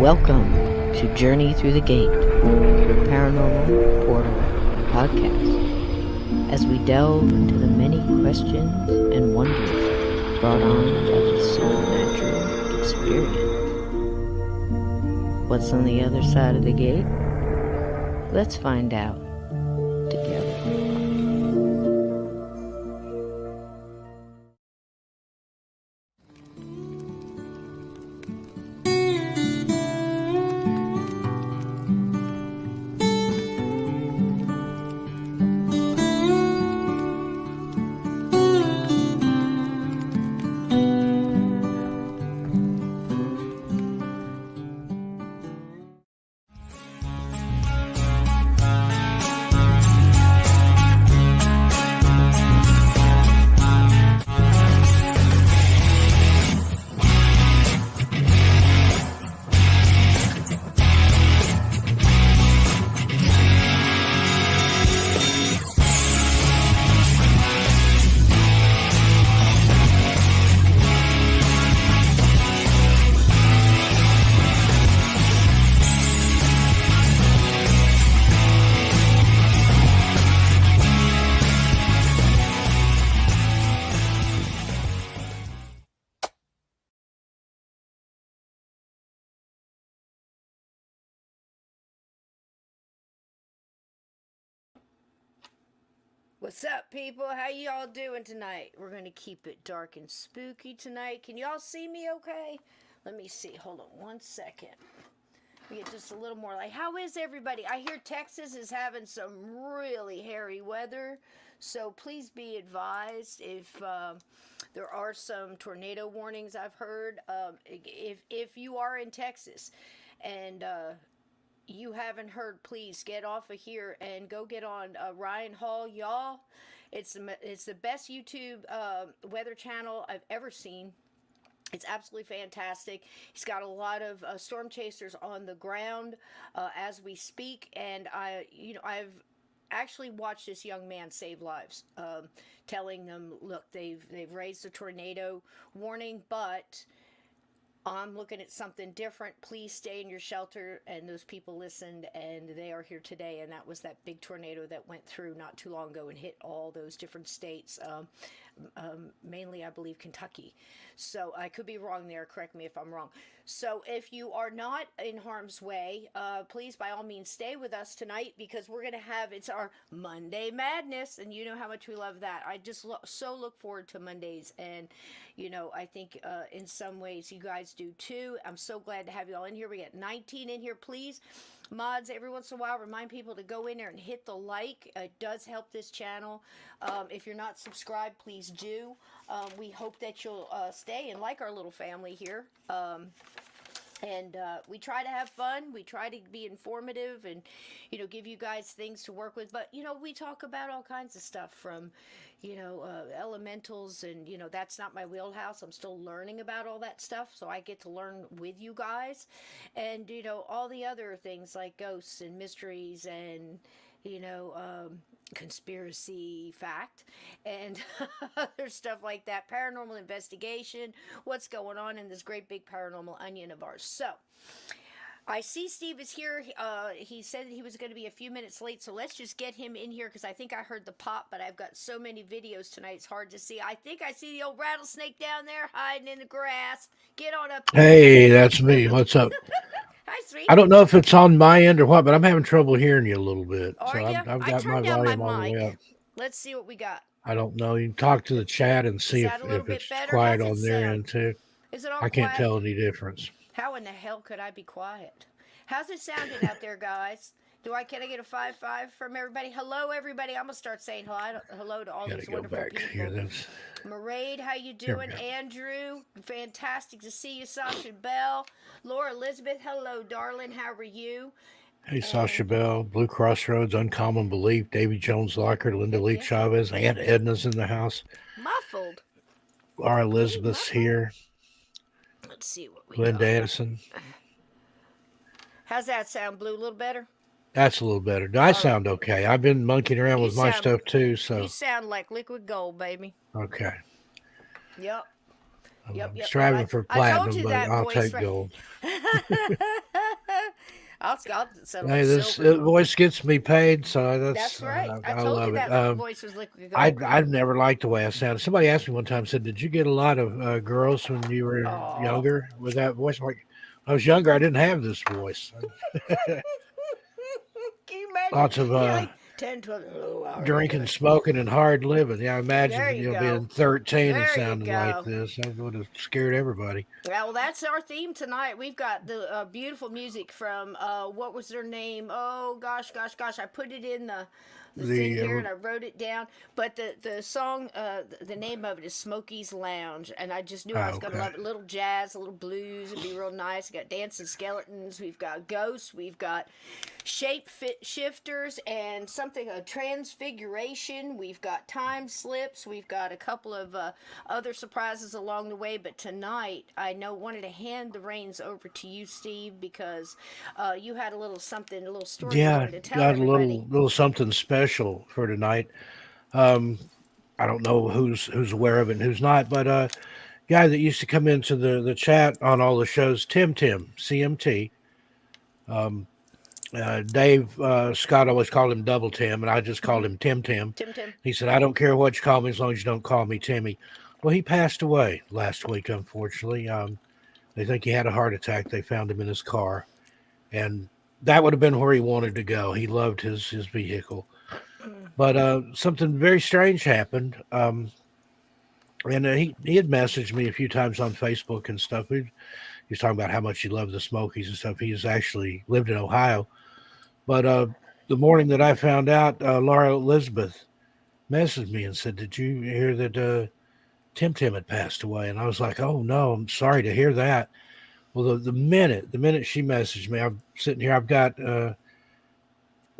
Welcome to Journey Through the Gate, Paranormal Portal Podcast, as we delve into the many questions and wonders brought on by the supernatural experience. What's on the other side of the gate? Let's find out together. What's up, people? How y'all doing tonight? We're going to keep it dark and spooky tonight. Can y'all see me okay? Let me see. Hold on one second. We get just a little more light. How is everybody? I hear Texas is having some really hairy weather, so please be advised if there are some tornado warnings I've heard. If you are in Texas and you haven't heard, please get off of here and go get on Ryan Hall, y'all. It's the best YouTube weather channel I've ever seen. It's absolutely fantastic. He's got a lot of storm chasers on the ground as we speak, and I've actually watched this young man save lives, telling them, look, they've raised the tornado warning, but I'm looking at something different. Please stay in your shelter. And those people listened, and they are here today. And that was that big tornado that went through not too long ago and hit all those different states, mainly, I believe, Kentucky. So I could be wrong there. Correct me if I'm wrong. So if you are not in harm's way, please, by all means, stay with us tonight, because we're going to have, it's our Monday Madness, and you know how much we love that. I just so look forward to Mondays, and, you know, I think in some ways you guys do too. I'm so glad to have you all in here. We got 19 in here. Please, mods, every once in a while, remind people to go in there and hit the like. It does help this channel. If you're not subscribed, please do. We hope that you'll stay and like our little family here. And we try to have fun. We try to be informative and, you know, give you guys things to work with. But, you know, we talk about all kinds of stuff from, you know, elementals, and, you know, that's not my wheelhouse. I'm still learning about all that stuff. So I get to learn with you guys. And, you know, all the other things like ghosts and mysteries and, you know, conspiracy fact and other stuff like that, paranormal investigation, what's going on in this great big paranormal onion of ours. So I see Steve is here. He said he was going to be a few minutes late, so let's just get him in here, because I think I heard the pop, but I've got so many videos tonight it's hard to see. I think I see the old rattlesnake down there hiding in the grass. Get on up here. Hey, that's me. What's up? Hi, sweet. I don't know if it's on my end or what, but I'm having trouble hearing you a little bit. Are So you? I've I got my turned down my volume all the way up. mic. Let's see what we got. I don't know. You can talk to the chat and see Is that a little if bit it's better? quiet How's it on their sound? end too. Is it all I can't quiet? tell any difference. How in the hell could I be quiet? How's it sounding out there, guys? Can I get a 5-5 from everybody? Hello, everybody. I'm gonna start saying hello to all Gotta these go wonderful back people. here. That's Maraid, how you Here we doing? go. Andrew, fantastic to see you. Sasha Bell, Laura Elizabeth, hello, darling. How are you? Hey, Sasha Bell, Blue Crossroads, Uncommon Belief, Davy Jones Locker, Linda Lee Yeah. Chavez, Aunt Edna's in the house. Muffled. Laura Elizabeth's here. Let's see what we Linda got. Edison. How's that sound, Blue? A little better? That's a little better. I sound okay. I've been monkeying around with my stuff too. So you sound like liquid gold, baby. okay. Yep. I'm striving for platinum, but I'll take gold. I'll settle for Hey, this silver. voice gets me paid, so That's right. I I told you love it. that voice was liquid gold. I've never liked the way I sounded. Somebody asked me one time, said, "Did you get a lot of girls when you were Oh. younger with that voice?" I'm like, when I was younger, I didn't have this voice. Can you imagine? Lots of You're like 10, 12. Oh, I already knew drinking, it. smoking, and hard living. Yeah, There imagine you go. being 13 and There you sounding like go. this. That would have scared everybody. Yeah, well, that's our theme tonight. We've got the beautiful music from what was their name? Oh gosh, gosh, gosh! I put it in the thing The here and I wrote it down. But the song, the name of it is Smokey's Lounge, and I just knew I was gonna okay, love it. A little jazz, a little blues, it'd be real nice. We got dancing skeletons. We've got ghosts. We've got shape fit shifters and something a transfiguration. We've got time slips. We've got a couple of other surprises along the way. But tonight, I wanted to hand the reins over to you, Steve, because you had a little something, a little story you yeah, wanted to tell got a everybody. little something special for tonight. Um, I don't know who's aware of it and who's not, but guy that used to come into the chat on all the shows, Tim CMT. Um, Dave Scott always called him Double Tim, and I just called him Tim. Tim. He said, "I don't care what you call me as long as you don't call me Timmy." Well, he passed away last week, unfortunately. They think he had a heart attack. They found him in his car, and that would have been where he wanted to go. He loved his vehicle, but something very strange happened. And he had messaged me a few times on Facebook and stuff. He was talking about how much he loved the Smokies and stuff. He's actually lived in Ohio, but the morning that I found out, Laura Elizabeth messaged me and said, "Did you hear that Tim had passed away?" And I was like, "Oh no, I'm sorry to hear that." Well, the minute she messaged me, I'm sitting here. I've got one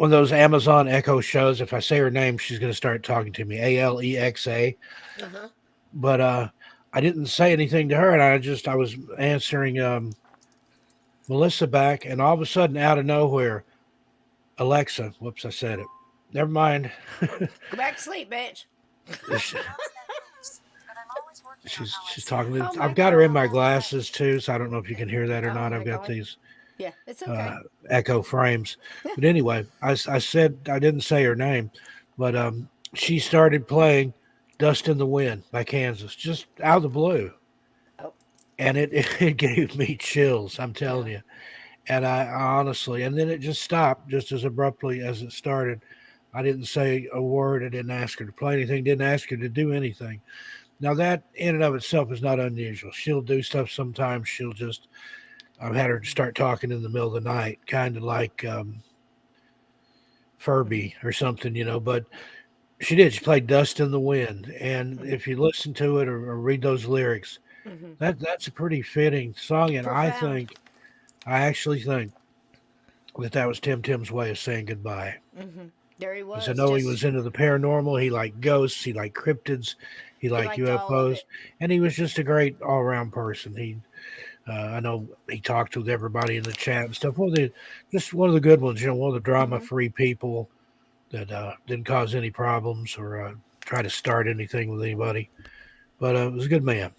of those Amazon Echo shows. If I say her name, she's going to start talking to me. Alexa. Uh huh. But I didn't say anything to her, and I was answering Melissa back, and all of a sudden, out of nowhere, Alexa. Whoops, I said it. Never mind. Go back to sleep, bitch. She- she's talking. Oh my I've got her in god. my glasses too, so I don't know if you can hear that or Oh not. I've my got god. these Yeah, it's okay. Echo frames. But anyway, I said I didn't say her name, but she started playing "Dust in the Wind" by Kansas, just out of the blue, Oh, and it gave me chills. I'm yeah. telling you. And I honestly, and then it just stopped just as abruptly as it started. I didn't say a word. I didn't ask her to play anything. Didn't ask her to do anything. Now that in and of itself is not unusual. She'll do stuff sometimes. She'll just I've had her start talking in the middle of the night, kind of like Furby or something, But she did. She played "Dust in the Wind," and if you listen to it or read those lyrics, Mm-hmm. that's a pretty fitting song. And Profound. I actually think that was Tim's way of saying goodbye. Mm-hmm. There he Because I was. know he Just was into the paranormal. He liked ghosts. He liked cryptids. He he liked liked all of UFOs, it. and he was just a great all around person. I know he talked with everybody in the chat and stuff. Just one of the good ones. One of the drama Mm-hmm. free people that didn't cause any problems or try to start anything with anybody. But it was a good man.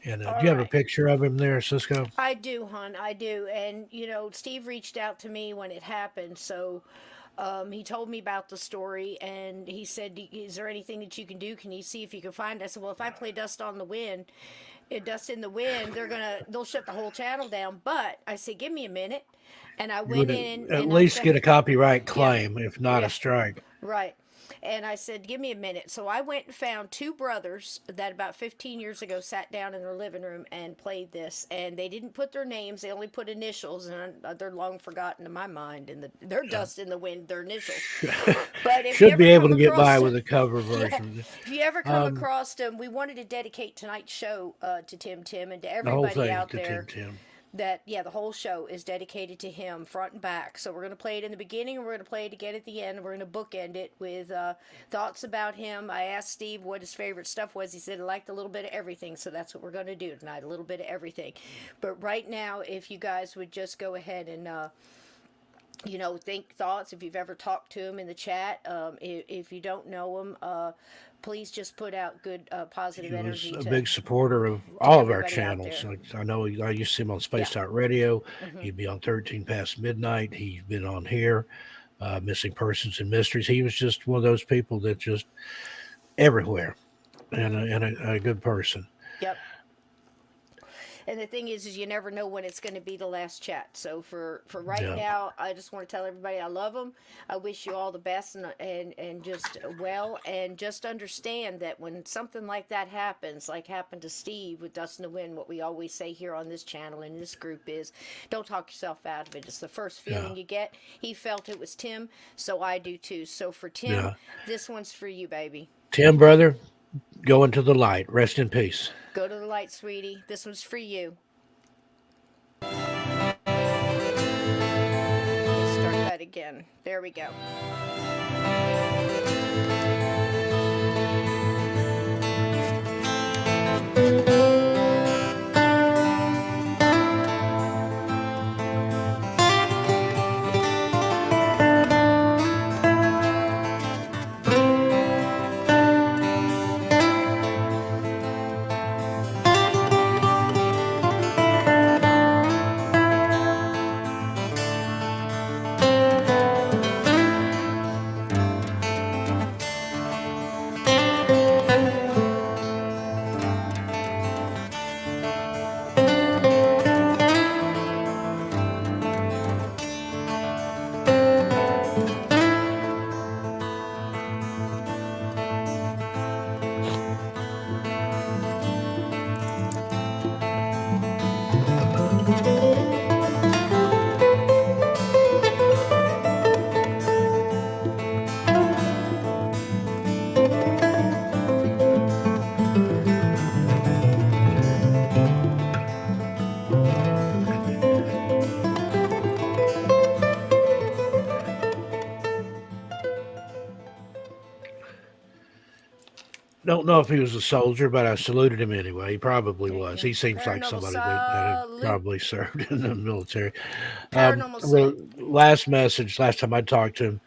And do All you have a right. picture of him there, Cisco? I do, hon. I do. And, Steve reached out to me when it happened. So he told me about the story and he said, "Is there anything that you can do? Can you see if you can find?" I said, "Well, if I play Dust in the Wind, they'll shut the whole channel down." But I said, "Give me a minute." And I You went would in at and I least said, get a copyright yeah, claim, if not a yeah. strike. Right. And I said, "Give me a minute." So I went and found two brothers that about 15 years ago sat down in their living room and played this. And they didn't put their names, they only put initials. And they're long forgotten in my mind. And they're Dust in the Wind, their initials. But if you Should ever be able come to get across by them, with a cover yeah, version. if you ever come Um, across them, we wanted to dedicate tonight's show to Tim and to the whole everybody thing out to there Tim. that the whole show is dedicated to him front and back. So we're going to play it in the beginning and we're going to play it again at the end. We're going to bookend it with thoughts about him. I asked Steve what his favorite stuff was. He said he liked a little bit of everything. So that's what we're going to do tonight, a little bit of everything. But right now, if you guys would just go ahead and think thoughts. If you've ever talked to him in the chat, if you don't know him, please just put out good, positive He was energy a to big supporter of all of our everybody out channels. there. I know I used to see him on Yeah. Spaced Out Radio. Hmm. He'd be on 13 Past Midnight. He's been on here, Missing Persons and Mysteries. He was just one of those people that just everywhere, and, a good person. Yep. And the thing is you never know when it's going to be the last chat. So for right Yeah. now, I just want to tell everybody I love them. I wish you all the best, and just well, and just understand that when something like that happens, like happened to Steve with Dust in the Wind, what we always say here on this channel and this group is, don't talk yourself out of it. It's the first feeling Yeah. you get. He felt it was Tim, so I do too. So for Tim, Yeah. this one's for you, baby. Tim, brother, go into the light. Rest in peace. Go to the light, sweetie. This one's for you. Let's start that again. There we go. Don't know if he was a soldier, but I saluted him anyway. He probably There you was. go. He seems like Paranormal somebody that had salute. probably served in the military. Paranormal The salute. last time I talked to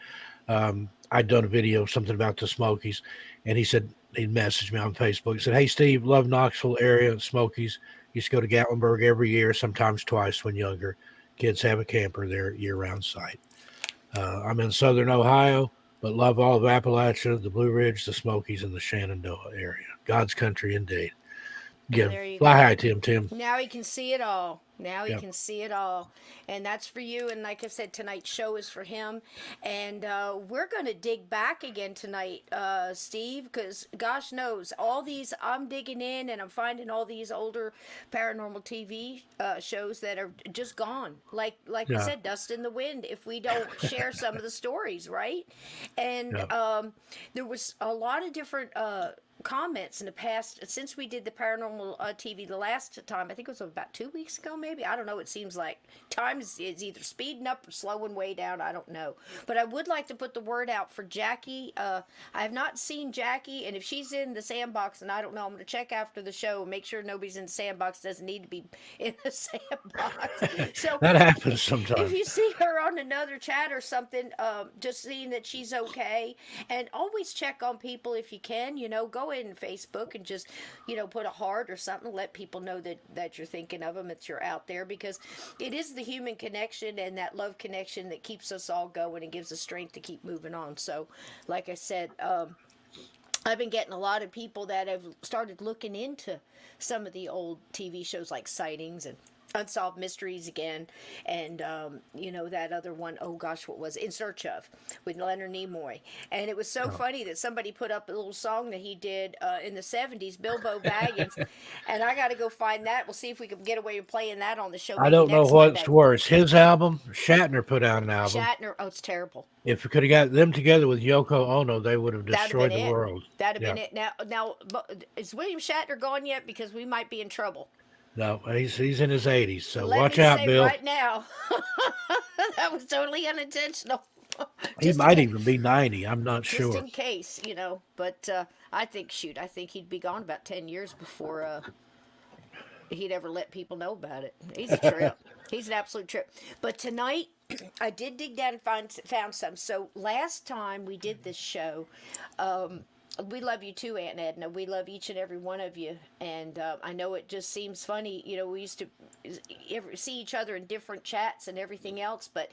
him, I'd done a video, something about the Smokies, and he said he'd messaged me on Facebook. He said, "Hey, Steve, love Knoxville area, Smokies. Used to go to Gatlinburg every year, sometimes twice when younger. Kids have a camper there, year-round site. I'm in southern Ohio, but love all of Appalachia, the Blue Ridge, the Smokies, and the Shenandoah area. God's country indeed." Yeah, There you fly go. high, Tim. Tim. Now he can see it all. Now he Yeah. can see it all. And that's for you. And like I said, tonight's show is for him. And we're going to dig back again tonight, Steve, because gosh knows, all these, I'm digging in and I'm finding all these older paranormal TV shows that are just gone. Like I Yeah. said, dust in the wind if we don't share some of the stories, right? And Yeah. there was a lot of different comments in the past since we did the paranormal TV the last time. I think it was about 2 weeks ago, maybe. I don't know. It seems like time is either speeding up or slowing way down. I don't know. But I would like to put the word out for Jackie. I have not seen Jackie, and if she's in the sandbox, and I don't know, I'm going to check after the show and make sure nobody's in the sandbox. Doesn't need to be in the sandbox. So That happens if sometimes. you see her on another chat or something, just seeing that she's okay, and always check on people if you can. Go in Facebook and just put a heart or something. Let people know that you're thinking of them, that you're out there, because it is the human connection and that love connection that keeps us all going and gives us strength to keep moving on. So, like I said, I've been getting a lot of people that have started looking into some of the old TV shows like Sightings and Unsolved Mysteries again, and that other one, oh gosh, what was it? In Search Of, with Leonard Nimoy. And it was so funny that somebody put up a little song that he did in the 70s, Bilbo Baggins, and I got to go find that. We'll see if we can get away with playing that on the show. I don't know next what's Monday. worse. His album, Shatner put out an album. Shatner, oh, it's terrible. If we could have got them together with Yoko Ono, they would have destroyed the world. That'd have been it. Now, is William Shatner gone yet? Because we might be in trouble. No, he's in his 80s, so Let watch me out, say Bill. right now, that was totally unintentional. He might even be 90. I'm not sure. Just in case, But I think he'd be gone about 10 years before he'd ever let people know about it. He's a trip. He's an absolute trip. But tonight, I did dig down and found some. So last time we did this show, we love you too, Aunt Edna. We love each and every one of you. And I know it just seems funny. You know, we used to see each other in different chats and everything else. But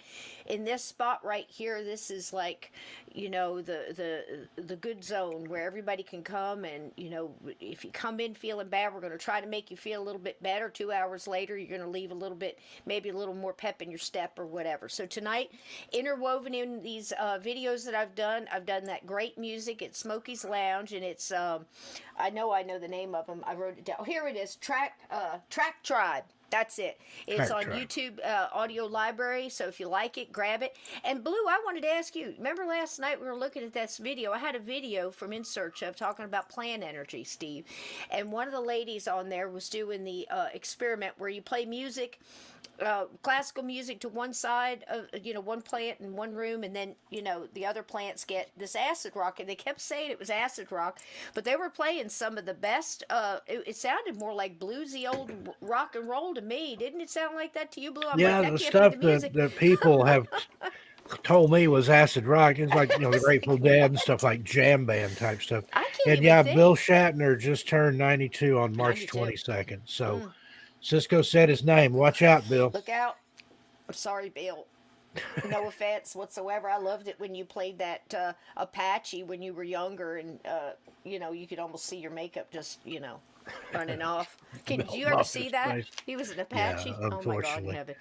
in this spot right here, this is like, you know, the good zone where everybody can come. And, you know, if you come in feeling bad, we're going to try to make you feel a little bit better. 2 hours later, you're going to leave a little bit, maybe a little more pep in your step or whatever. So tonight, interwoven in these videos that I've done that great music at Smokey's Lounge, and it's I know the name of them. I wrote it down. Here it is. Track Tribe. That's it. It's on YouTube audio library. So if you like it, grab it. And Blue, I wanted to ask you. Remember last night we were looking at this video. I had a video from In Search of talking about plant energy, Steve. And one of the ladies on there was doing the experiment where you play music. Classical music to one side of, you know, one plant in one room, and then, you know, the other plants get this acid rock, and they kept saying it was acid rock, but they were playing some of the best. It sounded more like bluesy old rock and roll to me. Didn't it sound like that to you, Blue? I'm Yeah, like, the stuff that people have told me was acid rock. It's like, you know, the Grateful Dead and stuff, like jam band type stuff. And yeah, Bill Shatner just turned 92 on March 22nd. So Cisco said his name. Watch out, Bill. Look out. I'm sorry, Bill. No offense whatsoever. I loved it when you played that Apache when you were younger, and you know, you could almost see your makeup just, you know, running off. Did you ever see that? Face. He was an Apache? Yeah, oh my God in heaven.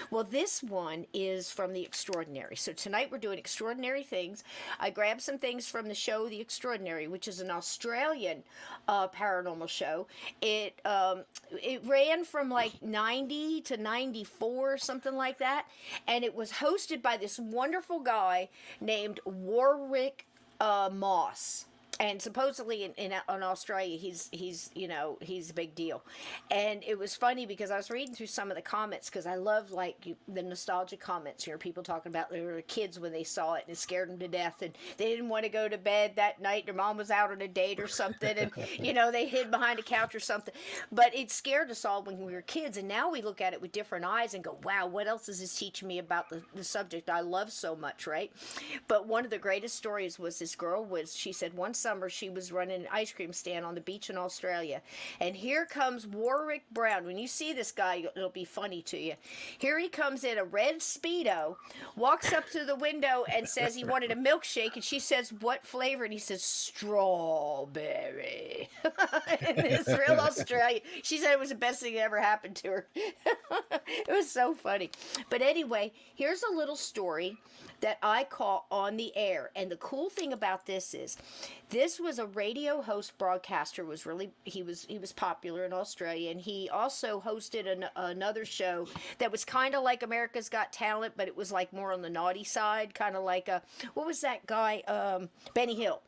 Well, this one is from The Extraordinary. So tonight we're doing extraordinary things. I grabbed some things from the show The Extraordinary, which is an Australian paranormal show. It ran from like 90 to 94, something like that. And it was hosted by this wonderful guy named Warick Moss. And supposedly in Australia, he's you know, he's a big deal. And it was funny because I was reading through some of the comments, because I love like the nostalgia comments. You know, people talking about they were kids when they saw it and it scared them to death, and they didn't want to go to bed that night. Their mom was out on a date or something, and you know, they hid behind a couch or something. But it scared us all when we were kids, and now we look at it with different eyes and go, wow, what else is this teaching me about the subject I love so much, right? But one of the greatest stories was this girl she said one summer she was running an ice cream stand on the beach in Australia, and here comes Warick Brown. When you see this guy, it'll be funny to you. Here he comes in a red Speedo, walks up to the window and says he wanted a milkshake, and she says, what flavor? And he says, strawberry. And it's real Australian. She said it was the best thing that ever happened to her. It was so funny. But anyway, here's a little story that I caught on the air. And the cool thing about this is, this was a radio host broadcaster. He was popular in Australia, and he also hosted another show that was kind of like America's Got Talent, but it was like more on the naughty side, kind of like what was that guy, Benny Hill.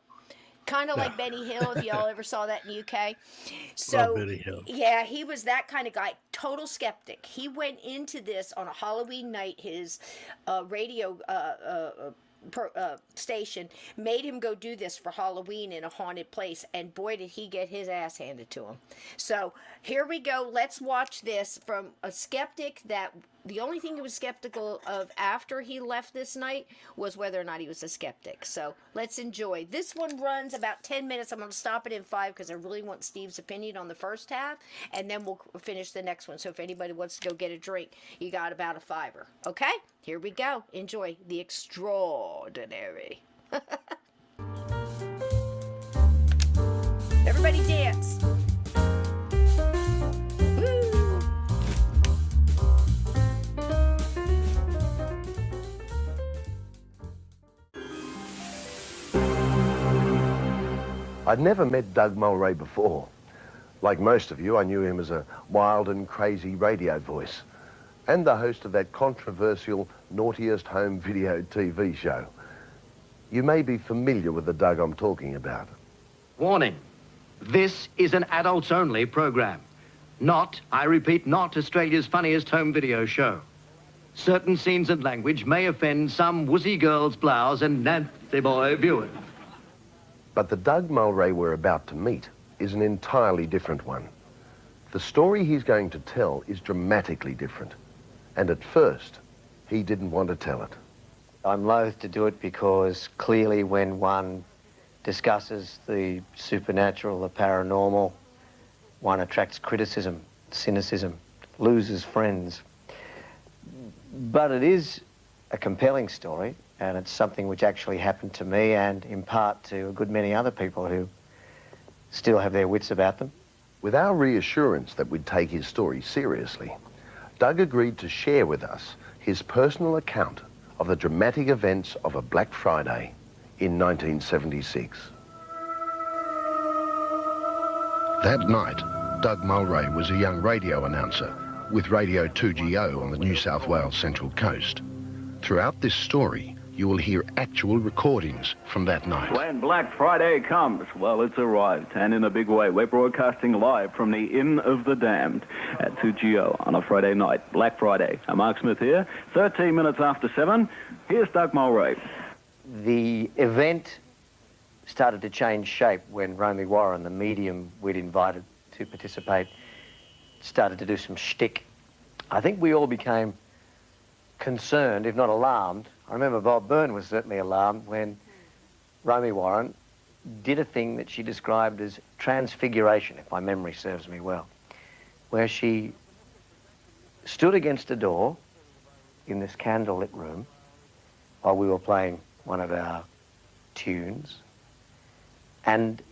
Kind of like Benny Hill, if y'all ever saw that in the UK. So, Benny Hill. Yeah, he was that kind of guy, total skeptic. He went into this on a Halloween night. His radio station made him go do this for Halloween in a haunted place, and boy, did he get his ass handed to him. So here we go. Let's watch this from a skeptic that the only thing he was skeptical of after he left this night was whether or not he was a skeptic. So let's enjoy. This one runs about 10 minutes. I'm going to stop it in 5 because I really want Steve's opinion on the first half, and then we'll finish the next one. So if anybody wants to go get a drink, you got about a $5. Okay? Here we go. Enjoy The Extraordinary. Everybody dance. Woo! I'd never met Doug Mulray before. Like most of you, I knew him as a wild and crazy radio voice, and the host of that controversial Naughtiest Home Video TV show. You may be familiar with the Doug I'm talking about. Warning, this is an adults-only program. Not, I repeat, not Australia's funniest home video show. Certain scenes and language may offend some wussy girl's blouse and Nancy boy viewers. But the Doug Mulray we're about to meet is an entirely different one. The story he's going to tell is dramatically different. And at first, he didn't want to tell it. I'm loath to do it because clearly when one discusses the supernatural, the paranormal, one attracts criticism, cynicism, loses friends. But it is a compelling story, and it's something which actually happened to me and in part to a good many other people who still have their wits about them. With our reassurance that we'd take his story seriously, Doug agreed to share with us his personal account of the dramatic events of a Black Friday in 1976. That night, Doug Mulray was a young radio announcer with Radio 2GO on the New South Wales Central Coast. Throughout this story, you will hear actual recordings from that night. When Black Friday comes, well, it's arrived, and in a big way. We're broadcasting live from the Inn of the Damned at 2GO on a Friday night, Black Friday. I'm Mark Smith here, 13 minutes after 7. Here's Doug Mulray. The event started to change shape when Romy Warren, the medium we'd invited to participate, started to do some shtick. I think we all became concerned, if not alarmed. I remember Bob Byrne was certainly alarmed when Romy Warren did a thing that she described as transfiguration, if my memory serves me well, where she stood against a door in this candlelit room while we were playing one of our tunes and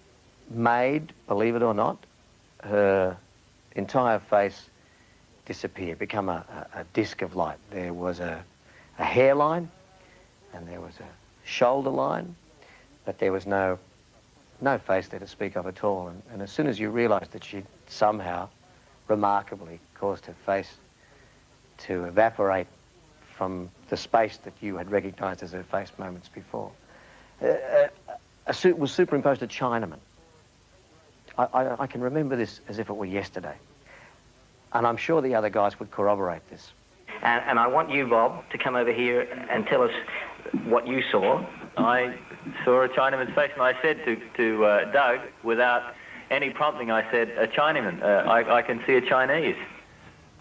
made, believe it or not, her entire face disappear, become a disc of light. There was a hairline and there was a shoulder line, but there was no face there to speak of at all. And as soon as you realised that she'd somehow, remarkably, caused her face to evaporate from the space that you had recognised as her face moments before, a suit was superimposed a Chinaman. I can remember this as if it were yesterday. And I'm sure the other guys would corroborate this. And I want you, Bob, to come over here and tell us what you saw. I saw a Chinaman's face, and I said to Doug, without any prompting, I said, a Chinaman. I can see a Chinese.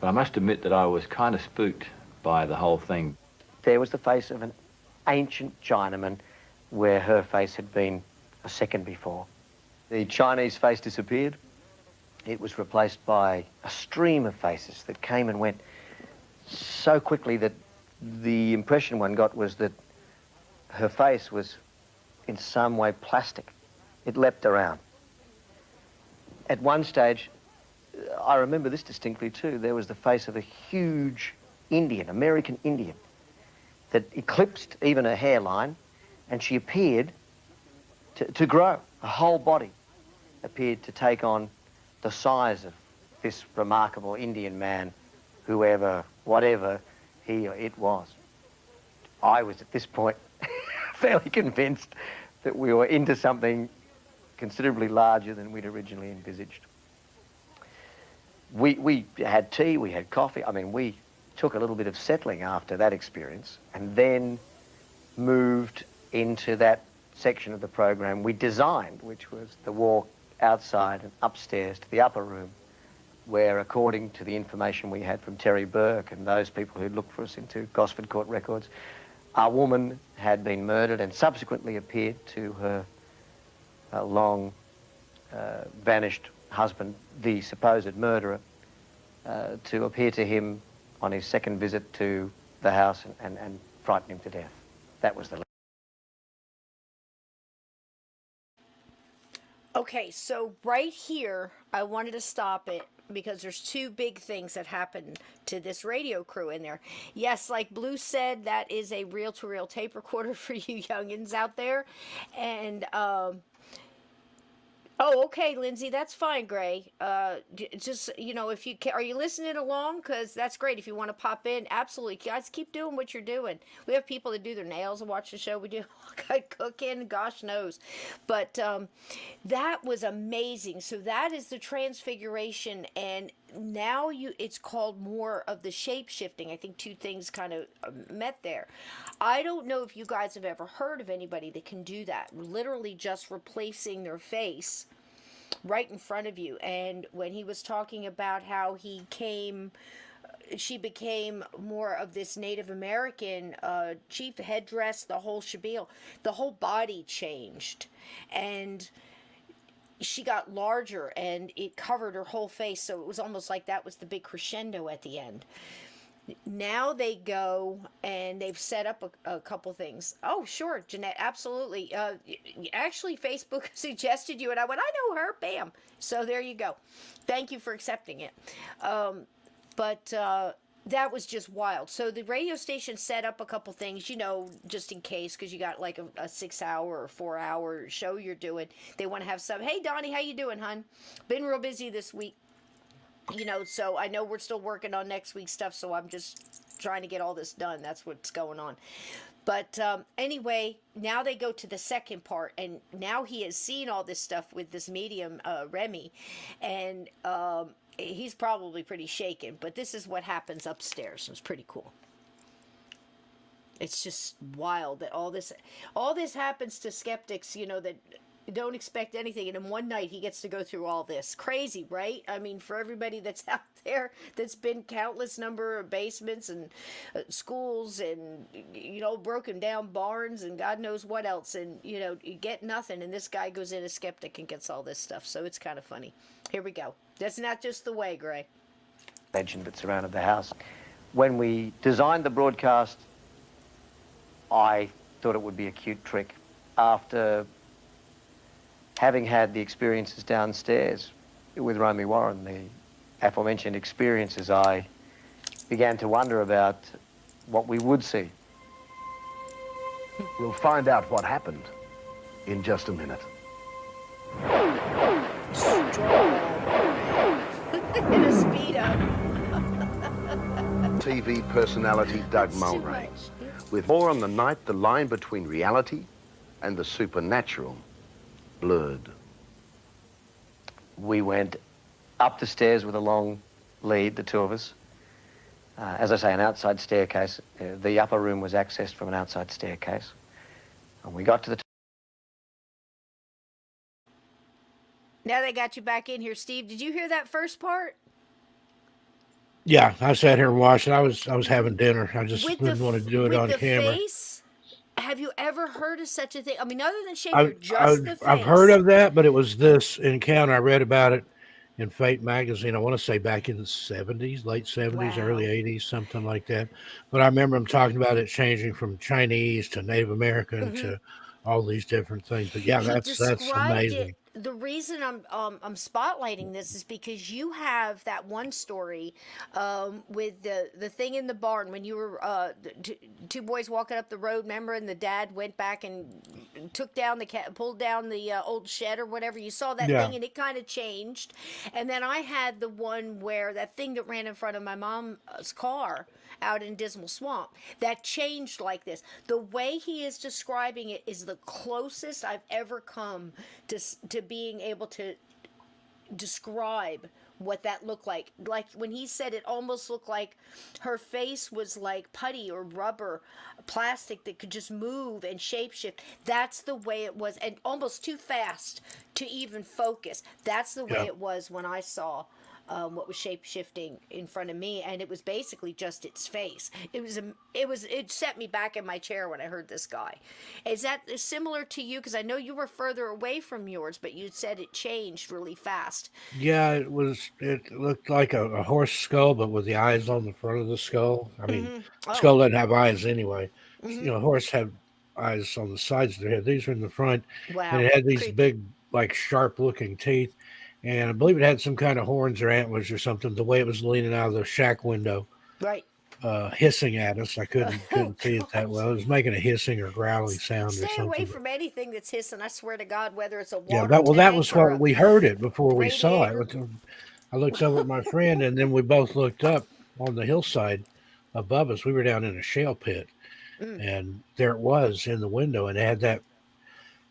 But I must admit that I was kind of spooked by the whole thing. There was the face of an ancient Chinaman where her face had been a second before. The Chinese face disappeared. It was replaced by a stream of faces that came and went so quickly that the impression one got was that her face was in some way plastic. It leapt around. At one stage, I remember this distinctly too, there was the face of a huge Indian, American Indian, that eclipsed even her hairline, and she appeared to grow. Her whole body appeared to take on the size of this remarkable Indian man, whoever, whatever he or it was. I was at this point fairly convinced that we were into something considerably larger than we'd originally envisaged. We had tea, we had coffee. I mean, we took a little bit of settling after that experience and then moved into that section of the program we designed, which was the walk outside and upstairs to the upper room, where, according to the information we had from Terry Burke and those people who'd looked for us into Gosford Court records, a woman had been murdered and subsequently appeared to her long vanished husband, the supposed murderer, to appear to him on his second visit to the house and frighten him to death. That was the... Okay, so right here, I wanted to stop it because there's two big things that happened to this radio crew in there. Yes, like Blue said, that is a reel-to-reel tape recorder for you youngins out there. And, oh, okay, Lindsay, that's fine, Gray. Just, you know, if you can, are you listening along? Because that's great. If you want to pop in, absolutely. Guys, keep doing what you're doing. We have people that do their nails and watch the show. We do cooking, gosh knows. But that was amazing. So that is the transfiguration, and now it's called more of the shape shifting. I think two things kind of met there. I don't know if you guys have ever heard of anybody that can do that, literally just replacing their face right in front of you. And when he was talking about how he came she became more of this Native American chief headdress, the whole shabeel, the whole body changed, and she got larger, and it covered her whole face, so it was almost like that was the big crescendo at the end. Now they go and they've set up a couple things. Oh, sure, Jeanette, absolutely. Actually, Facebook suggested you, and I went, I know her, bam. So there you go. Thank you for accepting it. But that was just wild. So the radio station set up a couple things, just in case, because you got like a 6 hour or 4 hour show you're doing. They want to have some, hey, Donnie, how you doing, hun? Been real busy this week. So I know we're still working on next week's stuff, so I'm just trying to get all this done. That's what's going on. But anyway, now they go to the second part, and now he has seen all this stuff with this medium, Remy, and he's probably pretty shaken. But this is what happens upstairs. It's pretty cool. It's just wild that all this happens to skeptics, that don't expect anything, and in one night he gets to go through all this. Crazy, right? I mean, for everybody that's out there that's been countless number of basements and schools and broken down barns and God knows what else, and you get nothing, and this guy goes in a skeptic and gets all this stuff. So it's kind of funny. Here we go. That's not just the way, Gray. Legend that surrounded the house. When we designed the broadcast, I thought it would be a cute trick. After having had the experiences downstairs with Romy Warren, the aforementioned experiences, I began to wonder about what we would see. We'll find out what happened in just a minute. In a Speedo. TV personality Doug Mulray, with more on the night the line between reality and the supernatural blurred. We went up the stairs with a long lead, the two of us. As I say, an outside staircase. The upper room was accessed from an outside staircase. And we got to the Now they got you back in here, Steve. Did you hear that first part? Yeah, I sat here and watched it. I was having dinner. I just didn't want to do it on camera. Face? Have you ever heard of such a thing? I mean, other than Shaker, just the face. I've heard of that, but it was this encounter. I read about it in Fate magazine. I want to say back in the 70s, late 70s, Wow. early 80s, something like that. But I remember them talking about it changing from Chinese to Native American to all these different things. But yeah, that's amazing. The reason I'm spotlighting this is because you have that one story with the thing in the barn when you were two boys walking up the road, remember, and the dad went back and took down pulled down the old shed or whatever. You saw that thing and it kind of changed. And then I had the one where that thing that ran in front of my mom's car out in Dismal Swamp that changed like this. The way he is describing it is the closest I've ever come to being able to describe what that looked like. Like when he said it almost looked like her face was like putty or rubber, plastic that could just move and shapeshift. That's the way it was, and almost too fast to even focus. That's the way it was when I saw what was shape-shifting in front of me, and it was basically just its face. It set me back in my chair when I heard this guy. Is that similar to you? Because I know you were further away from yours, but you said it changed really fast. Yeah, it looked like a horse skull, but with the eyes on the front of the skull. I mean, skull doesn't have eyes anyway. Horse have eyes on the sides of their head. These are in the front. Wow. And it had these big, like, sharp-looking teeth. And I believe it had some kind of horns or antlers or something, the way it was leaning out of the shack window. Right. Hissing at us. I couldn't see it that well. It was making a hissing or growling sound or something. Stay away from anything that's hissing, I swear to God, whether it's a water that was tank or what we heard it before we saw radiator. it. I looked up at my friend, and then we both looked up on the hillside above us. We were down in a shale pit, and there it was in the window, and it had that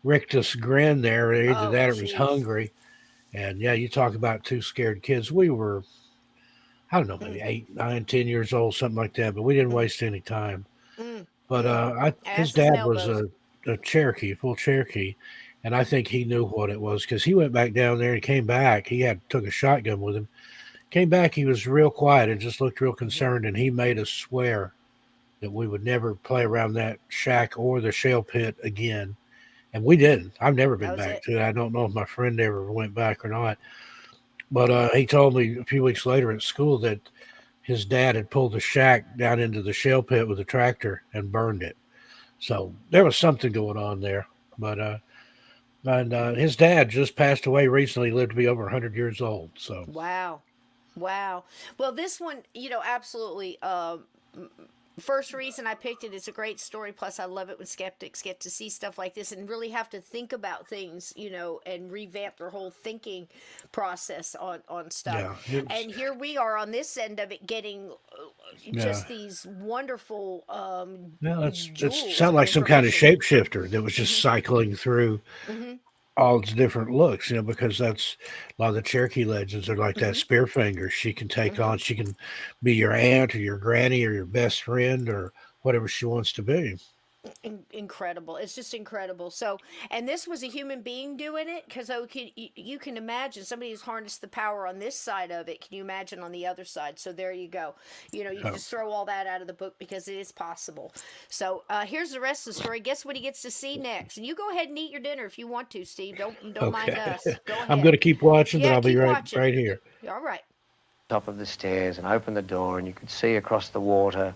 rictus grin there. Either that or it was hungry. And yeah, you talk about two scared kids. We were, I don't know, maybe 8, 9, 10 years old, something like that. But we didn't waste any time. But his dad was a Cherokee, full Cherokee, and I think he knew what it was because he went back down there and came back. He took a shotgun with him, Came back, he was real quiet and just looked real concerned, and he made us swear that we would never play around that shack or the shale pit again. And we didn't. I've never That been was back it. to it. I don't know if my friend ever went back or not. But he told me a few weeks later at school that his dad had pulled the shack down into the shale pit with a tractor and burned it. So there was something going on there. But his dad just passed away recently. He lived to be over 100 years old. So Wow. Wow. Well, this one, absolutely. First reason I picked it is a great story. Plus, I love it when skeptics get to see stuff like this and really have to think about things, and revamp their whole thinking process on stuff. yeah, And here we are on this end of it, getting yeah. just these wonderful No, it jewels sounded of like some kind of information. shapeshifter that was just cycling through all its different looks, because that's a lot of the Cherokee legends are like that spear finger. She can take on, she can be your aunt or your granny or your best friend or whatever she wants to be. Incredible. It's just incredible. So, and this was a human being doing it, because you can imagine somebody who's harnessed the power on this side of it. Can you imagine on the other side? So there you go. You can just throw all that out of the book because it is possible. So here's the rest of the story. Guess what he gets to see next? And you go ahead and eat your dinner if you want to, Steve. Don't mind Okay. us. Go ahead. I'm going to keep watching, then Yeah, I'll be keep right watching. right here. All right. Top of the stairs and opened the door, and you could see across the water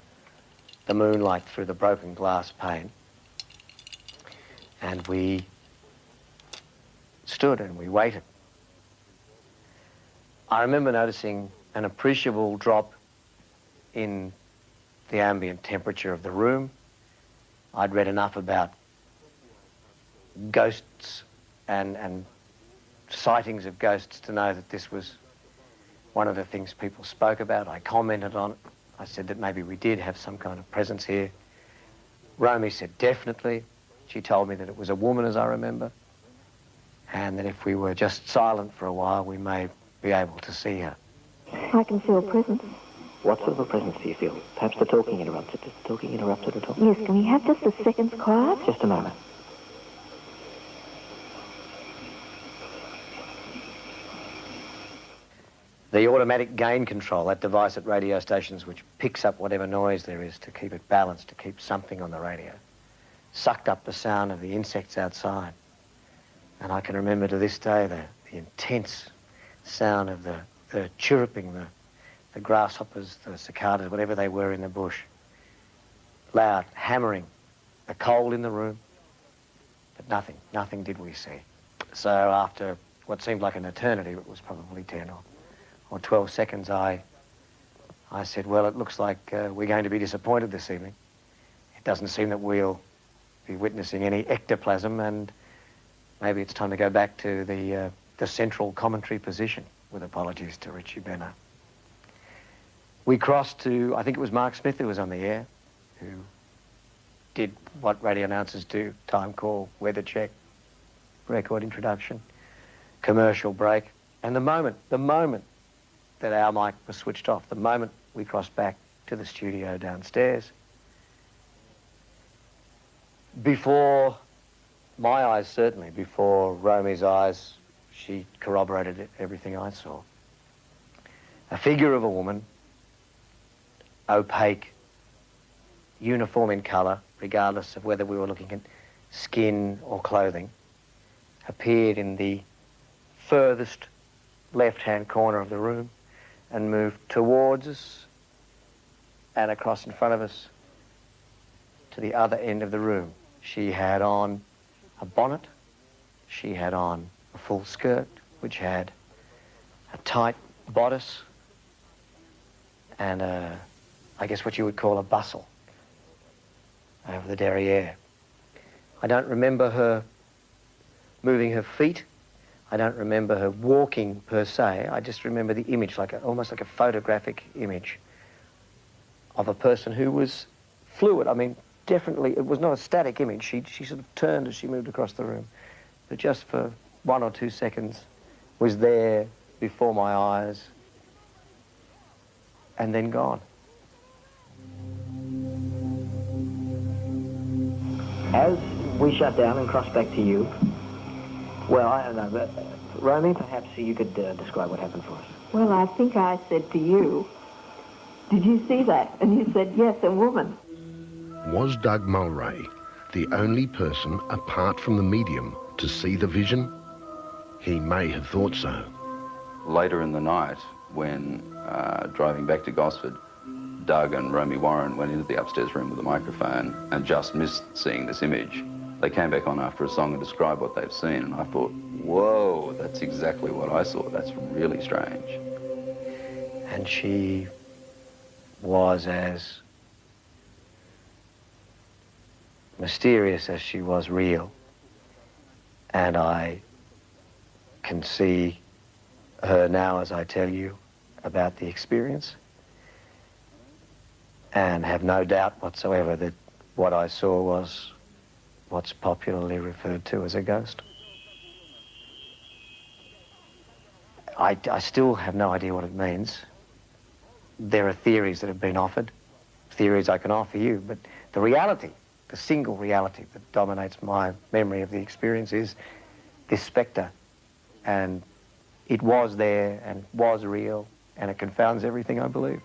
the moonlight through the broken glass pane. And we stood and we waited. I remember noticing an appreciable drop in the ambient temperature of the room. I'd read enough about ghosts and sightings of ghosts to know that this was one of the things people spoke about. I commented on it. I said that maybe we did have some kind of presence here. Romy said definitely. She told me that it was a woman, as I remember, and that if we were just silent for a while, we may be able to see her. I can feel a presence. What sort of a presence do you feel? Perhaps the talking interrupted. Is the talking interrupted at all? Yes, can we have just a second's quiet? Just a moment. The automatic gain control, that device at radio stations which picks up whatever noise there is to keep it balanced, to keep something on the radio, sucked up the sound of the insects outside. And I can remember to this day the intense sound of the chirruping, the grasshoppers, the cicadas, whatever they were in the bush. Loud, hammering, the cold in the room. But nothing did we see. So after what seemed like an eternity, it was probably 10 or 12 seconds, I said, well, it looks like we're going to be disappointed this evening. It doesn't seem that we'll be witnessing any ectoplasm, and maybe it's time to go back to the central commentary position, with apologies to Richie Benner. We crossed to, I think it was Mark Smith who was on the air, who did what radio announcers do: time call, weather check, record introduction, commercial break. And the moment that our mic was switched off, the moment we crossed back to the studio downstairs, before my eyes, certainly, before Romy's eyes, she corroborated everything I saw. A figure of a woman, opaque, uniform in colour, regardless of whether we were looking at skin or clothing, appeared in the furthest left-hand corner of the room and moved towards us and across in front of us to the other end of the room. She had on a bonnet, she had on a full skirt, which had a tight bodice and I guess what you would call a bustle over the derriere. I don't remember her moving her feet. I don't remember her walking per se. I just remember the image, almost like a photographic image of a person who was fluid. I mean, definitely, it was not a static image. She sort of turned as she moved across the room, but just for 1 or 2 seconds was there before my eyes and then gone. As we shut down and crossed back to you, well, I don't know, but Romy, perhaps you could describe what happened for us. Well, I think I said to you, did you see that? And you said, yes, a woman. Was Doug Mulray the only person apart from the medium to see the vision? He may have thought so. Later in the night, when driving back to Gosford, Doug and Romy Warren went into the upstairs room with a microphone and just missed seeing this image. They came back on after a song and described what they've seen, and I thought, whoa, that's exactly what I saw. That's really strange. And she was as mysterious as she was real. And I can see her now as I tell you about the experience, and have no doubt whatsoever that what I saw was what's popularly referred to as a ghost. I still have no idea what it means. There are theories that have been offered, theories I can offer you, but the reality, the single reality that dominates my memory of the experience is this spectre. And it was there and was real, and it confounds everything I believe.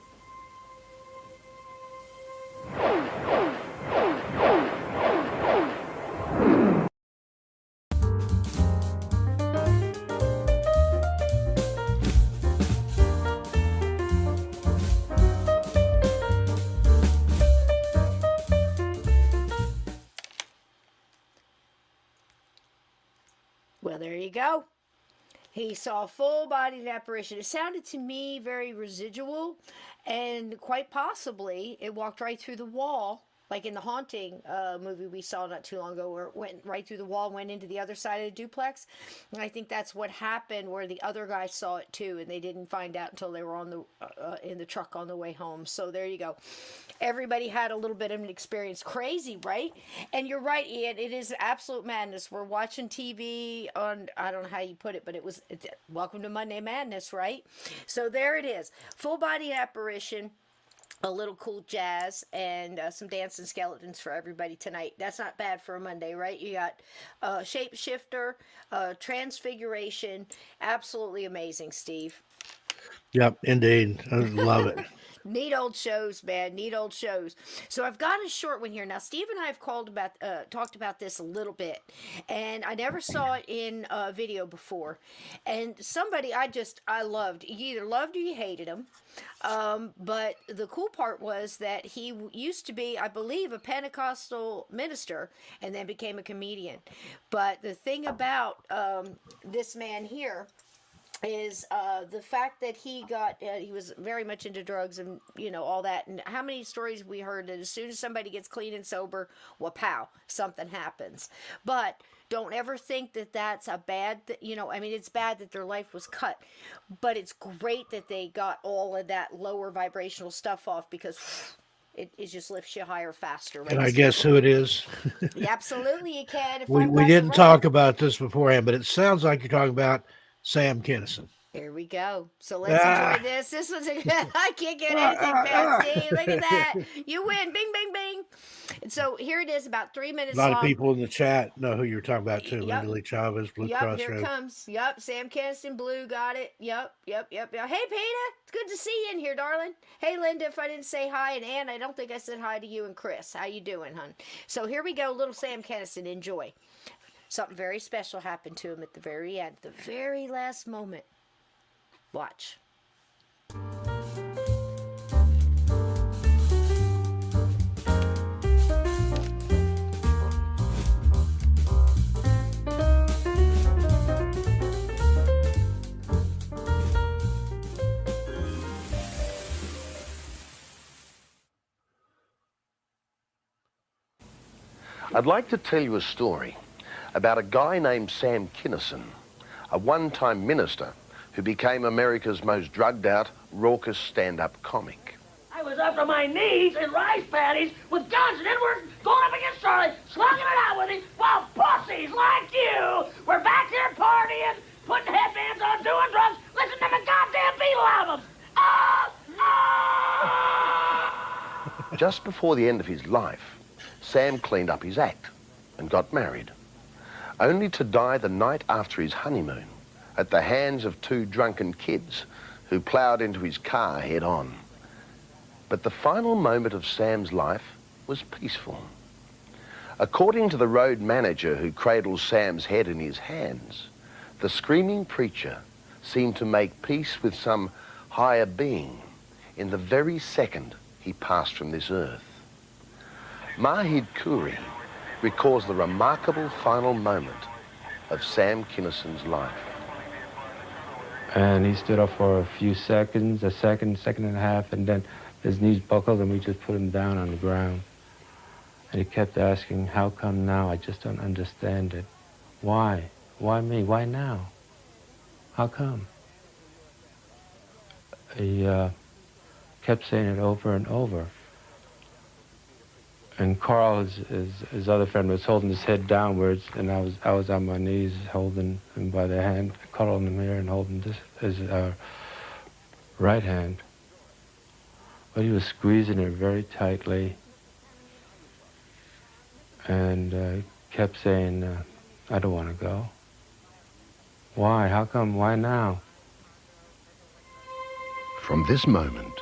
Well, there you go. He saw a full-bodied apparition. It sounded to me very residual, and quite possibly it walked right through the wall, like in the Haunting movie we saw not too long ago, where it went right through the wall, went into the other side of the duplex. And I think that's what happened, where the other guy saw it too, and they didn't find out until they were on the in the truck on the way home. So there you go. Everybody had a little bit of an experience. Crazy, right? And you're right, Ian. It is absolute madness. We're watching TV on, I don't know how you put it, but it's Welcome to Monday Madness, right? So there it is. Full body apparition. A little cool jazz, and some dancing skeletons for everybody tonight. That's not bad for a Monday, right? You got shapeshifter, transfiguration. Absolutely amazing, Steve. Yep, indeed. I love it. Neat old shows, man. Neat old shows. So I've got a short one here. Now, Steve and I have talked about this a little bit, and I never saw it in video before. And somebody I loved. You either loved or you hated him. But the cool part was that he used to be, I believe, a Pentecostal minister, and then became a comedian. But the thing about this man here is the fact that he was very much into drugs and all that, and how many stories we heard that as soon as somebody gets clean and sober, pow, something happens. But don't ever think that that's a bad it's bad that their life was cut, but it's great that they got all of that lower vibrational stuff off, because it just lifts you higher faster. Right? And I guess who it is? Absolutely, you can. We didn't talk about this beforehand, but it sounds like you're talking about Sam Kinison. Here we go. So let's enjoy this. This was I can't get anything past Steve. Look at that. You win. Bing, bing, bing. And so here it is, about 3 minutes long. A lot of people in the chat know who you're talking about, too. Yep. Linda Lee Chavez, Blue Cross Here it comes. Yep, Sam Kinison, Blue, got it. Yep. Hey, Peter. It's good to see you in here, darling. Hey, Linda, if I didn't say hi, and Ann, I don't think I said hi to you and Chris. How you doing, hon? So here we go, little Sam Kinison. Enjoy. Something very special happened to him at the very end, the very last moment. Watch. I'd like to tell you a story about a guy named Sam Kinison, a one-time minister who became America's most drugged-out, raucous stand-up comic. I was up to my knees in rice paddies with Johnson Edwards going up against Charlie, slugging it out with him, while pussies like you were back here partying, putting headbands on, doing drugs, listening to the goddamn Beatle albums. Just before the end of his life, Sam cleaned up his act and got married, only to die the night after his honeymoon at the hands of two drunken kids who ploughed into his car head on. But the final moment of Sam's life was peaceful. According to the road manager who cradles Sam's head in his hands, the screaming preacher seemed to make peace with some higher being in the very second he passed from this earth. Mahid Khoury recalls the remarkable final moment of Sam Kinison's life. And he stood up for a few seconds, a second and a half, and then his knees buckled and we just put him down on the ground. And he kept asking, how come now? I just don't understand it. Why? Why me? Why now? How come? He kept saying it over and over. And Carl, his other friend, was holding his head downwards, and I was on my knees holding him by the hand, cuddling him here and holding his right hand. But he was squeezing it very tightly, and kept saying, I don't want to go. Why? How come? Why now? From this moment,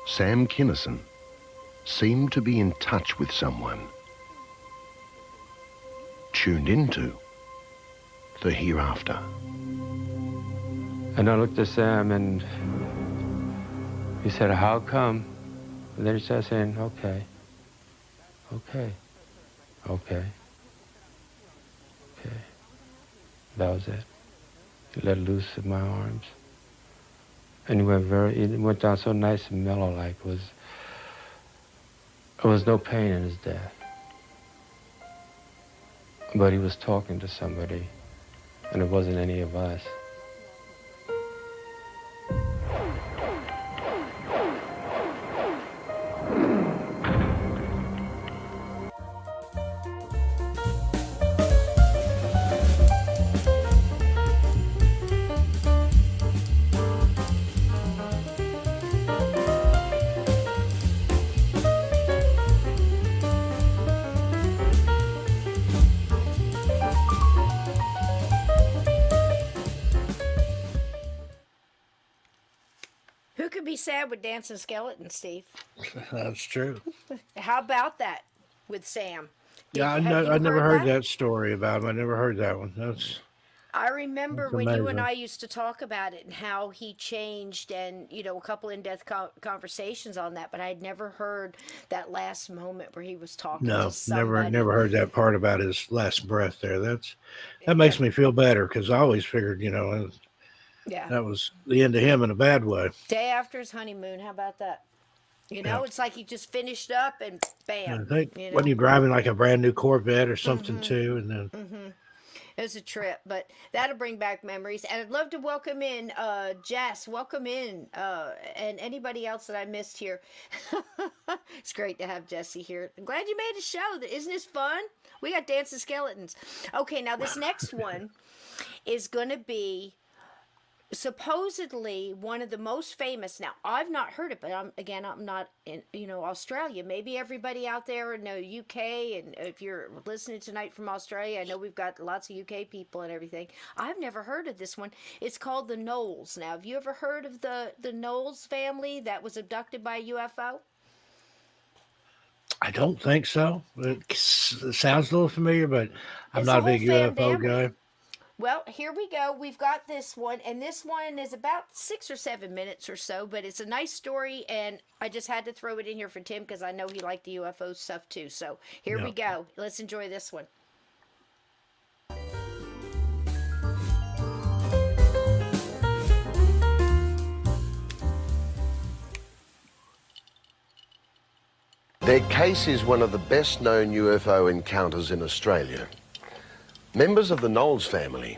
Sam Kinison seemed to be in touch with someone, tuned into the hereafter. And I looked at Sam and he said, how come? And then he started saying, okay, okay, okay, okay. That was it. He let loose of my arms. And he went down so nice and mellow, like there was no pain in his death. But he was talking to somebody, and it wasn't any of us. Who could be sad with dancing skeletons, Steve? That's true. How about that with Sam? Yeah, I never heard that story about him. I never heard that one. I remember That's when you and amazing. I used to talk about it and how he changed, and a couple in-depth conversations on that. But I'd never heard that last moment where he was talking No, to somebody. never heard that part about his last breath there. That makes me feel better, because I always figured, Yeah. that was the end of him in a bad way. Day after his honeymoon. How about that? It's like he just finished up and bam. I think when you're driving like a brand new Corvette or something too, and then It was a trip, but that'll bring back memories. And I'd love to welcome in Jess. Welcome in, and anybody else that I missed here. It's great to have Jesse here. I'm glad you made a show. Isn't this fun? We got dancing skeletons. Okay, now this next one is going to be supposedly one of the most famous. Now, I've not heard it, but I'm not in Australia. Maybe everybody out there in the UK, and if you're listening tonight from Australia, I know we've got lots of UK people and everything. I've never heard of this one. It's called the Knowles. Now, have you ever heard of the Knowles family that was abducted by a UFO? I don't think so. It sounds a little familiar, but I'm It's not a a big whole UFO guy. Well, here we go. We've got this one, and this one is about 6 or 7 minutes or so, but it's a nice story, and I just had to throw it in here for Tim because I know he liked the UFO stuff too. So here we go. Let's enjoy this one. Their case is one of the best known UFO encounters in Australia. Members of the Knowles family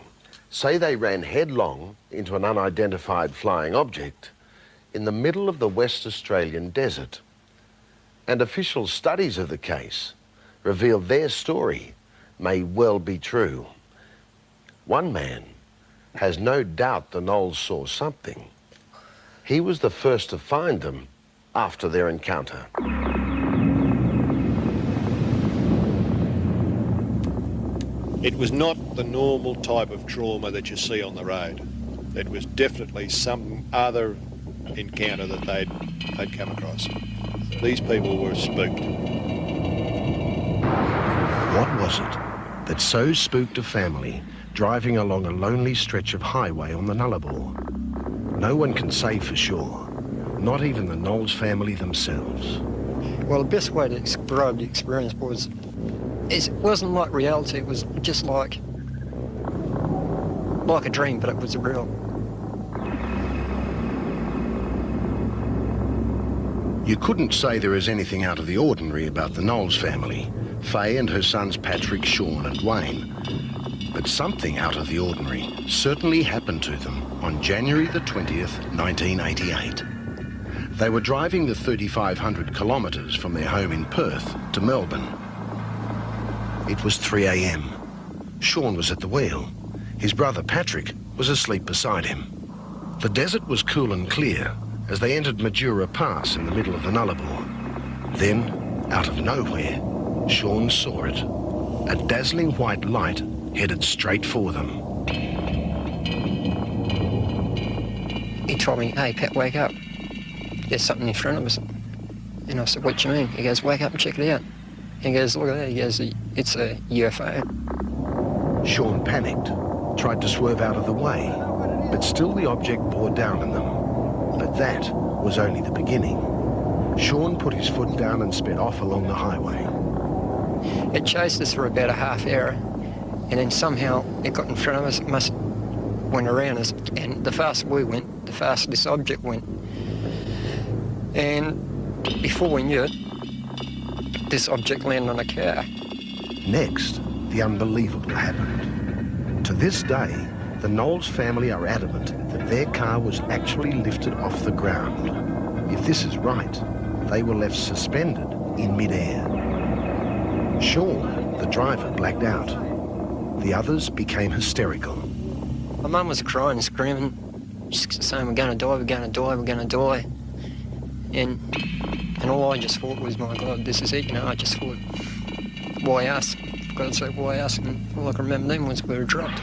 say they ran headlong into an unidentified flying object in the middle of the West Australian desert. And official studies of the case reveal their story may well be true. One man has no doubt the Knowles saw something. He was the first to find them after their encounter. It was not the normal type of trauma that you see on the road. it was definitely some other encounter that they'd come across. These people were spooked. What was it that so spooked a family driving along a lonely stretch of highway on the Nullarbor? No one can say for sure, not even the Knowles family themselves. Well, the best way to describe the experience was, it wasn't like reality, it was just like a dream, but it was real. You couldn't say there is anything out of the ordinary about the Knowles family, Faye and her sons Patrick, Sean and Wayne. But something out of the ordinary certainly happened to them on January the 20th, 1988. They were driving the 3,500 kilometres from their home in Perth to Melbourne. It was 3 a.m. Sean was at the wheel. His brother Patrick was asleep beside him. The desert was cool and clear as they entered Majura Pass in the middle of the Nullarbor. Then, out of nowhere, Sean saw it. A dazzling white light headed straight for them. He told me, "Hey, Pat, wake up. There's something in front of us." And I said, "What do you mean?" He goes, "Wake up and check it out." He goes, "Look at that." He goes, "It's a UFO." Sean panicked, tried to swerve out of the way, but still the object bore down on them. But that was only the beginning. Sean put his foot down and sped off along the highway. It chased us for about a half hour, and then somehow it got in front of us. It must went around us, and the faster we went, the faster this object went. And before we knew it, this object landed on a car. Next, the unbelievable happened. To this day, the Knowles family are adamant that their car was actually lifted off the ground. If this is right, they were left suspended in midair. Sean, the driver, blacked out. The others became hysterical. My mum was crying and screaming, just saying, "We're going to die, we're going to die, we're going to die." And all I just thought was, my God, this is it. You know, I just thought, why us? For God's sake, why us? And all I can remember then was we were dropped.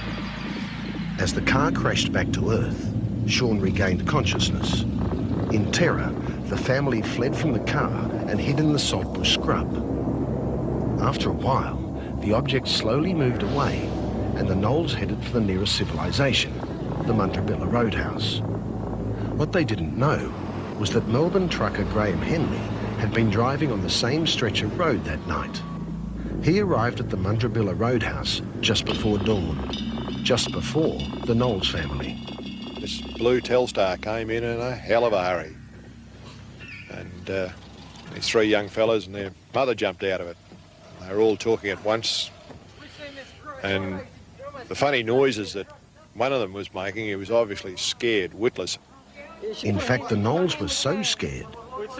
As the car crashed back to Earth, Sean regained consciousness. In terror, the family fled from the car and hid in the saltbush scrub. After a while, the object slowly moved away and the Knowles headed for the nearest civilization, the Mundrabilla Roadhouse. What they didn't know was that Melbourne trucker Graham Henley had been driving on the same stretch of road that night. He arrived at the Mundrabilla Roadhouse just before dawn, just before the Knowles family. This blue Telstar came in a hell of a hurry. And these three young fellas and their mother jumped out of it. They were all talking at once. And the funny noises that one of them was making, he was obviously scared, witless. In fact, the Knowles was so scared,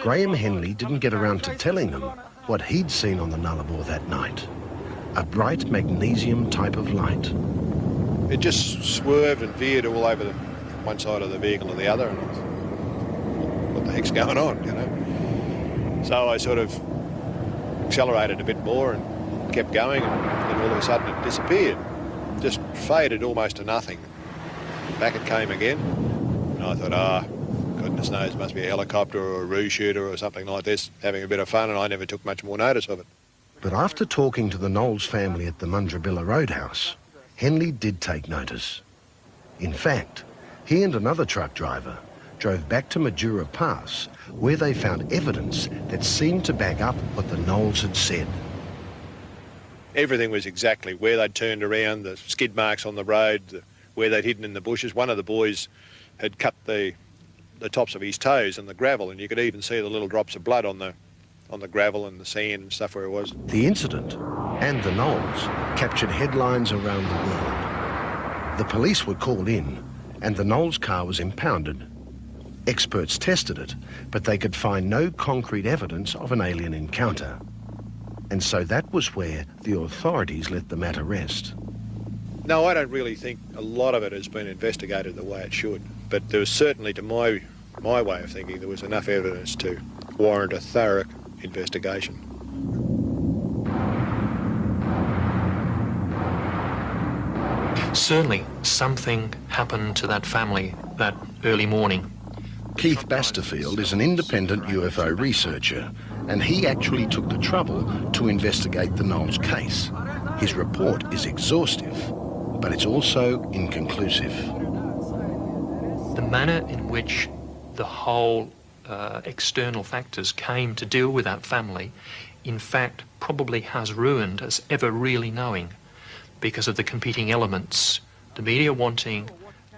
Graham Henley didn't get around to telling them what he'd seen on the Nullarbor that night. A bright magnesium type of light. It just swerved and veered all over one side of the vehicle to the other, and I was, what the heck's going on, you know? So I sort of accelerated a bit more and kept going, and then all of a sudden it disappeared. Just faded almost to nothing. Back it came again, and I thought, goodness knows, it must be a helicopter or a roo shooter or something like this, having a bit of fun, and I never took much more notice of it. But after talking to the Knowles family at the Mundrabilla Roadhouse, Henley did take notice. In fact, he and another truck driver drove back to Majura Pass, where they found evidence that seemed to back up what the Knowles had said. Everything was exactly where they'd turned around, the skid marks on the road, where they'd hidden in the bushes. One of the boys had cut the tops of his toes in the gravel, and you could even see the little drops of blood on the gravel and the sand and stuff where it was. The incident and the Knowles captured headlines around the world. The police were called in and the Knowles car was impounded. Experts tested it, but they could find no concrete evidence of an alien encounter. And so that was where the authorities let the matter rest. No, I don't really think a lot of it has been investigated the way it should, but there was certainly, to my way of thinking, there was enough evidence to warrant a thorough investigation. Certainly, something happened to that family that early morning. Keith Basterfield is an independent UFO researcher, and he actually took the trouble to investigate the Knowles case. His report is exhaustive, but it's also inconclusive. The manner in which the whole external factors came to deal with that family, in fact, probably has ruined us ever really knowing, because of the competing elements. The media wanting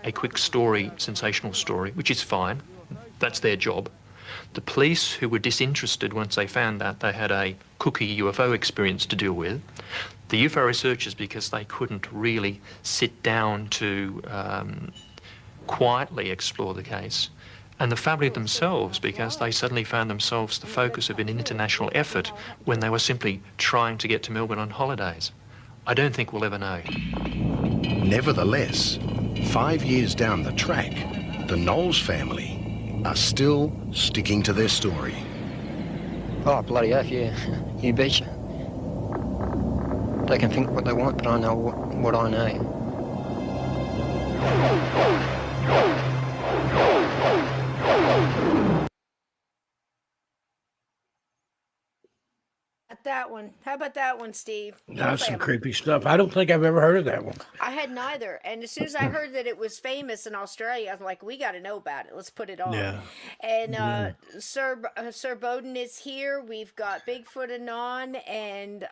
a quick story, sensational story, which is fine. That's their job. The police, who were disinterested once they found that they had a cookie UFO experience to deal with. The UFO researchers, because they couldn't really sit down to quietly explore the case. And the family themselves, because they suddenly found themselves the focus of an international effort when they were simply trying to get to Melbourne on holidays. I don't think we'll ever know. Nevertheless, 5 years down the track, the Knowles family are still sticking to their story. Oh, bloody oath, yeah. You betcha. They can think what they want, but I know what I know. That one. How about that one, Steve? That's some creepy stuff. I don't think I've ever heard of that one. I had neither. And as soon as I heard that it was famous in Australia, I was like, we got to know about it. Let's put it on. Yeah. And Sir Bowden is here. We've got Bigfoot Anon and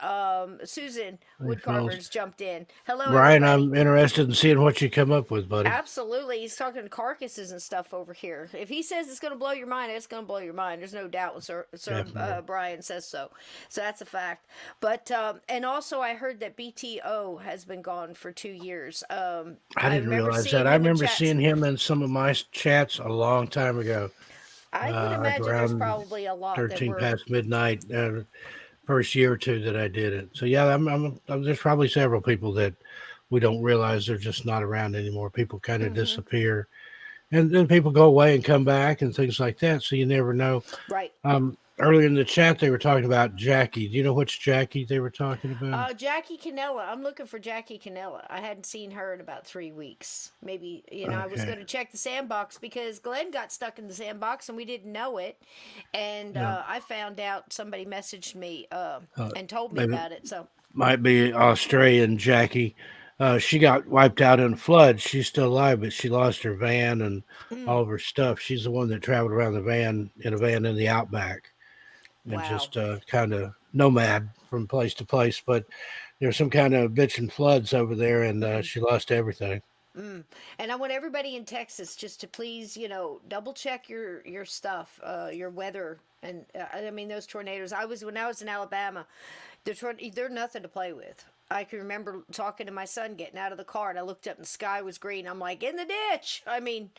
Susan Woodcarver's jumped in. Hello, Brian, everybody. I'm interested in seeing what you come up with, buddy. Absolutely. He's talking carcasses and stuff over here. If he says it's going to blow your mind, it's going to blow your mind. There's no doubt when Sir Brian says so. So that's a fact. But and also I heard that BTO has been gone for 2 years. I didn't realize that. I remember seeing him in some of my chats a long time ago. I would imagine there's probably a lot 13 that were... past midnight, first year or two that I did it. So yeah, there's probably several people that we don't realize they're just not around anymore. People kind of disappear, and then people go away and come back and things like that. So you never know. Right. Earlier in the chat, they were talking about Jackie. Do you know which Jackie they were talking about? Jackie Canella. I'm looking for Jackie Canella. I hadn't seen her in about 3 weeks. Maybe, I was going to check the sandbox because Glenn got stuck in the sandbox and we didn't know it. And I found out, somebody messaged me and told me about it. So might be Australian Jackie. She got wiped out in a flood. She's still alive, but she lost her van and all of her stuff. She's the one that traveled around in a van in the outback. And just kind of nomad from place to place. But there's some kind of bitchin' floods over there, and she lost everything. And I want everybody in Texas just to please, double check your stuff, your weather. And I mean, those tornadoes. When I was in Alabama, they're nothing to play with. I can remember talking to my son, getting out of the car, and I looked up and the sky was green. I'm like, in the ditch. I mean,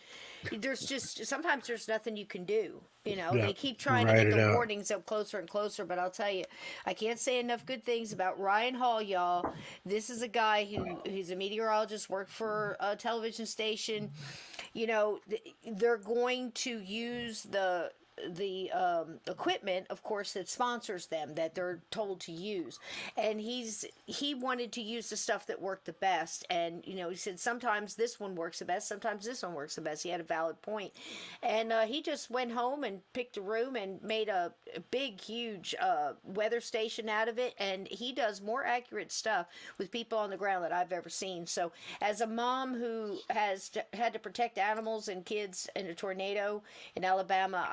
sometimes there's nothing you can do. They keep trying to get the warnings up closer and closer, but I'll tell you, I can't say enough good things about Ryan Hall, y'all. This is a guy who's a meteorologist, worked for a television station. They're going to use the equipment, of course, that sponsors them, that they're told to use, and he wanted to use the stuff that worked the best. And he said sometimes this one works the best, sometimes this one works the best. He had a valid point, and he just went home and picked a room and made a big, huge weather station out of it. And he does more accurate stuff with people on the ground that I've ever seen. So as a mom who has had to protect animals and kids in a tornado in Alabama,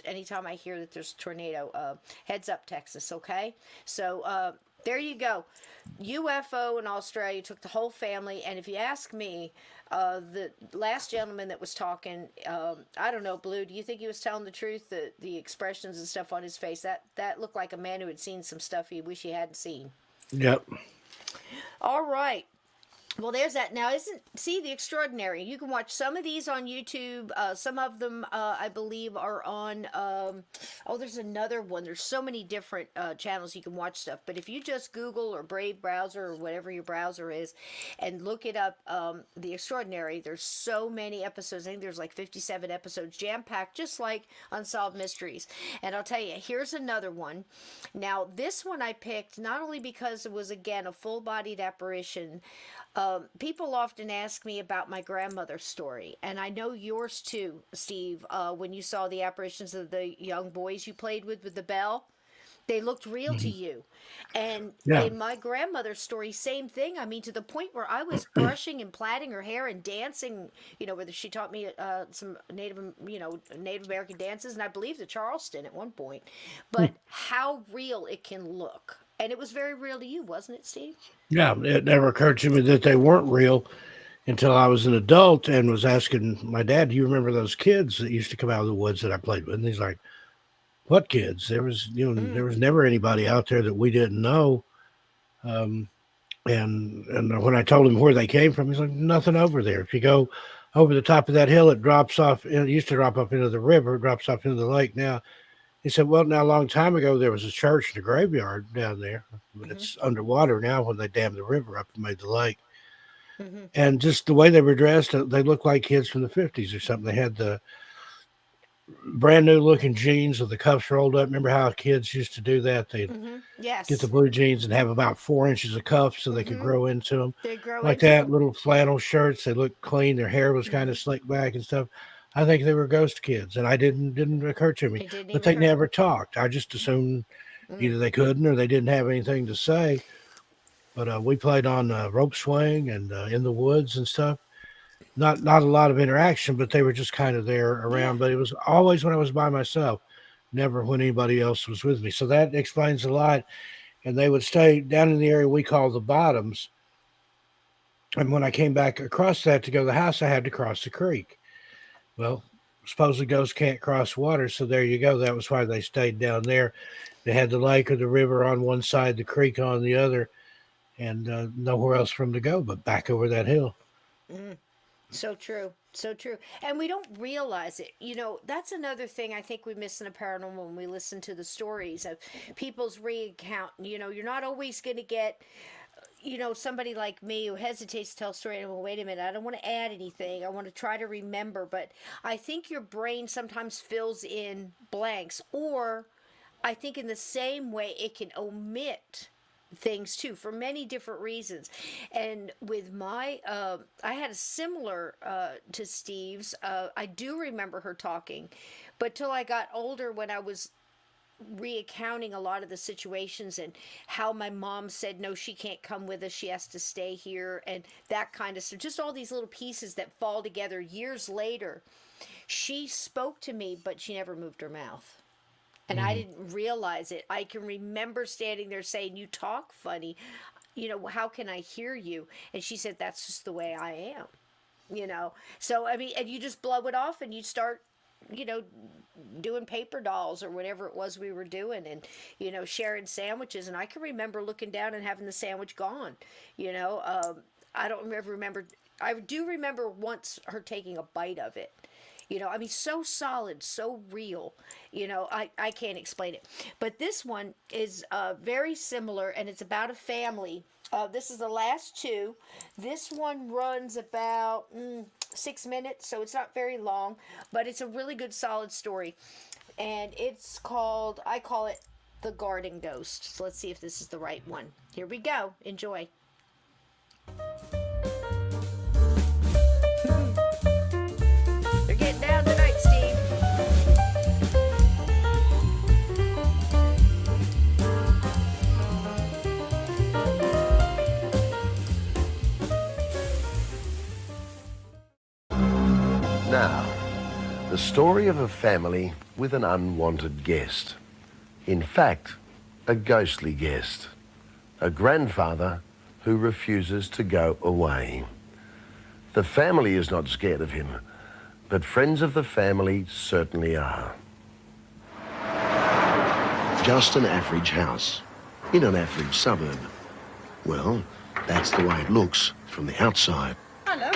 anytime I hear that there's a tornado, heads up, Texas, okay? So there you go. UFO in Australia took the whole family, and if you ask me, the last gentleman that was talking, I don't know, Blue, do you think he was telling the truth? The expressions and stuff on his face, that looked like a man who had seen some stuff he wish he hadn't seen. Yep. All right. Well, there's that. Now, see The Extraordinary. You can watch some of these on YouTube. Some of them, I believe, are on, there's another one. There's so many different channels you can watch stuff. But if you just Google or Brave browser or whatever your browser is and look it up, The Extraordinary, there's so many episodes. I think there's like 57 episodes jam-packed, just like Unsolved Mysteries. And I'll tell you, here's another one. Now, this one I picked not only because it was, again, a full-bodied apparition, People often ask me about my grandmother's story, and I know yours too, Steve. When you saw the apparitions of the young boys you played with the bell, they looked real to you. And Yeah. in my grandmother's story, same thing. I mean, to the point where I was brushing and plaiting her hair and dancing, whether she taught me some Native American dances, and I believe the Charleston at one point. But how real it can look. And it was very real to you, wasn't it, Steve? Yeah, it never occurred to me that they weren't real until I was an adult and was asking my dad, "Do you remember those kids that used to come out of the woods that I played with?" And he's like, "What kids? There was, there was never anybody out there that we didn't know." And when I told him where they came from, he's like, "Nothing over there. If you go over the top of that hill, it drops off. It used to drop up into the river, it drops off into the lake now." He said, "Well, now a long time ago, there was a church and a graveyard down there, but it's underwater now when they dammed the river up and made the lake." And just the way they were dressed, they looked like kids from the 50s or something. They had the brand new looking jeans with the cuffs rolled up. Remember how kids used to do that? They'd Yes. get the blue jeans and have about 4 inches of cuffs so they could grow into them. They grow Like into that, them. little flannel shirts. They looked clean. Their hair was kind of slicked back and stuff. I think they were ghost kids, and I didn't occur to me. But they never talked. I just assumed either they couldn't or they didn't have anything to say. But we played on rope swing and in the woods and stuff. Not a lot of interaction, but they were just kind of there around. But it was always when I was by myself, never when anybody else was with me. So that explains a lot. And they would stay down in the area we call the bottoms. And when I came back across that to go to the house, I had to cross the creek. Well, supposedly ghosts can't cross water, so there you go. That was why they stayed down there. They had the lake or the river on one side, the creek on the other, and nowhere else for them to go but back over that hill. So true. So true. And we don't realize it. That's another thing I think we miss in the paranormal when we listen to the stories of people's recount. You're not always going to get somebody like me who hesitates to tell a story and, well, wait a minute, I don't want to add anything. I want to try to remember. But I think your brain sometimes fills in blanks. Or I think in the same way it can omit things too for many different reasons. And with my I had a similar to Steve's. I do remember her talking, but till I got older, when I was recounting a lot of the situations and how my mom said no, she can't come with us, she has to stay here, and that kind of stuff, just all these little pieces that fall together years later. She spoke to me, but she never moved her mouth. And I didn't realize it. I can remember standing there saying, "You talk funny. How can I hear you?" And she said, "That's just the way I am." So, I mean, and you just blow it off and you start, doing paper dolls or whatever it was we were doing, and, sharing sandwiches. And I can remember looking down and having the sandwich gone. I don't remember. I do remember once her taking a bite of it. I mean, so solid, so real. I can't explain it. But this one is very similar, and it's about a family. This is the last two. This one runs about 6 minutes, so it's not very long, but it's a really good, solid story. And it's called, I call it The Garden Ghost. So let's see if this is the right one. Here we go. Enjoy. You're getting down tonight, Steve. Now, the story of a family with an unwanted guest. In fact, a ghostly guest. A grandfather who refuses to go away. The family is not scared of him, but friends of the family certainly are. Just an average house in an average suburb. Well, that's the way it looks from the outside. Hello.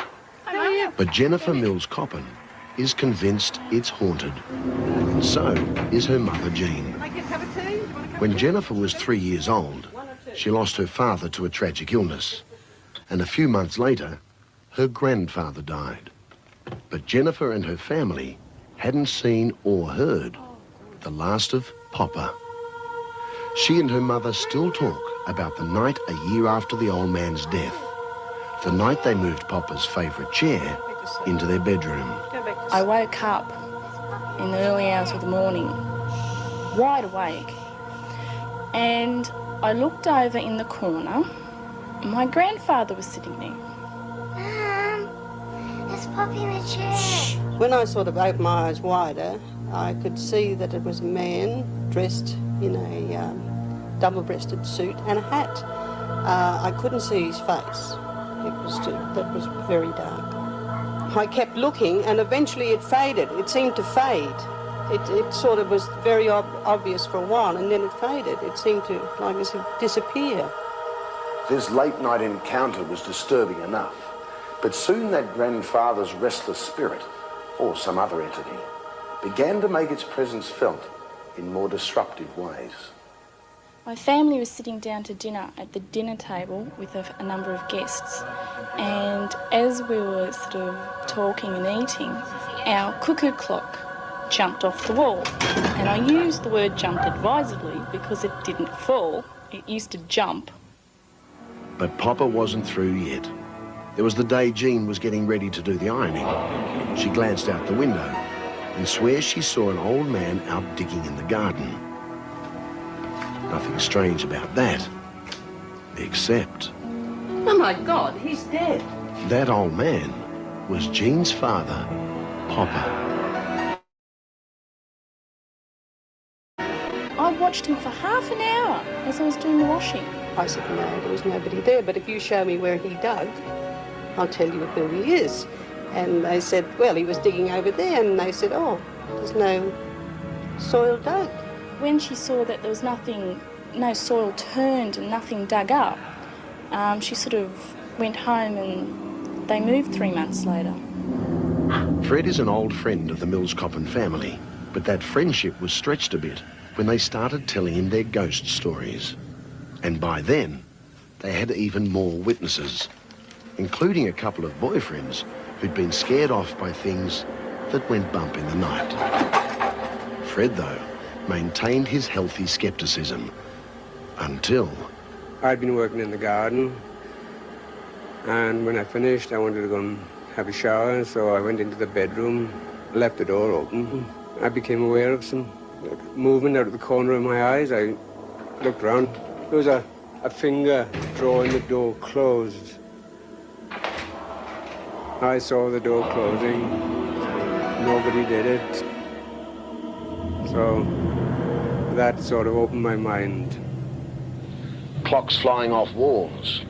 How are you? But Jennifer Mills Coppin is convinced it's haunted. And so is her mother, Jean. Can I get a cup of tea? You want a cup of When tea? Jennifer was 3 years old, she lost her father to a tragic illness. And a few months later, her grandfather died. But Jennifer and her family hadn't seen or heard the last of Papa. She and her mother still talk about the night a year after the old man's death. the night they moved Papa's favourite chair into their bedroom. I woke up in the early hours of the morning, wide awake, and I looked over in the corner. My grandfather was sitting there. There's Poppy in the chair. When I sort of opened my eyes wider, I could see that it was a man dressed in a double-breasted suit and a hat. I couldn't see his face. That was very dark. I kept looking, and eventually it faded. It seemed to fade. It sort of was very obvious for a while, and then it faded. It seemed to, like as if, disappear. This late-night encounter was disturbing enough, but soon that grandfather's restless spirit, or some other entity, began to make its presence felt in more disruptive ways. My family was sitting down to dinner at the dinner table with a number of guests, and as we were sort of talking and eating, our cuckoo clock jumped off the wall. And I use the word jumped advisedly because it didn't fall, it used to jump. But Papa wasn't through yet. It was the day Jean was getting ready to do the ironing. She glanced out the window and swears she saw an old man out digging in the garden. Nothing strange about that, except... Oh my God, he's dead. that old man was Jean's father, Papa. I watched him for half an hour as I was doing the washing. I said, no, there was nobody there, but if you show me where he dug, I'll tell you who he is. And they said, well, he was digging over there, and they said, oh, there's no soil dug. When she saw that there was nothing, no soil turned and nothing dug up, she sort of went home and they moved 3 months later. Fred is an old friend of the Mills-Coppin family, but that friendship was stretched a bit when they started telling him their ghost stories. And by then, they had even more witnesses, including a couple of boyfriends who'd been scared off by things that went bump in the night. Fred, though, maintained his healthy skepticism until... I'd been working in the garden, and when I finished, I wanted to go and have a shower, so I went into the bedroom, left the door open. I became aware of some movement out of the corner of my eyes. I looked around. There was a finger drawing the door closed. I saw the door closing. Nobody did it. So that sort of opened my mind. Clocks flying off walls,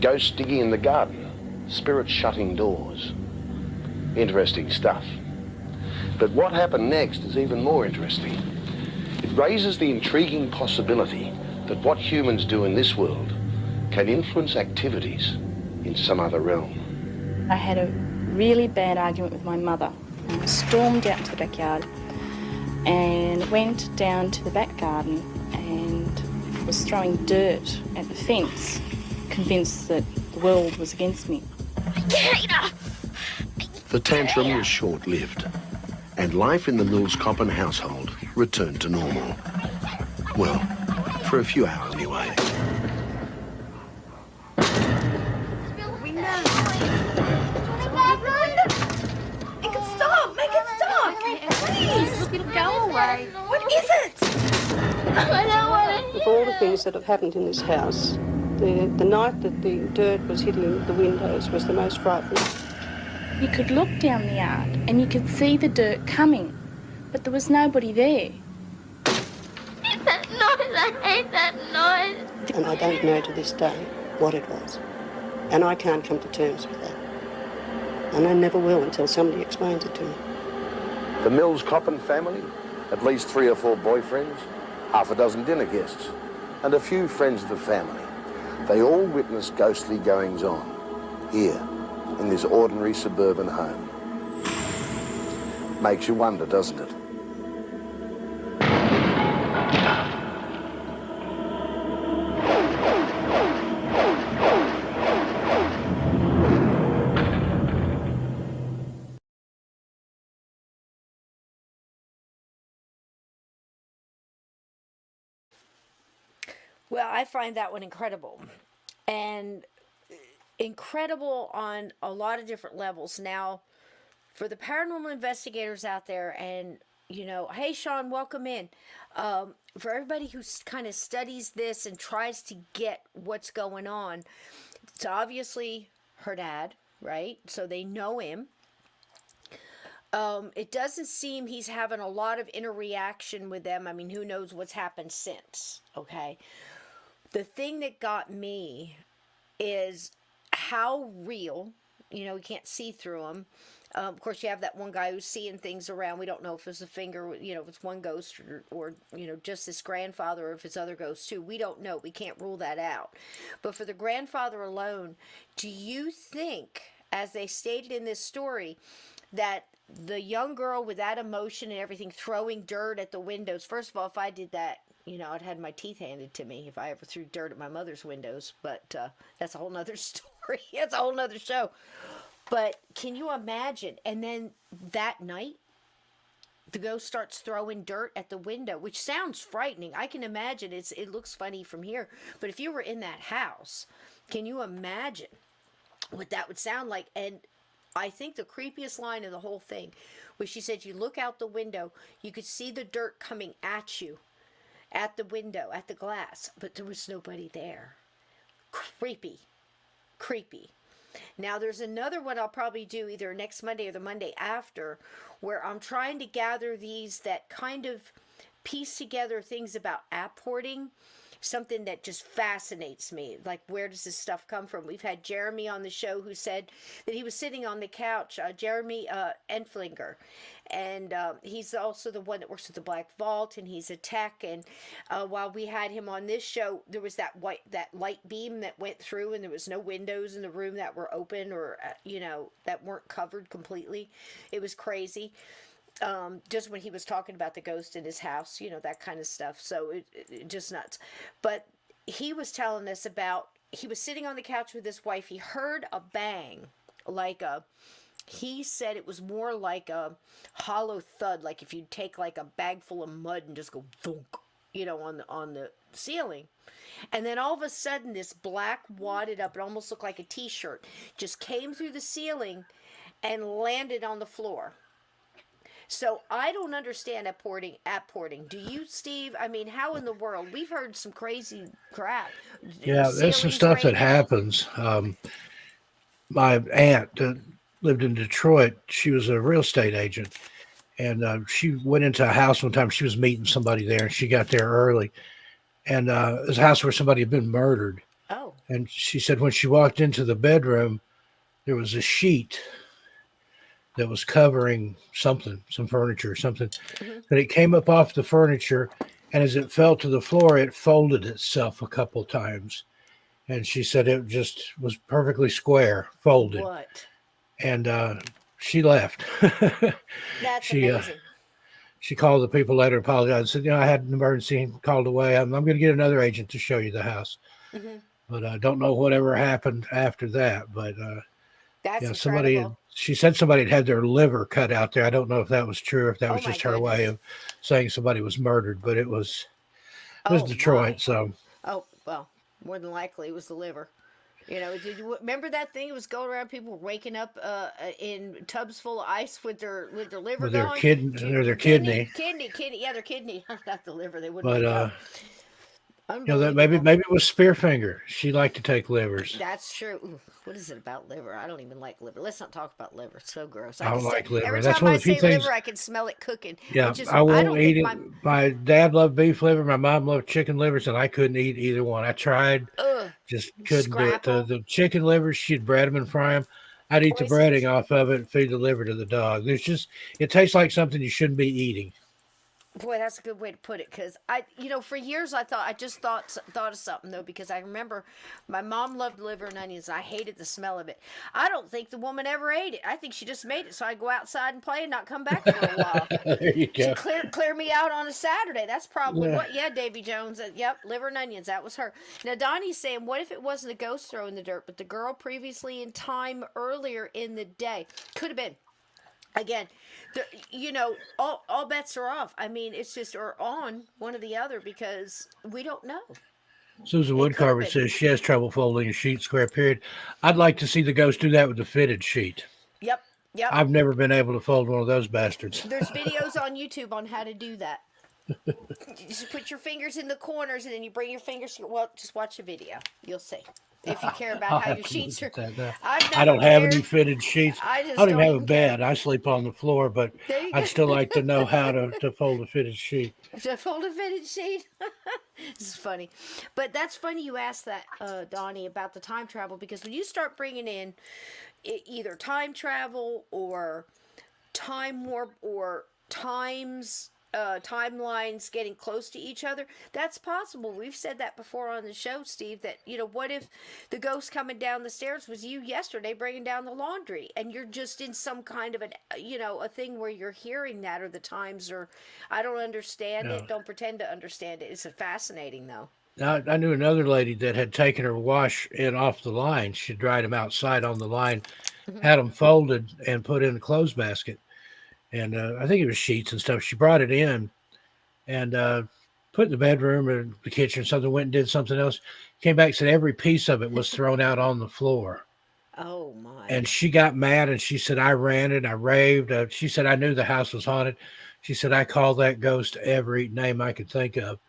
ghosts digging in the garden, spirits shutting doors. Interesting stuff. But what happened next is even more interesting. It raises the intriguing possibility that what humans do in this world can influence activities in some other realm. I had a really bad argument with my mother. I stormed out into the backyard and went down to the back garden and was throwing dirt at the fence, convinced that the world was against me. The tantrum was short-lived, and life in the Mills-Coppin household returned to normal. Well, for a few hours anyway. Make it stop! Make it stop! Please! It'll go away. What is it? I don't want to. Of all the things that have happened in this house, the night that the dirt was hitting the windows was the most frightening. You could look down the yard and you could see the dirt coming, but there was nobody there. That noise, I hate that noise. And I don't know to this day what it was. And I can't come to terms with that. And I never will until somebody explains it to me. The Mills-Coppin family, at least 3 or 4 boyfriends, half a dozen dinner guests, and a few friends of the family. They all witnessed ghostly goings-on here in this ordinary suburban home. Makes you wonder, doesn't it? Well, I find that one incredible. And incredible on a lot of different levels. Now, for the paranormal investigators out there, and hey Sean, welcome in. For everybody who kind of studies this and tries to get what's going on, it's obviously her dad, right? So they know him. It doesn't seem he's having a lot of interaction with them. I mean, who knows what's happened since, okay? The thing that got me is how real, you can't see through them. Of course, you have that one guy who's seeing things around. We don't know if it's a finger, if it's one ghost or just this grandfather, or if it's other ghosts too. We don't know. We can't rule that out. But for the grandfather alone, do you think, as they stated in this story, that the young girl with that emotion and everything throwing dirt at the windows, first of all, if I did that, I'd had my teeth handed to me if I ever threw dirt at my mother's windows. But that's a whole nother story. That's a whole nother show. But can you imagine? And then that night, the ghost starts throwing dirt at the window, which sounds frightening. I can imagine. It looks funny from here. But if you were in that house, can you imagine what that would sound like? And I think the creepiest line of the whole thing was she said, you look out the window, you could see the dirt coming at you, at the window, at the glass, but there was nobody there. Creepy. Creepy. Now, there's another one I'll probably do either next Monday or the Monday after, where I'm trying to gather these that kind of piece together things about apporting, something that just fascinates me. Like, where does this stuff come from? We've had Jeremy on the show who said that he was sitting on the couch, Jeremy Enflinger, and he's also the one that works with the Black Vault, and he's a tech. And while we had him on this show, there was that light beam that went through, and there was no windows in the room that were open or that weren't covered completely. It was crazy. Just when he was talking about the ghost in his house, that kind of stuff. So it just nuts. But he was telling us about, he was sitting on the couch with his wife. He heard a bang, he said it was more like a hollow thud, like if you'd take like a bag full of mud and just go thunk, on the ceiling. And then all of a sudden, this black wadded up, it almost looked like a t-shirt, just came through the ceiling and landed on the floor. So I don't understand apporting. Do you, Steve? I mean, how in the world? We've heard some crazy crap. Yeah, there's some stuff that happens. My aunt that lived in Detroit, she was a real estate agent. And she went into a house one time. She was meeting somebody there, and she got there early. And it was a house where somebody had been murdered. Oh. And she said when she walked into the bedroom, there was a sheet that was covering something, some furniture or something. Mm-hmm. And it came up off the furniture, and as it fell to the floor, it folded itself a couple times. And she said it just was perfectly square, folded. What? And she left. That's amazing. She called the people later, apologized, and said, I had an emergency and called away. I'm going to get another agent to show you the house. Mm-hmm. But I don't know whatever happened after that. But that's incredible. She said somebody had their liver cut out there. I don't know if that was true or if that was just her way of saying somebody was murdered, but it was Detroit. So. Oh, well, more than likely it was the liver. Did you remember that thing? It was going around, people waking up in tubs full of ice with their liver with gone. Their kidney. Yeah, their kidney. Not the liver. They wouldn't. But that maybe it was Spearfinger. She liked to take livers. That's true. Ooh, what is it about liver? I don't even like liver. Let's not talk about liver. It's so gross. I don't like liver. Every That's time one I of the few say things. liver, I can smell it cooking. Yeah, I won't eat it. My dad loved beef liver. My mom loved chicken livers, and I couldn't eat either one. I tried, just couldn't do it. The chicken livers, she'd bread them and fry them. I'd eat the breading off of it and feed the liver to the dog. It tastes like something you shouldn't be eating. Boy, that's a good way to put it. Because for years I thought of something though, because I remember my mom loved liver and onions. And I hated the smell of it. I don't think the woman ever ate it. I think she just made it so I'd go outside and play and not come back for a while. There you go. She clear me out on a Saturday. That's probably what. Yeah, Davy Jones. Yep, liver and onions. That was her. Now Donnie's saying, what if it wasn't a ghost throwing the dirt, but the girl previously in time earlier in the day? Could have been. Again, all bets are off. I mean, it's just or on one or the other because we don't know. Susan Woodcarver says she has trouble folding a sheet square, period. I'd like to see the ghost do that with the fitted sheet. Yep. I've never been able to fold one of those bastards. There's videos on YouTube on how to do that. You just put your fingers in the corners and then you bring your fingers. Well, just watch the video. You'll see. If you care about how your sheets are. I don't have any fitted sheets. I don't even have a bed. I sleep on the floor, but I'd still like to know how to fold a fitted sheet. To fold a fitted sheet? This is funny. But that's funny you asked that, Donnie, about the time travel, because when you start bringing in either time travel or time warp or timelines getting close to each other, that's possible. We've said that before on the show, Steve, that, what if the ghost coming down the stairs was you yesterday bringing down the laundry, and you're just in some kind of a thing where you're hearing that, or the times are, I don't understand it, don't pretend to understand it. It's fascinating, though. I knew another lady that had taken her wash in off the line. She dried them outside on the line, had them folded and put in a clothes basket. And I think it was sheets and stuff. She brought it in and put it in the bedroom or the kitchen or something, went and did something else. Came back and said every piece of it was thrown out on the floor. Oh, my. And she got mad and she said, I ranted, I raved. She said, I knew the house was haunted. She said, I called that ghost every name I could think of.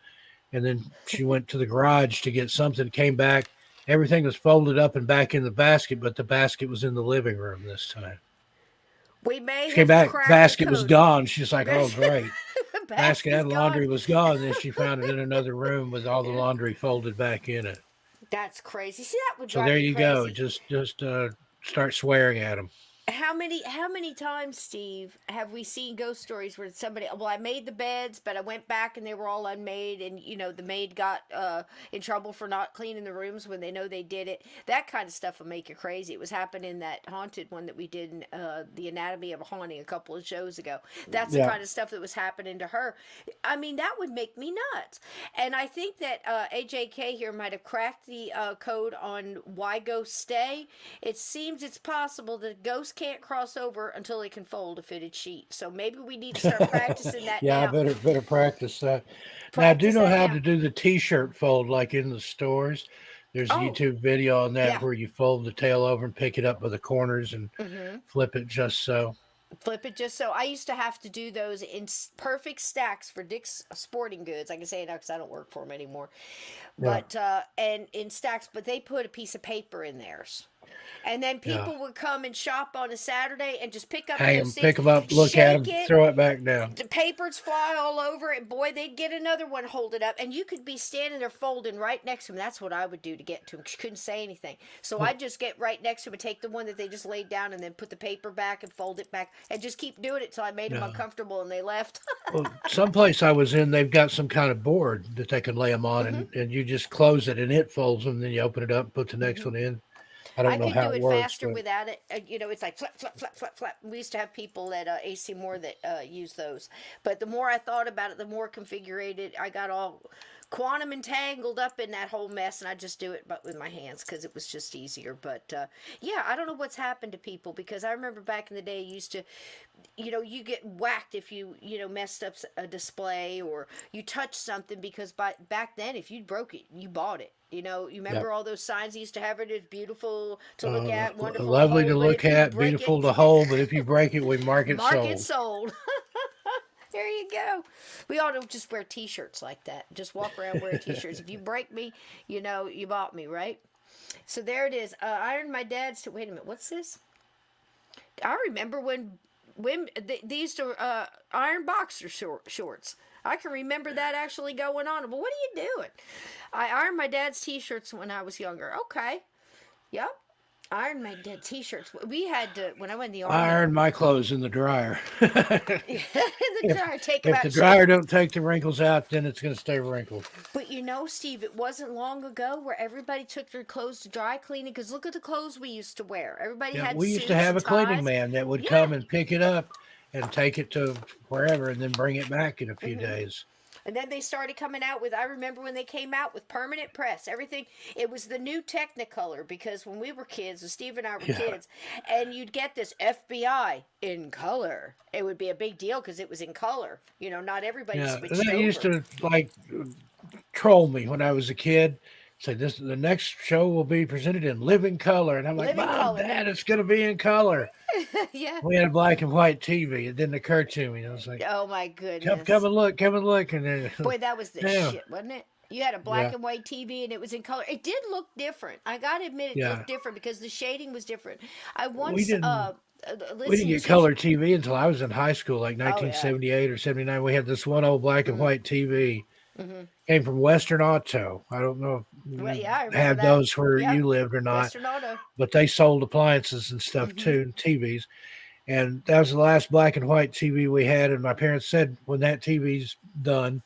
And then she went to the garage to get something, came back. Everything was folded up and back in the basket, but the basket was in the living room this time. We may She came have back, basket was gone. She's like, oh, great. Basket Basket's of laundry was gone. Then she found it in another room with all the laundry folded back in it. That's crazy. See, that would So drive there me you crazy. go. Just start swearing at them. How many times, Steve, have we seen ghost stories where somebody, well, I made the beds, but I went back and they were all unmade, and the maid got in trouble for not cleaning the rooms when they know they did it. That kind of stuff will make you crazy. It was happening in that haunted one that we did in The Anatomy of a Haunting a couple of shows ago. That's the kind of stuff that was happening to her. I mean, that would make me nuts. And I think that AJK here might have cracked the code on why ghosts stay. It seems it's possible that ghosts can't cross over until they can fold a fitted sheet. So maybe we need to start practicing that Yeah, now. I better practice that. Now, I do know how to do the T-shirt fold, like in the stores. There's a YouTube video on that where you fold the tail over and pick it up by the corners and flip it just so. Flip it just so. I used to have to do those in perfect stacks for Dick's Sporting Goods. I can say it now because I don't work for them anymore. But and in stacks, but they put a piece of paper in theirs. And then people would come and shop on a Saturday and just pick up Hang those them, pick them up, look at them, throw it back down. The papers fly all over it. Boy, they'd get another one, hold it up. And you could be standing there folding right next to them. That's what I would do to get to them. She couldn't say anything. So I'd just get right next to them and take the one that they just laid down and then put the paper back and fold it back. And just keep doing it till I made them uncomfortable and they left. Well, someplace I was in, they've got some kind of board that they can lay them on, and you just close it and it folds them. Then you open it up, put the next one in. I don't know how it works. I could do it faster without it. It's like flap, flap, flap, flap, flap. We used to have people at AC Moore that use those. But the more I thought about it, the more configured I got all quantum entangled up in that whole mess, and I just do it but with my hands because it was just easier. But I don't know what's happened to people, because I remember back in the day, you used to, you get whacked if you messed up a display or you touched something, because back then, if you broke it, you bought it. You remember all those signs they used to have it as beautiful to look at, wonderful, lovely to look at, beautiful to hold, but if you break it, we mark it sold. Mark it sold. There you go. We ought to just wear T-shirts like that. Just walk around wearing T-shirts. If you break me, you bought me, right? So there it is. I ironed my dad's. Wait a minute. What's this? I remember when they used to iron boxer shorts. I can remember that actually going on. But what are you doing? I ironed my dad's T-shirts when I was younger. Okay. Yep. Ironed my dad's T-shirts. We had to, when I went in the Army. I ironed my clothes in the dryer. In the dryer. If the dryer don't take the wrinkles out, then it's going to stay wrinkled. But Steve, it wasn't long ago where everybody took their clothes to dry cleaning, because look at the clothes we used to wear. Everybody had we used to have a cleaning man that would come and pick it up and take it to wherever and then bring it back in a few days. And then they started coming out with, I remember when they came out with permanent press, everything. It was the new Technicolor, because when we were kids, when Steve and I were kids, and you'd get this FBI in color. It would be a big deal because it was in color. Not everybody switched over. They used to troll me when I was a kid. say the next show will be presented in living color, and I'm like, Living Mom, color. Dad, it's going to be in color. Yeah. We had a black and white TV. It didn't occur to me. I was like, Oh my come goodness. and look, and then Boy, that was the yeah, shit, wasn't it? You had a black and white TV and it was in color. It did look different. I gotta admit, it yeah. looked different because the shading was different. I We once didn't we didn't listened get to. color TV until I was in high school, like Oh yeah. 1978 or 79. We had this one old black and white TV. Mm-hmm. Came from Western Auto. I don't know if Well, you yeah, I remember had that. those where Yep. you lived or not, Western Auto. but they sold appliances and stuff too, and TVs. And that was the last black and white TV we had. And my parents said, when that TV's done,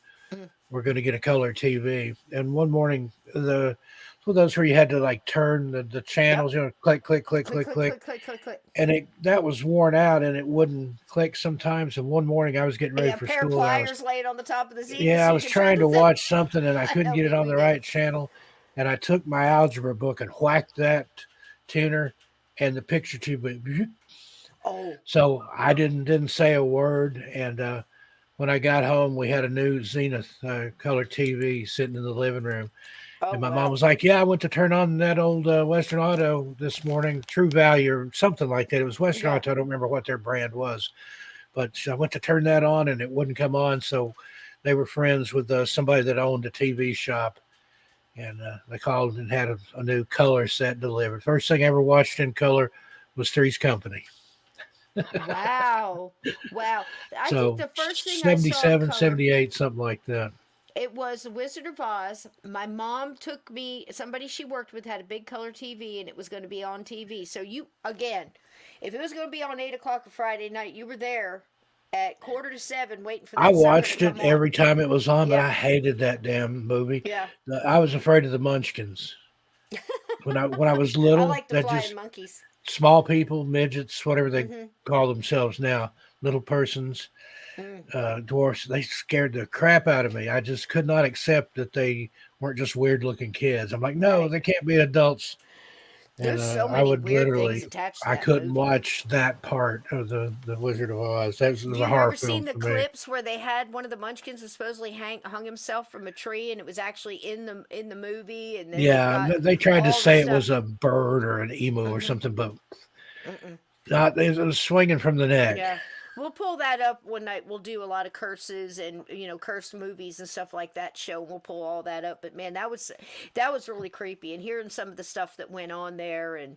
we're going to get a color TV. And one morning, those where you had to like turn the channels, you know, click, click, click, click, click, click, click, click. and that was worn out, and it wouldn't click sometimes. And one morning, I was getting ready Yeah, a for pair of school. pliers laid on the top of the Z. Yeah, so I you was could trying turn to the thing. watch something, and I couldn't know get it on the we did. right channel. And I took my algebra book and whacked that tuner, and the picture tube went. Oh. So I didn't say a word. And when I got home, we had a new Zenith color TV sitting in the living room. Oh, And my wow. mom was like, "Yeah, I went to turn on that old Western Auto this morning, True Value or something like that. It was Western Auto. I don't remember what their brand was, but I went to turn that on, and it wouldn't come on. So they were friends with somebody that owned a TV shop, and they called and had a new color set delivered. First thing I ever watched in color was Three's Company. Wow. Wow. I So think the first thing I saw in 77, color, 78, something like that. it was The Wizard of Oz. My mom took me, somebody she worked with had a big color TV and it was going to be on TV. So you, again, if it was going to be on 8 o'clock on Friday night, you were there at 6:45 waiting for that I sucker to watched it come on. every time it was on, but Yeah. I hated that damn movie. Yeah. I was afraid of the Munchkins. When I was little, I like the that flying just monkeys. small people, midgets, whatever they Mhm. call themselves now, little persons, Mm. dwarfs, they scared the crap out of me. I just could not accept that they weren't just weird looking kids. I'm like, no, they can't be adults. And There's so I many would weird literally, things attached to I that couldn't movie. watch that part of the Wizard of Oz. That was Do a you horror ever seen film the for me. clips where they had one of the Munchkins was supposedly hung himself from a tree, and it was actually in the movie, and then Yeah, they've got they tried to all the say it stuff. was a bird or an emu or Mhm. something, but Mm-mm. not. It was swinging from the neck. Yeah, we'll pull that up one night. We'll do a lot of curses and cursed movies and stuff like that show. We'll pull all that up. But man, that was really creepy. And hearing some of the stuff that went on there, and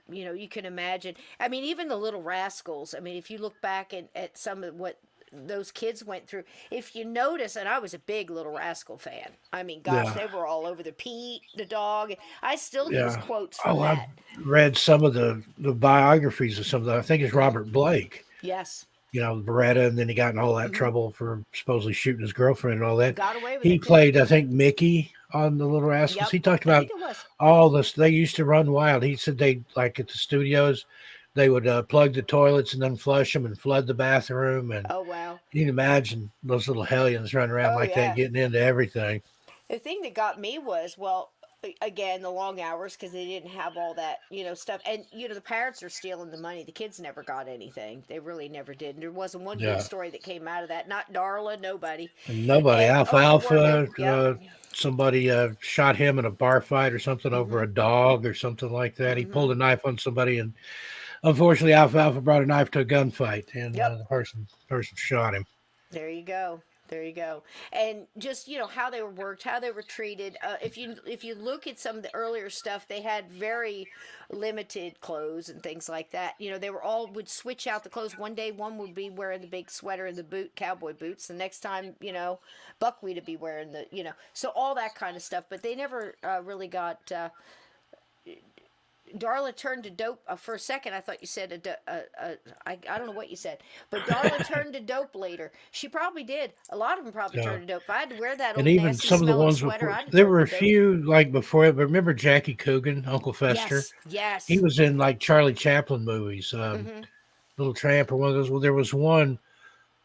you can imagine. I mean, even the Little Rascals. I mean, if you look back at some of what those kids went through, if you notice, and I was a big Little Rascal fan. I mean, gosh, Yeah. they were all over the Pete, the dog. I still use Yeah. quotes from Oh, that. I've read some of the biographies of some of the. I think it's Robert Blake. Yes. Beretta, and then he got in all that Mhm. trouble for supposedly shooting his girlfriend and all that. Got away with He it, didn't played, I think, Mickey on the Little Rascals. Yep, He talked I about think it was. all this. They used to run wild. He said they, like at the studios, they would plug the toilets and then flush them and flood the bathroom. And Oh, wow. you can imagine those little hellions running around Oh, like yeah. that, getting into everything. The thing that got me was, well, again, the long hours because they didn't have all that, stuff. And, the parents are stealing the money. The kids never got anything. They really never did. And there wasn't one Yeah. good story that came out of that. Not Darla, nobody. And nobody, And Alfalfa, Warren, yeah. somebody shot him in a bar fight or something over a dog or something like that. He pulled a knife on somebody, and unfortunately, Alfalfa brought a knife to a gunfight, and the person shot him. There you go. There you go. And just, how they were worked, how they were treated. If you look at some of the earlier stuff, they had very limited clothes and things like that. They would switch out the clothes. One day, one would be wearing the big sweater and the cowboy boots. The next time, Buckwheat would be wearing so all that kind of stuff. But they never really got... Darla turned to dope for a second. I thought you said I don't know what you said, but Darla turned to dope later. She probably did. A lot of them probably Yeah. turned to dope. If I had to wear that And old even nasty some of the smelling ones sweater, before, I'd there turn were to a dope. few like before it. But remember Jackie Coogan, Uncle Fester? Yes, yes. He was in like Charlie Chaplin movies, Little Tramp or one of those. Well, there was one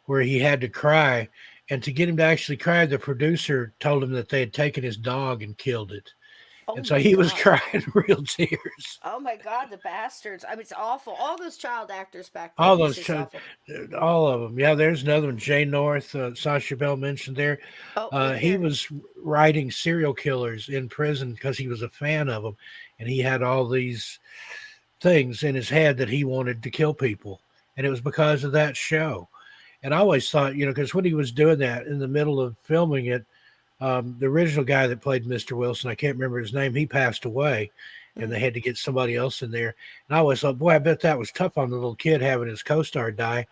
where he had to cry, and to get him to actually cry, the producer told him that they had taken his dog and killed it. Oh And so my he was God. crying real tears. Oh my God, the bastards! I mean, it's awful. All those child actors back then. All It's those, just awful. all of them. Yeah, there's another one. Jay North, Sasha Bell mentioned there. Oh, look He here. was writing serial killers in prison because he was a fan of them, and he had all these things in his head that he wanted to kill people, and it was because of that show. And I always thought, because when he was doing that in the middle of filming it, the original guy that played Mr. Wilson, I can't remember his name, he passed away, and they had to get somebody else in there. And I always thought, boy, I bet that was tough on the little kid having his co-star die.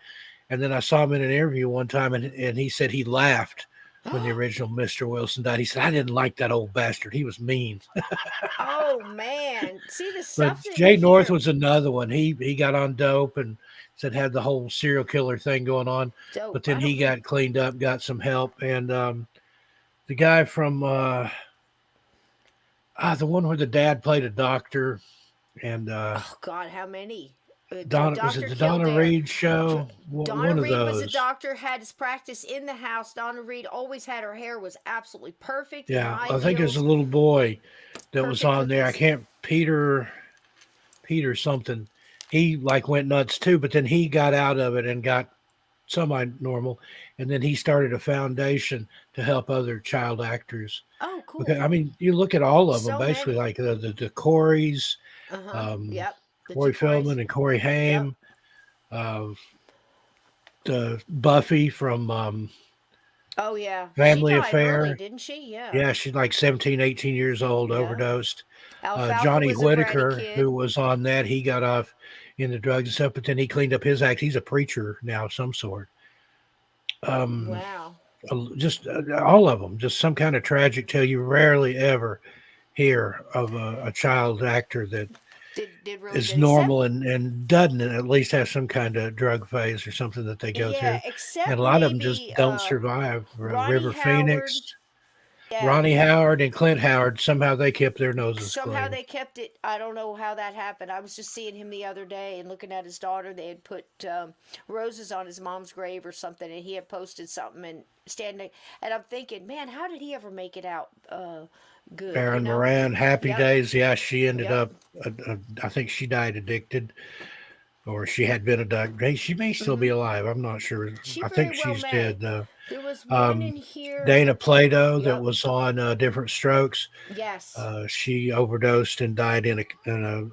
And then I saw him in an interview one time, and he said he laughed when the original Mr. Wilson died. He said, I didn't like that old bastard. He was mean. Oh man, see the But stuff that Jay you North hear. was another one. He got on dope and said had the whole serial killer thing going on. Dope. But then I he don't know. got cleaned up, got some help. And the guy from the one where the dad played a doctor, and Oh God, how many? Donna, was it the Donna Reed show? Donna One of Reed was a those. doctor, had his practice in the house. Donna Reed always had her hair was absolutely perfect and Yeah, high I think it was heels. a little boy that was Perfect on there. I cookies. can't Peter something. He like went nuts too, but then he got out of it and got semi-normal, and then he started a foundation to help other child actors. Oh, cool. Because I mean, you look at all of them So basically, many. like the Corys, Yep. The Corey two Feldman Corys. and Corey Yep. Haim, uh, the Buffy from Oh yeah. She Family died early, Affair. didn't she? Yeah. Yeah, she's like 17, 18 years old, Yeah. overdosed. Alfalfa Johnny was a bratty Whitaker, kid. who was on that, he got off in the drugs and stuff, but then he cleaned up his act. He's a preacher now of some sort. Wow. Just all of them, just some kind of tragic tale. You rarely ever hear of a child actor that Did really is good. normal and doesn't at least have some kind of drug phase or something that they go Yeah, through. except And a lot of them just maybe don't survive. Ronnie River Howard. Phoenix, Yeah. Ronnie Howard, and Clint Howard, somehow they kept their noses Somehow clean. they kept it. I don't know how that happened. I was just seeing him the other day and looking at his daughter. They had put roses on his mom's grave or something, and he had posted something and standing. And I'm thinking, man, how did he ever make it out good? Aaron Moran, Happy Yep. Days. Yeah, she ended Yep. up, I think she died addicted, or she had been addicted. Hey, she may still be alive. I'm not sure. She I very think well she's may. dead, though. There was one in here. Dana Plato that Yep. was on Different Strokes. Yes. She overdosed and died in a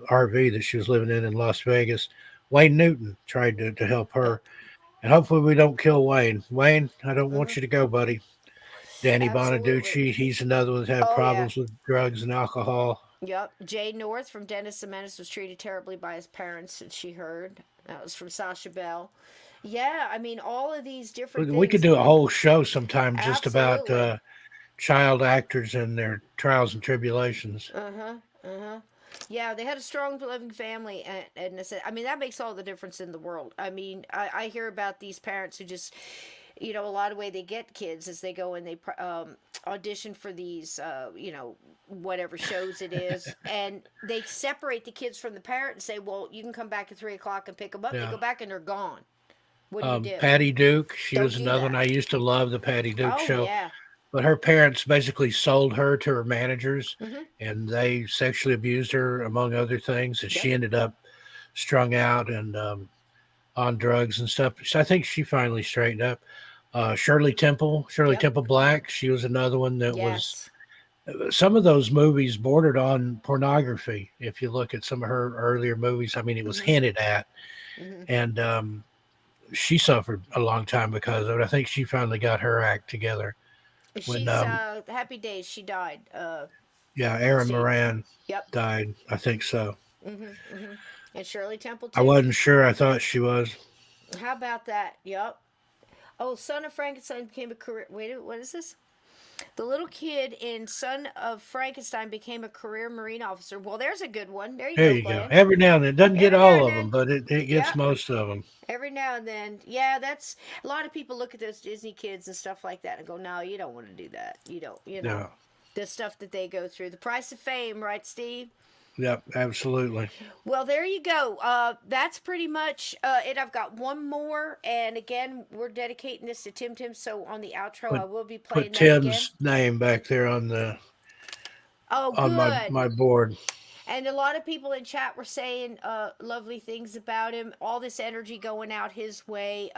RV that she was living in Las Vegas. Wayne Newton tried to help her. And hopefully we don't kill Wayne. Wayne, I don't want you to go, buddy. Danny Absolutely. Bonaducci, he's another one that had Oh, problems with drugs and alcohol. Yep. Jay North from Dennis the Menace was treated terribly by his parents, and she heard. That was from Sasha Bell. Yeah, I mean, all of these different We could things. do a whole show sometime just about Absolutely. child actors and their trials and tribulations. Yeah, they had a strong, loving family, and I mean that makes all the difference in the world. I mean, I hear about these parents who just, a lot of way they get kids is they go and they audition for these, whatever shows it is, and they separate the kids from the parent and say, well, you can come back at 3:00 and pick them up. They Yeah. go back and they're gone. What do you do? Patty Duke, she Don't was do another one. that. I used to love the Patty Duke Oh, show. yeah. But her parents basically sold her to her managers, Mhm. and they sexually abused her, among other things. And she ended up strung out and on drugs and stuff. So I think she finally straightened up. Shirley Temple Black, she was another one that Yes. was. Some of those movies bordered on pornography. If you look at some of her earlier movies, I mean, it was hinted at. And she suffered a long time because of it. I think she finally got her act together. When, She's Happy Days. She died. Aaron Steve. Moran Yep. died. I think so. And Shirley Temple too. I wasn't sure. I thought she was. How about that? Yep. Oh, Son of Frankenstein became a career. Wait, what is this? The little kid in Son of Frankenstein became a career Marine officer. Well, there's a good one. There you There go, you go. Glenn. Every now and then. It doesn't get Every now all and of them, then. but it gets Yep. most of them. Every now and then. Yeah, that's a lot of people look at those Disney kids and stuff like that and go, no, you don't want to do that. You don't, Yeah. the stuff that they go through. The price of fame, right, Steve? Yep, absolutely. Well, there you go. That's pretty much it. I've got one more, and again, we're dedicating this to Tim. So on the outro, I will be playing Put that again. Tim's name back there on the Oh, on good. my board. And a lot of people in chat were saying lovely things about him. All this energy going out his way.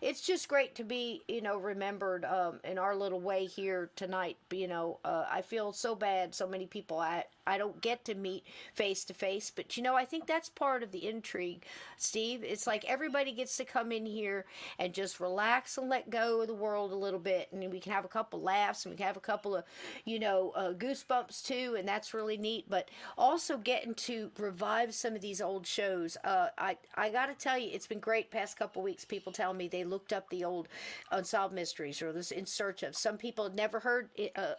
It's just great to be, remembered in our little way here tonight. I feel so bad. So many people I don't get to meet face to face, but I think that's part of the intrigue, Steve. It's like everybody gets to come in here and just relax and let go of the world a little bit, and we can have a couple laughs and we can have a couple of, goosebumps too, and that's really neat. But also getting to revive some of these old shows. I got to tell you, it's been great past couple weeks. People tell me they looked up the old Unsolved Mysteries or this In Search Of. Some people had never heard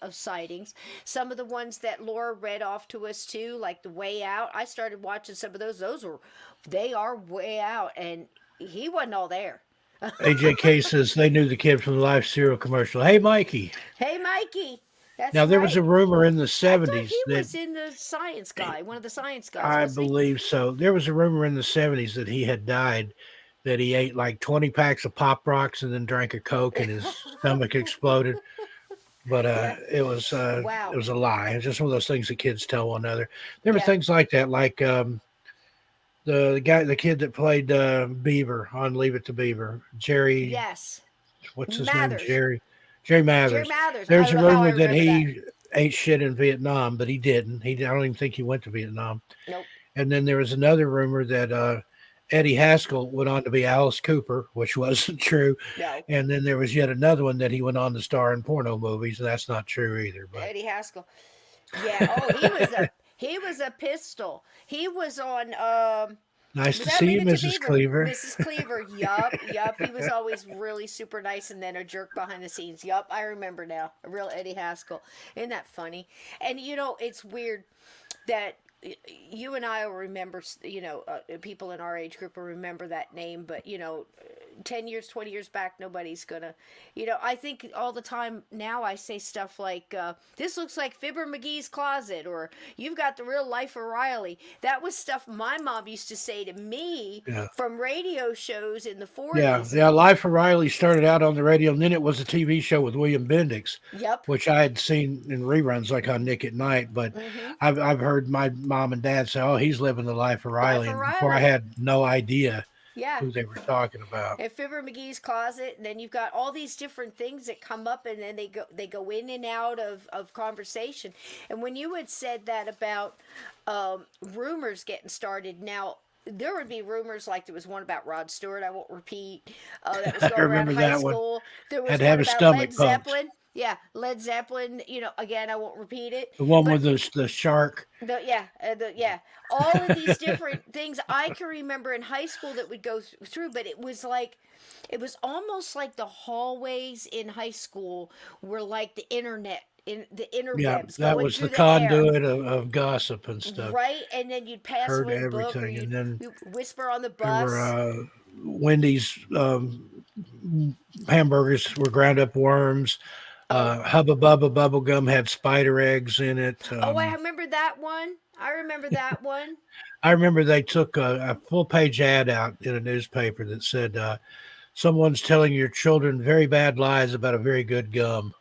of sightings. Some of the ones that Laura read off to us too, like The Way Out. I started watching some of those. They are way out, and he wasn't all there. AJK says they knew the kid from the Life cereal commercial. Hey, Mikey. Hey, Mikey. That's now, there right. was a rumor in the I thought 70s he that was in the Science Guy, one of the Science Guys. I wasn't he? believe so. There was a rumor in the 70s that he had died, that he ate like 20 packs of Pop Rocks and then drank a Coke and his stomach exploded. But it was a lie. It's just one of those things that kids tell one another. There were things like that, like the kid that played Beaver on Leave It to Beaver, Jerry. Yes. What's his Mathers. name? Jerry Mathers. Jerry Mathers. There's a rumor that he ate shit in Vietnam, but he didn't. I don't even think he went to Vietnam. Nope. And then there was another rumor that Eddie Haskell went on to be Alice Cooper, which wasn't true. No. And then there was yet another one that he went on to star in porno movies, and that's not true either. But Eddie Haskell. Yeah. Oh, he was a pistol. He was on. Nice to see you, Mrs. Cleaver. Mrs. Cleaver. Yup. He was always really super nice and then a jerk behind the scenes. Yup. I remember now. A real Eddie Haskell. Isn't that funny? And it's weird that you and I will remember, people in our age group will remember that name, but 10 years, 20 years back, nobody's gonna, I think all the time now I say stuff like, this looks like Fibber McGee's closet, or you've got the real life of Riley. That was stuff my mom used to say to me from radio shows in the 40s. Yeah. Life of Riley started out on the radio, and then it was a TV show with William Bendix, which I had seen in reruns like on Nick at Night, but I've heard my mom and dad say, oh, he's living the life of Riley, and before I had no idea who they were talking about. And Fibber McGee's closet, and then you've got all these different things that come up, and then they go in and out of conversation. And when you had said that about rumors getting started, now there would be rumors like there was one about Rod Stewart, I won't repeat, that was going around high school. There was had to one have a about stomach Led pump. Zeppelin. Yeah, Led Zeppelin, again, I won't repeat it. The one with the shark. All of these different things I can remember in high school that would go through, but it was almost like the hallways in high school were like the internet. In the interwebs, Yeah, that going was through the air. conduit of gossip and stuff. Right, and then you'd pass Heard away a book, or everything, you'd and then whisper on the There bus. were Wendy's hamburgers were ground up worms. Hubba Bubba bubble gum had spider eggs in it. I remember that one. I remember they took a full page ad out in a newspaper that said, someone's telling your children very bad lies about a very good gum.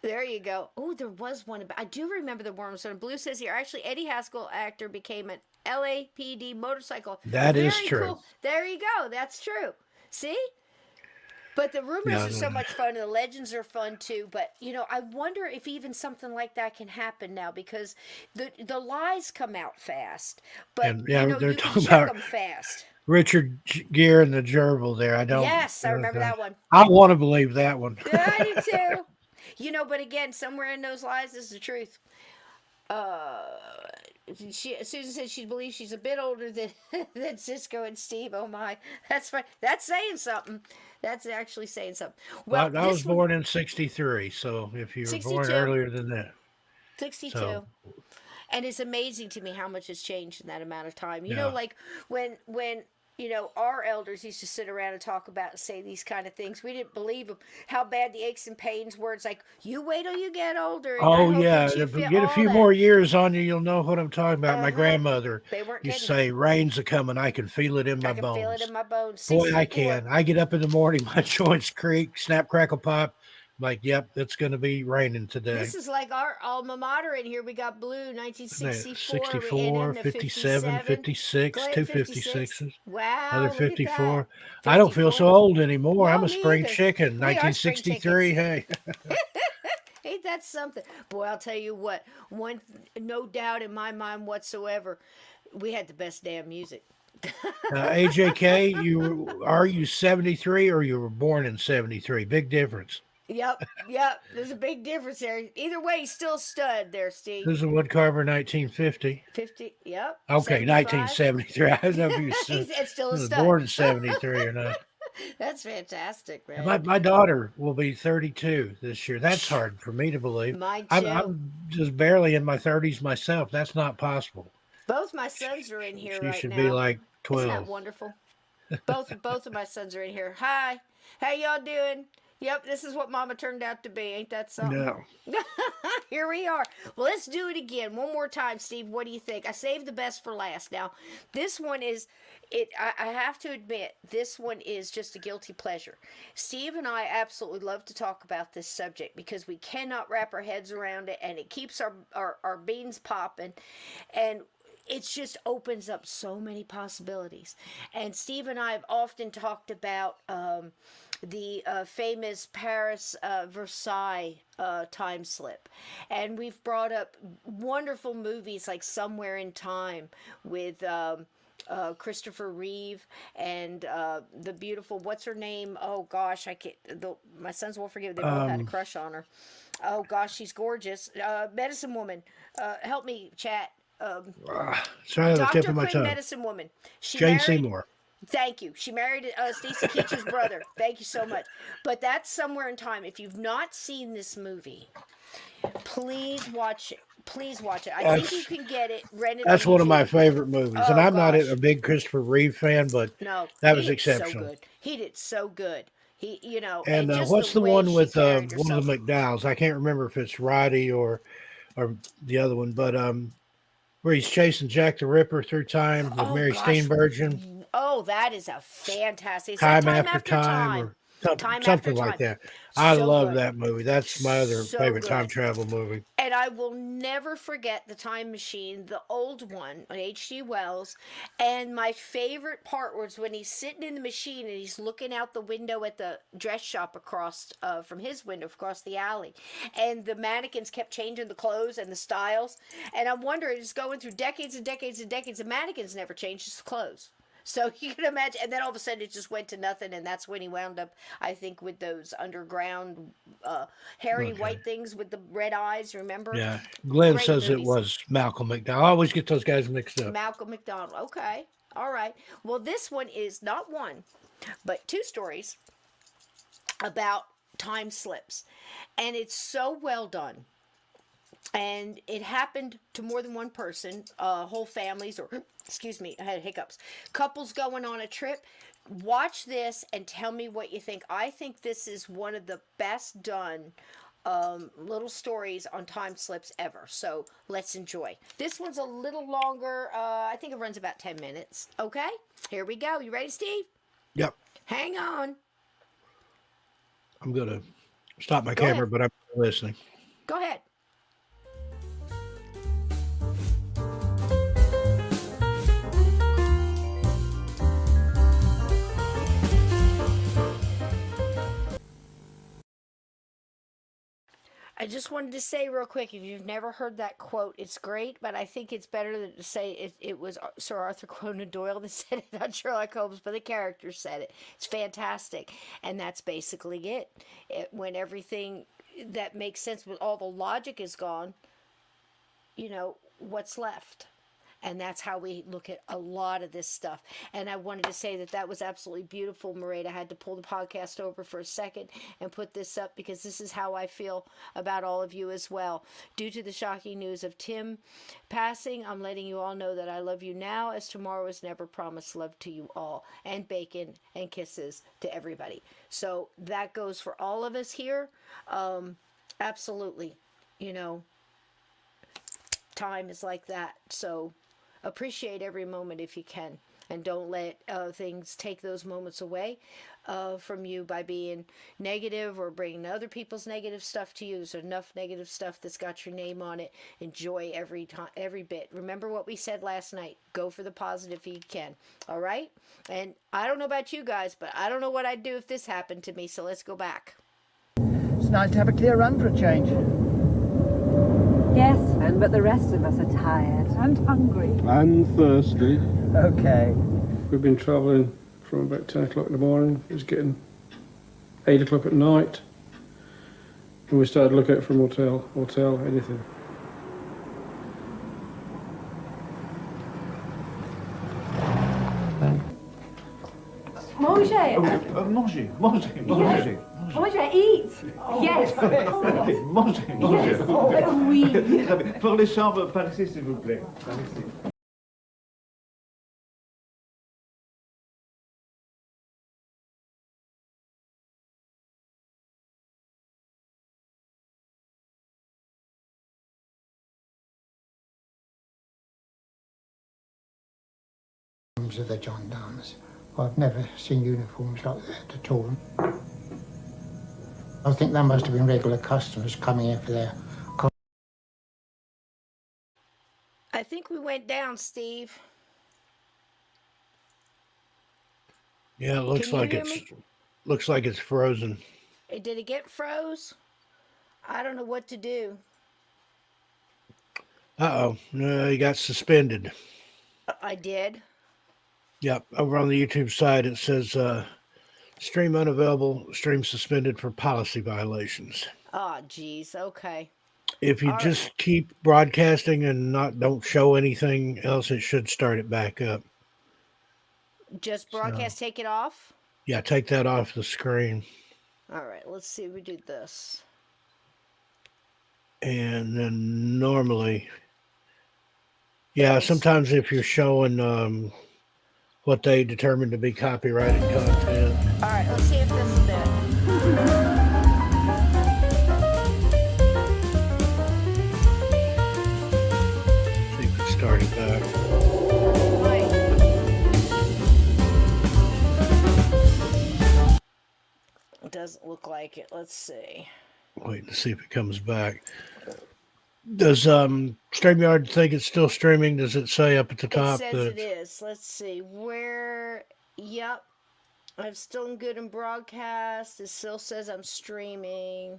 There you go. Oh, there was one about. I do remember the worms. And Blue says here, actually, Eddie Haskell, actor, became an LAPD motorcycle. That is Very true. Cool. There you go. That's true. See? But the rumors are so much fun, and the legends are fun too. But I wonder if even something like that can happen now, because the lies come out fast. But And, they're you talking can check about them fast. Richard Gere and the gerbil there. I don't. Yes, I remember that one. I want to believe that one. Yeah, I do too. But again, somewhere in those lies is the truth. Susan says she believes she's a bit older than Cisco and Steve. Oh my, that's fine. That's saying something. That's actually saying something. Well, I was born in 63, so if you were 62. born earlier than that. 62. So. And it's amazing to me how much has changed in that amount of time. Yeah. Like when our elders used to sit around and talk about and say these kind of things. We didn't believe them, how bad the aches and pains were. It's like, you wait till you get older. And I Oh, hope yeah. that you If you feel get a all few that. more years on you, you'll know what I'm talking about. My grandmother They weren't used to kidding. say, rain's a coming. I can feel it in my I can bones. feel it in my bones. Boy, I 64. can. I get up in the morning, my joints creak, snap, crackle, pop. Like, yep, it's going to be raining today. This is like our alma mater in here. We got blue, 1964, 64, and then the 57, 56, Go two ahead, 56. 56s, another Wow, look at that. 54. I don't feel so 54. old anymore. I'm No, a me spring either. chicken. We are spring 1963. chickens. Hey. Ain't that something? Boy, I'll tell you what. No doubt in my mind whatsoever, we had the best damn music. AJK, are you 73 or you were born in 73? Big difference. Yep. There's a big difference there. Either way, he's still a stud there, Steve. This is Woodcarver, 1950. 50. Yep. Okay, 1973. I don't know if you It's still a was stud. born in 73 or not. That's fantastic, man. My daughter will be 32 this year. That's hard for me to believe. Mine too. I'm just barely in my 30s myself. That's not possible. Both my sons are in here She right should now. be like 12. Isn't that wonderful? Both of my sons are in here. Hi. How y'all doing? Yep, this is what Mama turned out to be. Ain't that something? No. Here we are. Well, let's do it again. One more time, Steve. What do you think? I saved the best for last. Now, this one is, I have to admit, this one is just a guilty pleasure. Steve and I absolutely love to talk about this subject because we cannot wrap our heads around it, and it keeps our beans popping. And it just opens up so many possibilities. And Steve and I have often talked about the famous Paris Versailles time slip. And we've brought up wonderful movies like Somewhere in Time with Christopher Reeve and the beautiful, what's her name? Oh gosh, my sons will forgive. They both had a crush on her. Oh gosh, she's gorgeous. Medicine Woman. Help me, chat. Sorry, the tip of my Quinn, tongue. Medicine Woman. Jane Seymour. Thank you. She married Stacy Keach's brother. Thank you so much. But that's Somewhere in Time. If you've not seen this movie, please watch it. Please watch it. I think you can get it rented. That's on one of YouTube. my favorite movies. And I'm not gosh. a big Christopher Reeve fan, but No, that he was did exceptional. So good. He did so good. He, And just what's the way one she with carried one of herself. the McDowells? I can't remember if it's Roddy or the other one, but where he's chasing Jack the Ripper through time with Mary Steenburgen. Oh, that is a fantastic. It's Time like after time, or Time something after like time. that. I So love good. that movie. That's my other So favorite good. time travel movie. And I will never forget the Time Machine, the old one on H.G. Wells. And my favorite part was when he's sitting in the machine and he's looking out the window at the dress shop across from his window across the alley, and the mannequins kept changing the clothes and the styles. And I'm wondering, it's going through decades and decades and decades. The mannequins never changed his clothes. So you can imagine, and then all of a sudden it just went to nothing, and that's when he wound up, I think, with those underground hairy white things with the red eyes, remember? Yeah. Glenn Great says movies. it was Malcolm McDowell. I always get those guys mixed up. Malcolm McDonald. Okay. All right. Well, this one is not one, but two stories about time slips. And it's so well done. And it happened to more than one person, whole families, or, excuse me, I had hiccups. Couples going on a trip. Watch this and tell me what you think. I think this is one of the best done little stories on time slips ever. So let's enjoy. This one's a little longer. I think it runs about 10 minutes. Okay? Here we go. You ready, Steve? Yep. Hang on. I'm going to stop my Go camera, ahead. but I'm listening. Go ahead. I just wanted to say real quick, if you've never heard that quote, it's great, but I think it's better than to say it was Sir Arthur Conan Doyle that said it, not Sherlock Holmes, but the character said it. It's fantastic. And that's basically it. When everything that makes sense, with all the logic is gone, what's left? And that's how we look at a lot of this stuff. And I wanted to say that was absolutely beautiful, Maria. I had to pull the podcast over for a second and put this up because this is how I feel about all of you as well. Due to the shocking news of Tim passing, I'm letting you all know that I love you now, as tomorrow is never promised. Love to you all. And bacon and kisses to everybody. So that goes for all of us here. Absolutely. Time is like that. So appreciate every moment if you can. and don't let things take those moments away from you by being negative or bringing other people's negative stuff to you. There's enough negative stuff that's got your name on it. Enjoy every time, every bit. Remember what we said last night. Go for the positive if you can. All right? And I don't know about you guys, but I don't know what I'd do if this happened to me. So let's go back. It's nice to have a clear run for a change. Yes, but the rest of us are tired. And hungry. And thirsty. Okay. We've been travelling from about 10 o'clock in the morning. It was getting 8 o'clock at night. And we started looking out for a hotel, anything. Manger. Manger, manger, manger. Manger, eat. Yes. Manger, Yes. manger. Oh, oui. Très bien. Pour les chambres, par ici, s'il vous plaît. Par ici. Of the gendarmes. I've never seen uniforms like that at all. I think they must have been regular customers coming in for their... I think we went down, Steve. Yeah, it looks Can you like hear it's frozen. Did it get froze? I don't know what to do. Uh-oh. No, he got suspended. I did. Yep, over on the YouTube side it says stream unavailable, stream suspended for policy violations. Oh, geez. Okay. If you All just keep broadcasting and don't show anything else, it should start it back up. Just broadcast, take it off? Yeah, take that off the screen. All right, let's see if we do this. And then normally, yeah, sometimes if you're showing what they determine to be copyrighted content. All right, let's see if this will do it. See if it started back. It doesn't look like it. Let's see. Waiting to see if it comes back. Does StreamYard think it's still streaming? Does it say up at the top? It says it is. Let's see. Where? Yep. I'm still good in broadcast. It still says I'm streaming.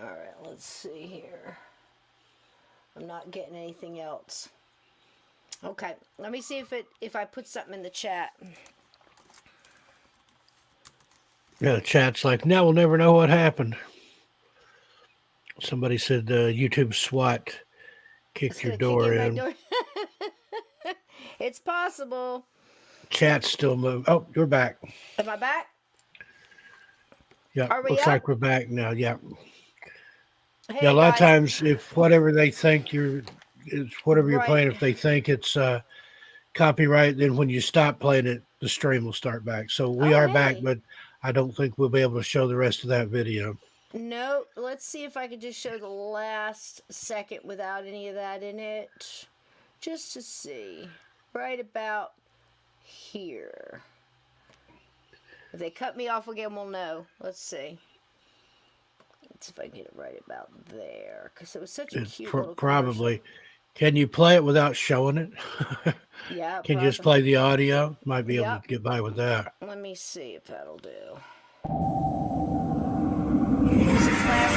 All right, let's see here. I'm not getting anything else. Okay, let me see if I put something in the chat. Yeah, the chat's like, now we'll never know what happened. Somebody said YouTube SWAT kicked your door in. It's possible. Chat's still moving. Oh, you're back. Am I back? Yeah, Are we looks up? like we're back now. Yeah. Hey, Yeah, a lot of guys. times, if whatever they think it's whatever you're Right. playing, if they think it's copyright, then when you stop playing it, the stream will start back. So we are back, but I don't think we'll be able to show the rest of that video. No, let's see if I could just show the last second without any of that in it. Just to see. Right about here. If they cut me off again, we'll know. Let's see. Let's see if I can get it right about there. Because it was such a It's cute little probably. Can you play it without showing it? Yeah, Can you just probably. play the audio? Might be able Yep. to get by with that. Let me see if that'll do. This is last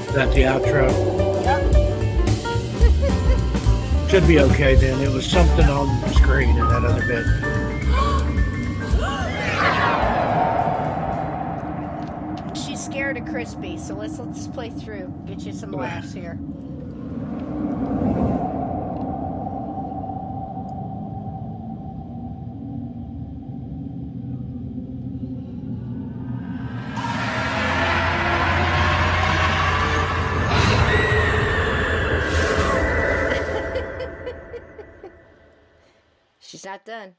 Is that the outro? Should be okay then. It was something on the screen in that other bit. She's scared of Crispy, so let's just play through. Get you some laughs here. not done.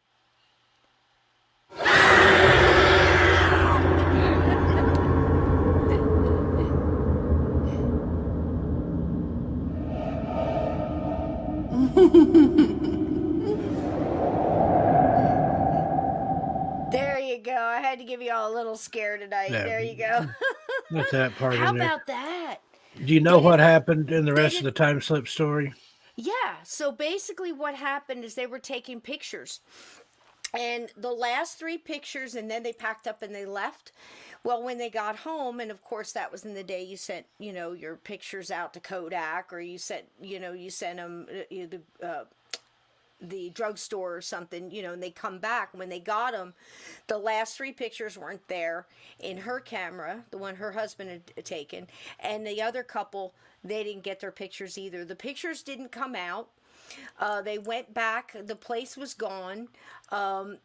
There you go. I had to give you all a little scare tonight. Yeah. There you go. Not that part How in there. about that? Do you know what happened in the rest of the time slip story? Yeah. So basically, what happened is they were taking pictures. And the last 3 pictures, and then they packed up and they left. Well, when they got home, and of course that was in the day you sent, your pictures out to Kodak, or you sent them the drugstore or something, and they come back. When they got them, the last 3 pictures weren't there in her camera, the one her husband had taken, and the other couple, they didn't get their pictures either. The pictures didn't come out. They went back. The place was gone.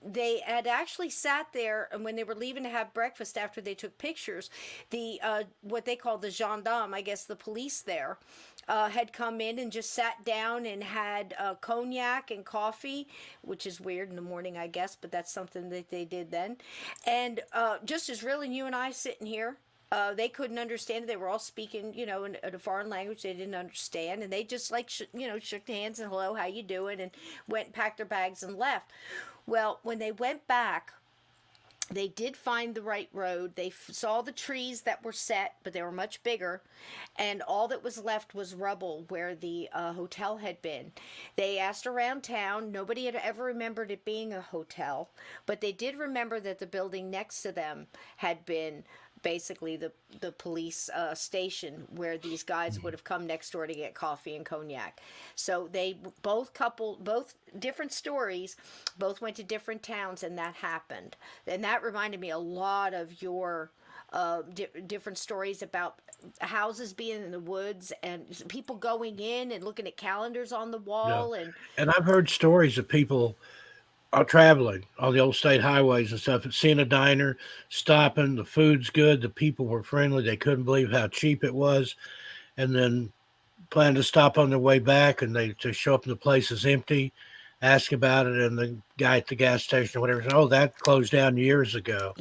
They had actually sat there, and when they were leaving to have breakfast after they took pictures, the what they call the gendarme, I guess the police there, had come in and just sat down and had cognac and coffee, which is weird in the morning, I guess, but that's something that they did then. And just as really you and I sitting here, they couldn't understand it. They were all speaking, in a foreign language they didn't understand, and they just shook hands and hello, how you doing, and went and packed their bags and left. Well, when they went back, they did find the right road. They saw the trees that were set, but they were much bigger, and all that was left was rubble where the hotel had been. They asked around town. Nobody had ever remembered it being a hotel, but they did remember that the building next to them had been basically the police station where these guys would have come next door to get coffee and cognac. So they both different stories, both went to different towns, and that happened. And that reminded me a lot of your different stories about houses being in the woods and people going in and looking at calendars on the wall. Yeah. And I've heard stories of people are traveling on the old state highways and stuff, and seeing a diner, stopping, the food's good, the people were friendly, they couldn't believe how cheap it was, and then plan to stop on their way back, and they just show up and the place is empty, ask about it, and the guy at the gas station or whatever said, oh, that closed down years ago.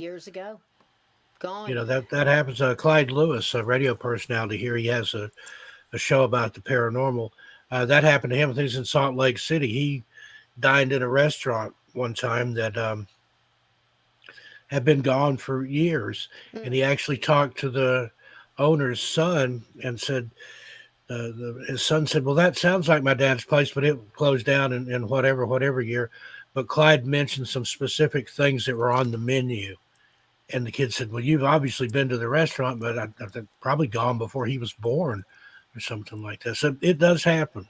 Gone. That happens. Clyde Lewis, a radio personality here, he has a show about the paranormal. That happened to him. I think he's in Salt Lake City. He dined in a restaurant one time that had been gone for years, and he actually talked to the owner's son and said, his son said, well, that sounds like my dad's place, but it closed down in whatever year. But Clyde mentioned some specific things that were on the menu. And the kid said, well, you've obviously been to the restaurant, but I've probably gone before he was born or something like that. So it does happen.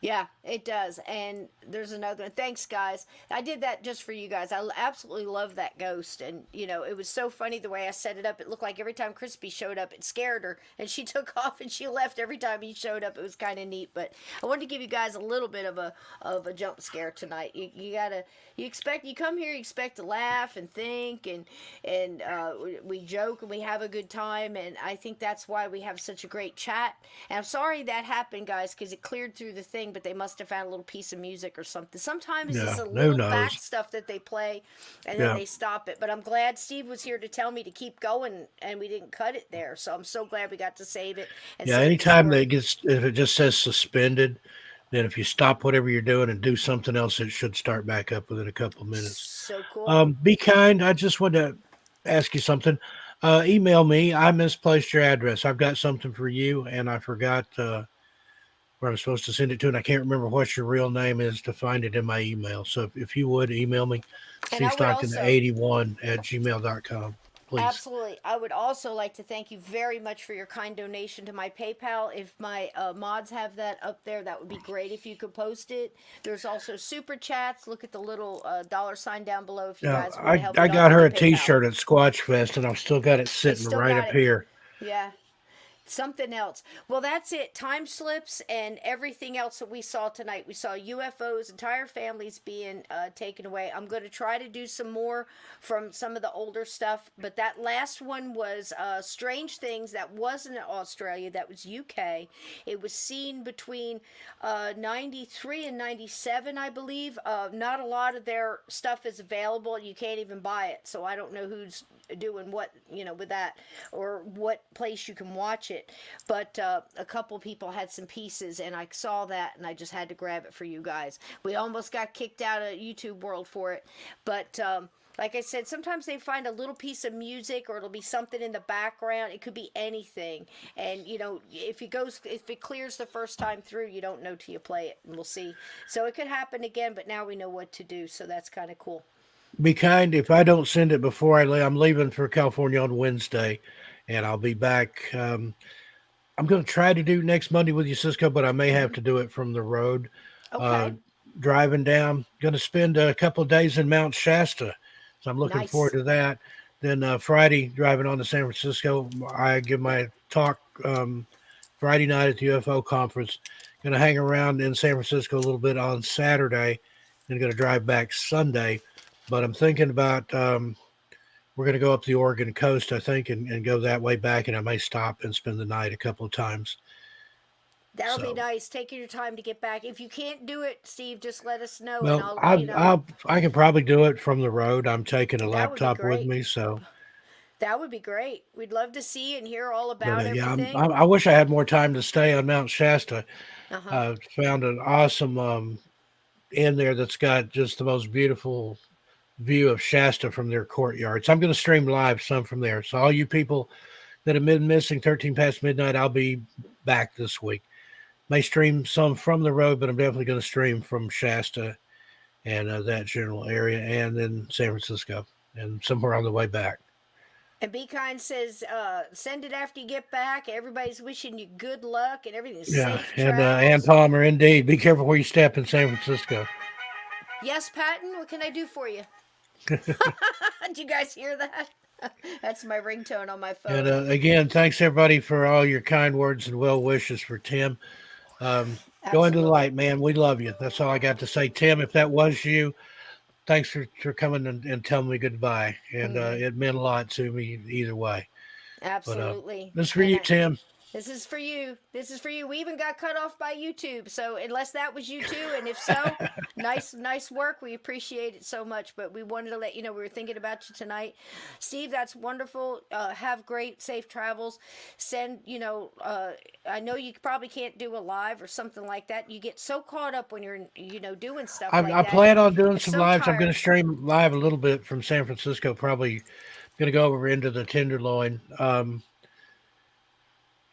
Yeah, it does. And there's another one. Thanks, guys. I did that just for you guys. I absolutely love that ghost. And, it was so funny the way I set it up. It looked like every time Crispy showed up, it scared her. And she took off and she left every time he showed up. It was kind of neat. But I wanted to give you guys a little bit of a jump scare tonight. You come here, you expect to laugh and think. And we joke and we have a good time. And I think that's why we have such a great chat. And I'm sorry that happened, guys, because it cleared through the thing. But they must have found a little piece of music or something. Sometimes it's a little back stuff that they play, and then they stop it. But I'm glad Steve was here to tell me to keep going, and we didn't cut it there. So I'm so glad we got to save it. And Anytime if it just says suspended, then if you stop whatever you're doing and do something else, it should start back up within a couple of minutes. So cool. Be kind. I just wanted to ask you something. Email me. I misplaced your address. I've got something for you, and I forgot where I'm supposed to send it to, and I can't remember what your real name is to find it in my email. So if you would email me, Steve Stockton 81 at gmail.com. Please. Absolutely. I would also like to thank you very much for your kind donation to my PayPal. If my mods have that up there, that would be great if you could post it. There's also super chats. Look at the little $sign down below if you guys want to help. I got her a T-shirt at Squatch Fest, and I've still got it sitting right up here. Yeah. Something else. Well, that's it. Time slips and everything else that we saw tonight. We saw UFOs, entire families being taken away. I'm going to try to do some more from some of the older stuff, but that last one was Strange Things. That wasn't Australia. That was UK. It was seen between 93 and 97, I believe. Not a lot of their stuff is available. You can't even buy it, so I don't know who's doing what, with that, or what place you can watch it. But a couple people had some pieces, and I saw that, and I just had to grab it for you guys. We almost got kicked out of YouTube World for it, but like I said, sometimes they find a little piece of music, or it'll be something in the background. It could be anything, and if it clears the first time through, you don't know till you play it, and we'll see. So it could happen again, but now we know what to do, so that's kind of cool. Be kind. If I don't send it before I leave, I'm leaving for California on Wednesday, and I'll be back. I'm going to try to do next Monday with you, Cisco, but I may have to do it from the road. Okay. Driving down. Going to spend a couple of days in Mount Shasta, so I'm looking forward to that. Then Friday, driving on to San Francisco. I give my talk Friday night at the UFO conference. Going to hang around in San Francisco a little bit on Saturday, and going to drive back Sunday. But I'm thinking about we're going to go up the Oregon coast, I think, and go that way back, and I may stop and spend the night a couple of times. That'll be nice. Taking your time to get back. If you can't do it, Steve, just let us know. Well, and I can probably do it from the road. I'm taking a laptop with me, so that would be great. We'd love to see and hear all about everything. I wish I had more time to stay on Mount Shasta. Found an awesome inn there that's got just the most beautiful view of Shasta from their courtyard. So I'm going to stream live some from there. So all you people that have been missing 13 past midnight, I'll be back this week. May stream some from the road, but I'm definitely going to stream from Shasta and that general area, and then San Francisco and somewhere on the way back. And Be Kind says, send it after you get back. Everybody's wishing you good luck and everything's safe. And Ann Palmer, indeed. Be careful where you step in San Francisco. Yes, Patton, what can I do for you? Did you guys hear that? That's my ringtone on my phone. And again, thanks everybody for all your kind words and well wishes for Tim. Go into the light, man. We love you. That's all I got to say. Tim, if that was you, thanks for coming and telling me goodbye. And it meant a lot to me either way. Absolutely. But, this is for you, Tim. This is for you. This is for you. We even got cut off by YouTube. So unless that was you too, and if so, nice work. We appreciate it so much. But we wanted to let you know we were thinking about you tonight. Steve, that's wonderful. Have great, safe travels. Send, I know you probably can't do a live or something like that. You get so caught up when you're, doing stuff like that. I plan on doing some lives. I'm going to stream live a little bit from San Francisco. Probably going to go over into the Tenderloin.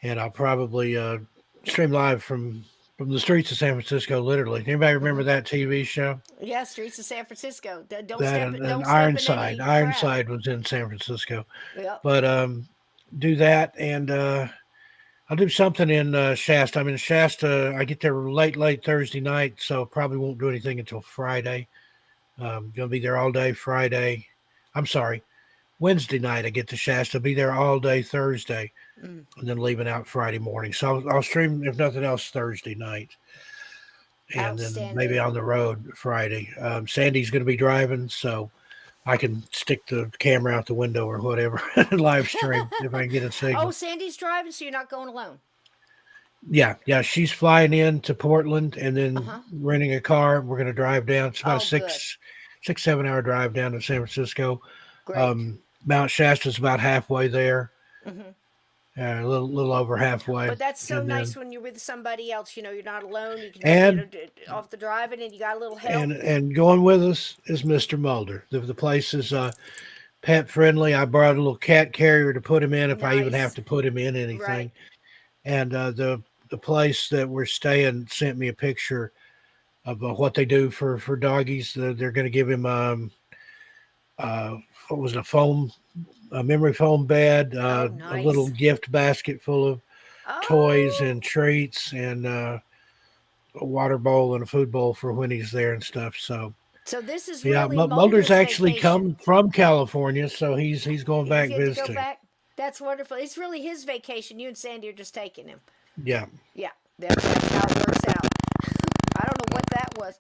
And I'll probably stream live from the streets of San Francisco, literally. Anybody remember that TV show? Yeah, Streets of San Francisco. Don't Ironside. Ironside was in San Francisco. Yep. But do that, and I'll do something in Shasta. I'm in Shasta. I get there late Thursday night, so probably won't do anything until Friday. Going to be there all day Friday. I'm sorry. Wednesday night I get to Shasta, be there all day Thursday, and then leaving out Friday morning. So I'll stream, if nothing else, Thursday night, and then maybe on the road Friday. Sandy's going to be driving, so I can stick the camera out the window or whatever and live stream if I can get a signal. Oh, Sandy's driving, so you're not going alone. Yeah, she's flying in to Portland and then renting a car. We're going to drive down. It's about a 6-7 hour drive down to San Francisco. Great. Mount Shasta's about halfway there, a little over halfway. But that's so nice when you're with somebody else. You're not alone. You can off the driving, and you got a little help. And going with us is Mr. Mulder. The place is pet friendly. I brought a little cat carrier to put him in if I even have to put him in anything. Right. And the place that we're staying sent me a picture of what they do for doggies. They're going to give him what was it, a memory foam bed, a little gift basket full of toys and treats, and a water bowl and a food bowl for when he's there and stuff. So this is really Mulder's actually vacation. come from California, so he's going back visiting. Go back? That's wonderful. It's really his vacation. You and Sandy are just taking him. Yeah. Yeah, that's how it works out. I don't know what that was.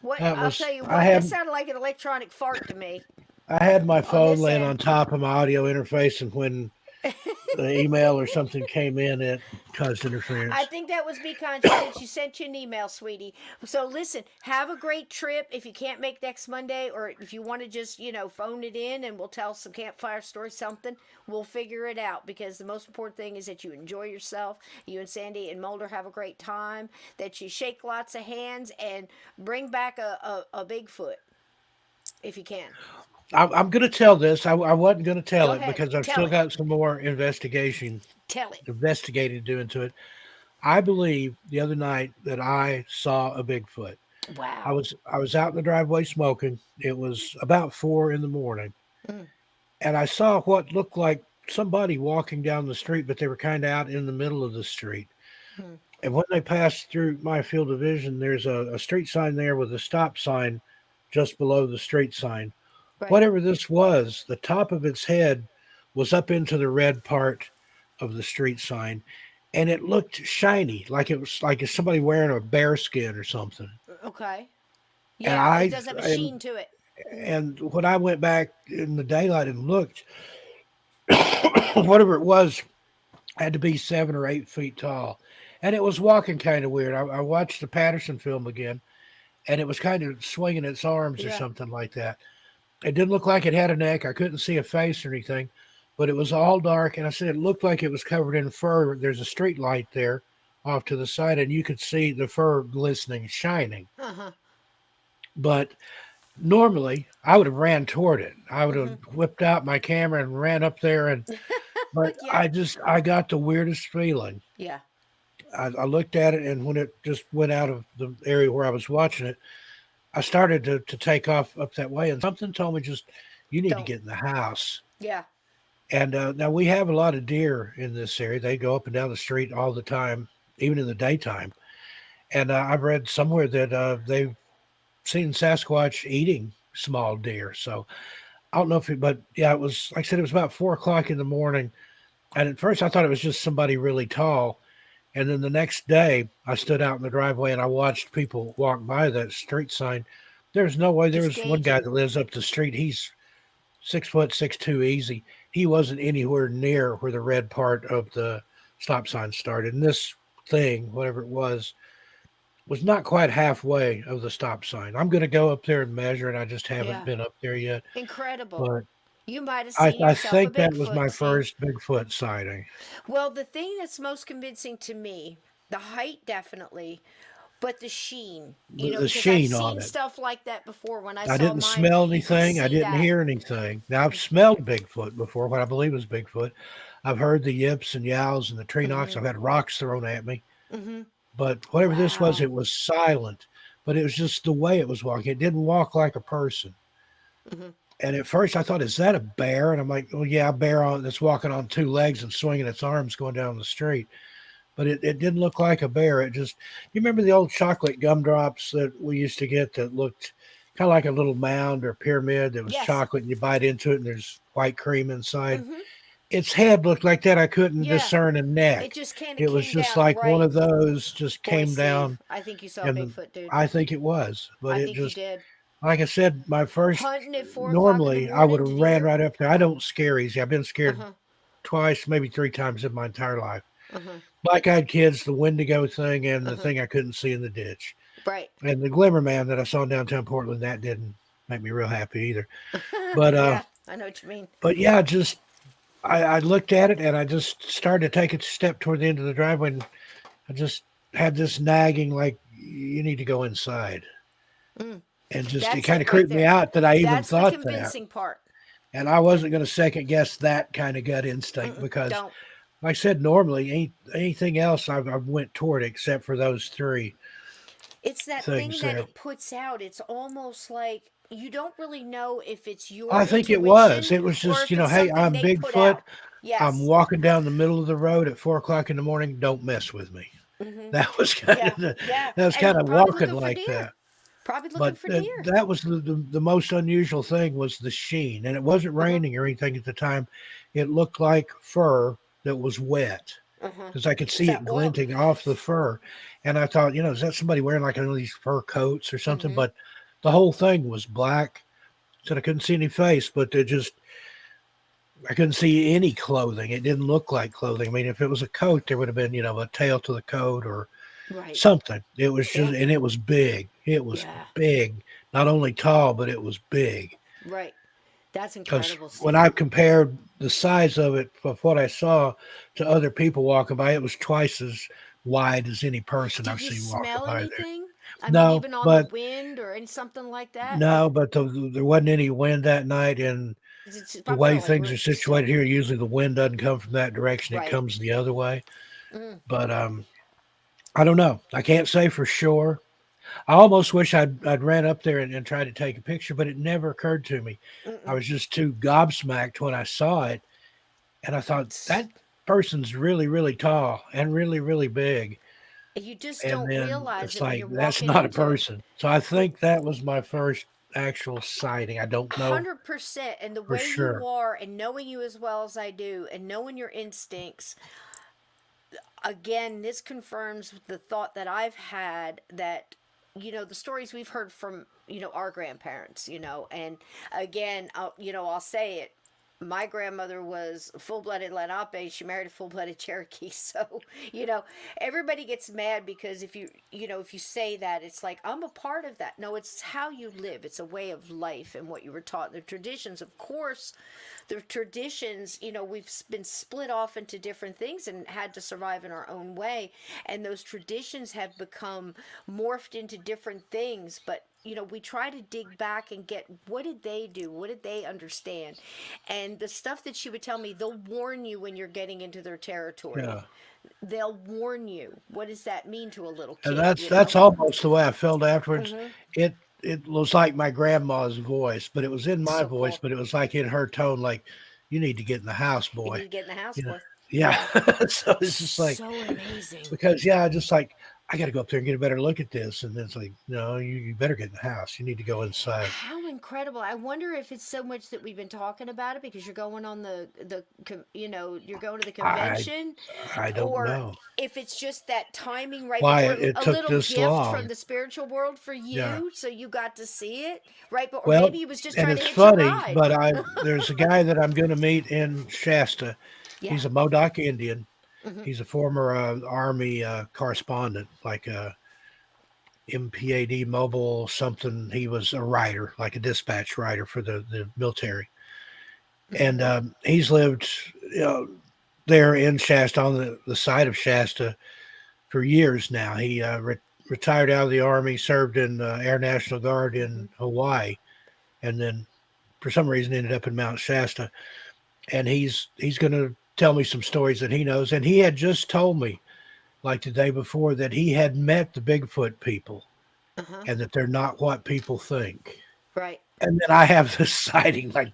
What That I'll was, tell you I what, that had, sounded like an electronic fart to me. I had my On phone this laying end. on top of my audio interface, and when the email or something came in, it caused interference. I think that was Be Conscious. She sent you an email, sweetie. So listen, have a great trip. If you can't make next Monday, or if you want to just, phone it in and we'll tell some campfire stories, something, we'll figure it out. Because the most important thing is that you enjoy yourself. You and Sandy and Mulder have a great time. That you shake lots of hands and bring back a Bigfoot if you can. I'm going to tell this. I wasn't going to tell Go it ahead. because I've Tell still it. got some more investigating to do into it. I believe the other night that I saw a Bigfoot. Wow. I was out in the driveway smoking. It was about 4 a.m. And I saw what looked like somebody walking down the street, but they were kind of out in the middle of the street. And when they passed through my field of vision, there's a street sign there with a stop sign just below the street sign. Right. Whatever this was, the top of its head was up into the red part of the street sign, and it looked shiny, like it was like if somebody wearing a bear skin or something. Okay. And Yeah, it does have a sheen to it. And when I went back in the daylight and looked, whatever it was had to be 7 or 8 feet tall. And it was walking kind of weird. I watched the Patterson film again, and it was kind of swinging its arms or something like that. It didn't look like it had a neck. I couldn't see a face or anything, but it was all dark. And I said it looked like it was covered in fur. There's a street light there off to the side, and you could see the fur glistening, shining. But normally, I would have ran toward it. I would have whipped out my camera and ran up there. But I got the weirdest feeling. Yeah. I looked at it, and when it just went out of the area where I was watching it, I started to take off up that way, and something told me you need to get in the house. Yeah. And now we have a lot of deer in this area. They go up and down the street all the time, even in the daytime. And I've read somewhere that they've seen Sasquatch eating small deer. So I don't know but yeah, it was, like I said, it was about 4 o'clock in the morning. And at first I thought it was just somebody really tall. And then the next day, I stood out in the driveway and I watched people walk by that street sign. There's no way. There was one guy that lives up the street. He's 6'6" easy. He wasn't anywhere near where the red part of the stop sign started. And this thing, whatever it was not quite halfway of the stop sign. I'm going to go up there and measure it. I just haven't been up there yet. Incredible. But you might have seen I yourself think a that was Bigfoot, my see? first Bigfoot sighting. Well, the thing that's most convincing to me, the height definitely, but the sheen. The because sheen I've on seen it. stuff like that before. When I saw didn't mine, smell you could anything. I see didn't that. hear anything. Now, I've smelled Bigfoot before, what I believe is Bigfoot. I've heard the yips and yowls and the tree knocks. I've had rocks thrown at me. But whatever this was, it was silent. But it was just the way it was walking. It didn't walk like a person. And at first I thought, is that a bear? And I'm like, oh, yeah, a bear that's walking on 2 legs and swinging its arms going down the street. But it didn't look like a bear. You remember the old chocolate gumdrops that we used to get that looked kind of like a little mound or pyramid that was chocolate, and you bite into it and there's white cream inside? Its head looked like that. I couldn't discern a neck. It just kind of It was came just down like right. one of those just Boy, came Steve, down. I think you saw and Bigfoot, dude. I think it was. But I it think just, you did. like I said, my first, Hunting at 4 o'clock in the normally I would have morning, did you ran hear? right up there. I don't scare easy. I've been scared twice, maybe 3 times in my entire life. Black-eyed kids, the Wendigo thing, and the thing I couldn't see in the ditch. Right. And the Glimmer Man that I saw in downtown Portland, that didn't make me real happy either. But yeah, I know what you mean. but yeah, just I looked at it and I just started to take a step toward the end of the driveway, and I just had this nagging like, you need to go inside. And just That's it kind it of right creeped me there. out that I even That's thought the convincing part. And I wasn't going to second guess that kind of gut instinct because, Don't. like I said, normally anything else I went toward except for those 3. It's that thing things that there. it puts out. It's almost like you don't really know if it's your I think it intuition was. It was or just, if hey, it's something I'm they put Bigfoot. out. Yes. I'm walking down the middle of the road at 4 o'clock in the morning. Don't mess with me. That was kind of Yeah. that was And kind you're of probably walking looking for like deer. that. Probably looking But for deer. that was the most unusual thing was the sheen, and it wasn't raining or anything at the time. It looked like fur that was wet because I could see That it oil. glinting off the fur, and I thought, is that somebody wearing like one of these fur coats or something? But the whole thing was black, so I couldn't see any face, but I couldn't see any clothing. It didn't look like clothing. I mean, if it was a coat, there would have been, a tail to the coat or something. It was just, and it was big. It was big. Not only tall, but it was big. Right. That's Because incredible. when I compared the size of it of what I saw to other people walking by, it was twice as wide as any person I've seen walking smell by anything? there. I mean, even on the wind or something like that? No, but there wasn't any wind that night, and the way things are situated here, usually the wind doesn't come from that direction; it comes the other way. But I don't know. I can't say for sure. I almost wish I'd ran up there and tried to take a picture, but it never occurred to me. I was just too gobsmacked when I saw it, and I thought that person's really, really tall and really, really big. You just And don't then realize it's it when like you're that's walking not a into it. person. So I think that was my first actual sighting. I don't know 100%. And the for way sure. you are, and knowing you as well as I do, and knowing your instincts, again, this confirms the thought that I've had that, the stories we've heard from, our grandparents, and again, I'll say it. My grandmother was full-blooded Lenape. She married a full-blooded Cherokee. So, everybody gets mad because if you say that, it's like, I'm a part of that. No, it's how you live. It's a way of life and what you were taught. The traditions, of course, we've been split off into different things and had to survive in our own way. And those traditions have become morphed into different things. But we try to dig back and get, what did they do? What did they understand? And the stuff that she would tell me, they'll warn you when you're getting into their territory. Yeah. They'll warn you. What does that mean to a little kid? And that's almost the way I felt afterwards. Mhm. It was like my grandma's voice, but it was in my So voice, cool. but it was like in her tone, like, you need to get in the house, You boy. need to get in the house, boy. Yeah. So it's just like, so amazing. because just like, I got to go up there and get a better look at this. And it's like, no, you better get in the house. You need to go inside. How incredible. I wonder if it's so much that we've been talking about it because you're going on you're going to the convention. I don't know. If it's just that timing right Why before it a took little this gift long. from the spiritual world for you, Yeah. so you got to see it, right? But or Well, maybe he was just and trying to it's hitch funny, a ride. but there's a guy that I'm going to meet in Shasta. Yeah. He's a Modoc Indian. Mhm. He's a former Army correspondent, like a MPAD mobile something. He was a writer, like a dispatch writer for the military. And he's lived there in Shasta, on the side of Shasta, for years now. He retired out of the Army, served in Air National Guard in Hawaii, and then for some reason ended up in Mount Shasta. And he's going to tell me some stories that he knows. And he had just told me, like the day before, that he had met the Bigfoot people and that they're not what people think. Right. And then I have this sighting like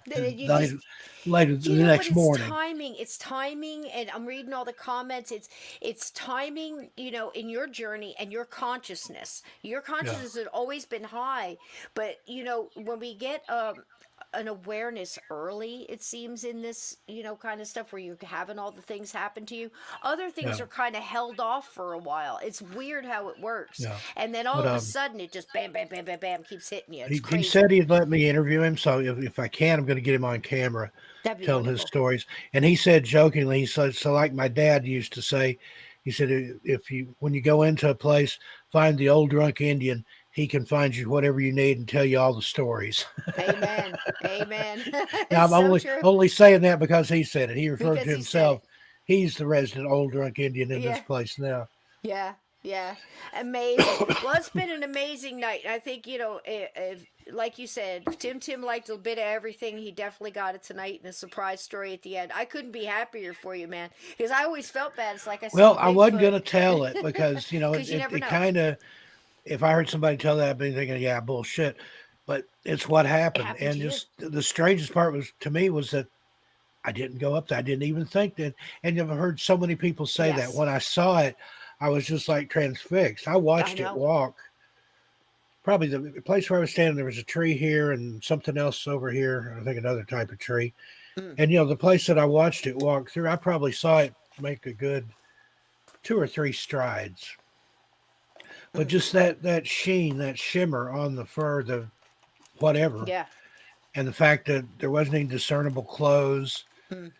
later the next morning. It's timing, and I'm reading all the comments. It's timing, in your journey and your consciousness. Your consciousness has always been high, but when we get an awareness early, it seems, in this kind of stuff where you're having all the things happen to you, other things are kind of held off for a while. It's weird how it works, and then all of a sudden it just bam bam bam bam bam keeps hitting you. It's crazy. He said he'd let me interview him, so if I can, I'm going to get him on camera telling his stories. And he said jokingly, he said, so like my dad used to say, he said, when you go into a place, find the old drunk Indian. He can find you whatever you need and tell you all the stories. Amen. Amen. Now, I'm so only saying that because he said it. He referred Because to he himself. He's the resident old drunk Indian in this Yeah. place now. Yeah, yeah, amazing. Well, it's been an amazing night. I think if, like you said, Tim liked a bit of everything. He definitely got it tonight, and a surprise story at the end. I couldn't be happier for you, man, because I always felt bad. It's like I said. Well, I wasn't going to tell it because it kind of. If I heard somebody tell that, I'd be thinking, yeah, bullshit. But it's what happened. And just the strangest part was that I didn't go up there. I didn't even think that. And I've heard so many people say that. When I saw it, I was just like transfixed. I watched it walk probably the place where I was standing, there was a tree here and something else over here. I think another type of tree. And, the place that I watched it walk through, I probably saw it make a good 2 or 3 strides. But just that sheen, that shimmer on the fur, the whatever, Yeah. and the fact that there wasn't any discernible clothes, Mm.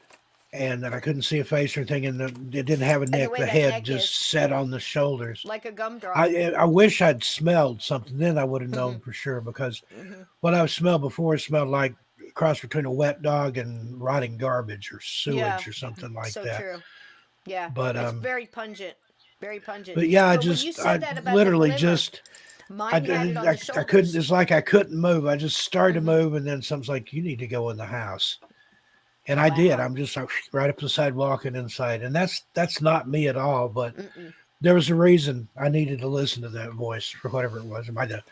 and that I couldn't see a face or anything, and it didn't have a neck. way The that head neck just is. set on the shoulders. Like a gumdrop. I wish I'd smelled something. Then I would have known for sure, because what I've smelled before, it smelled like a cross between a wet dog and rotting garbage or sewage or something like so that. true. Yeah. But it's very pungent. Very pungent. But yeah, when you said that about literally the glimmer, just mine had it on the I shoulders. couldn't. It's like I couldn't move. I just started to move, and then someone's like, "You need to go in the house," and I did. I'm just like right up the sidewalk and inside, and that's not me at all. But there was a reason I needed to listen to that voice for whatever it was. It might have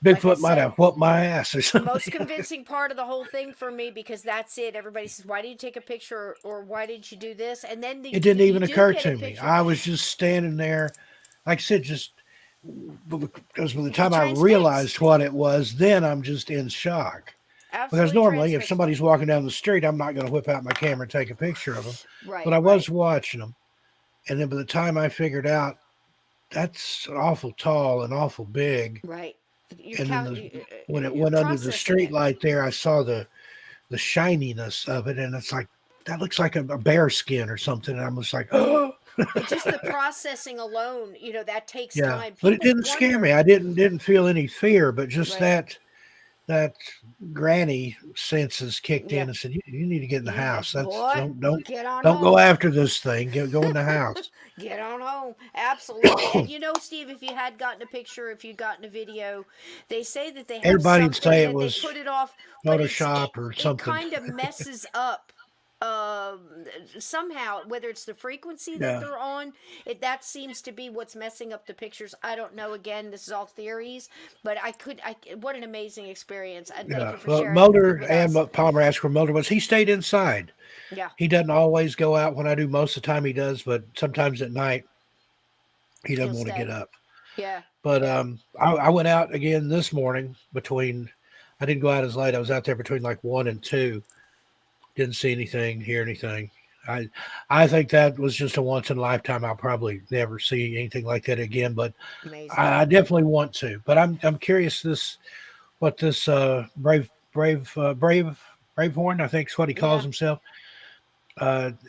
Bigfoot might have whooped my ass or The something. most convincing part of the whole thing for me, because that's it. Everybody says, "Why did you take a picture?" or "Why did you do this?" And then It didn't even do occur get to a me. picture. I was just standing there, like I said, just because by the time I transfixed. realized what it was, then I'm just in shock. Because Absolutely normally, if transfixed. somebody's walking down the street, I'm not going to whip out my camera and take a picture of them. Right, But I was watching them. And then by the time I figured out, that's awful tall and awful big. Right. And then when it went under the street light there, I saw the shininess of it. And it's like, that looks like a bear skin or something. And I'm just like, oh. Just the processing alone, that takes Yeah, time. but it People didn't scare wonder- me. I didn't feel any fear, but just Right. that granny senses kicked in and said, "You need to get in the house. That's Boy, don't get on go home. after this thing. Go in the house." Get on home. Absolutely. And Steve, if you had gotten a picture, if you'd gotten a video, they say that they have Everybody would something say that it was they put it off, but Photoshop or it something. kind of messes up somehow, whether it's the frequency that Yeah. they're on, that seems to be what's messing up the pictures. I don't know. Again, this is all theories, but what an amazing experience. And thank Yeah. you for Well, sharing Mulder with and us. Palmer asked where Mulder was. He stayed inside. Yeah. He doesn't always go out when I do. Most of the time he does, but sometimes at night he doesn't He'll want to stay. get up. Yeah. But I went out again this morning I didn't go out as late. I was out there between like 1 and 2. Didn't see anything, hear anything. I think that was just a once in a lifetime. I'll probably never see anything like that again, but I definitely want to. But I'm curious what this Bravehorn, I think is what he calls himself.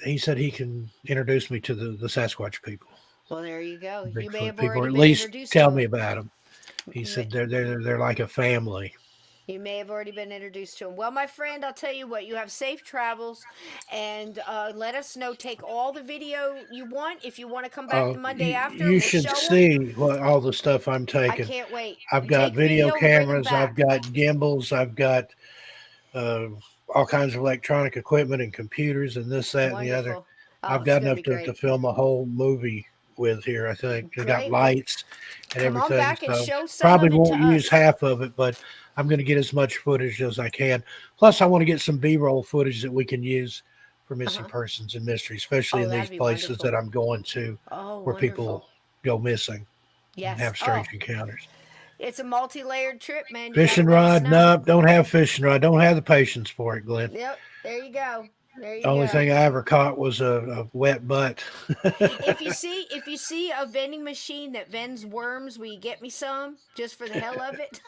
He said he can introduce me to the Sasquatch people. Well, there you go. You may Bigfoot have people, or already at been least introduced tell to me him. about them. He said they're like a family. You may have already been introduced to him. Well, my friend, I'll tell you what. You have safe travels, and let us know. Take all the video you want. If you want to come back the Monday after, You we'll should show 'em. see all the stuff I'm taking. I can't wait. I've got Take video and bring 'em cameras. I've back. got gimbals. I've got all kinds of electronic equipment and computers and this, that, and the other. Wonderful. Oh, I've it's got gonna enough be to great. film a whole movie with here, I think. I've got Great. lights and Come on everything. back and So show some probably of it won't to use us. half of it, but I'm going to get as much footage as I can. Plus, I want to get some B-roll footage that we can use for missing persons and mystery, especially Oh, in these that'd be places wonderful. that I'm going to Oh, where people wonderful. go missing Yes. and have strange encounters. It's a multi-layered trip, man. You Fishing gotta let us rod? know. Nope, don't have fishing rod. Don't have the patience for it, Glenn. Yep. There you go. There you The only go. thing I ever caught was a wet butt. If you see a vending machine that vends worms, will you get me some just for the hell of it?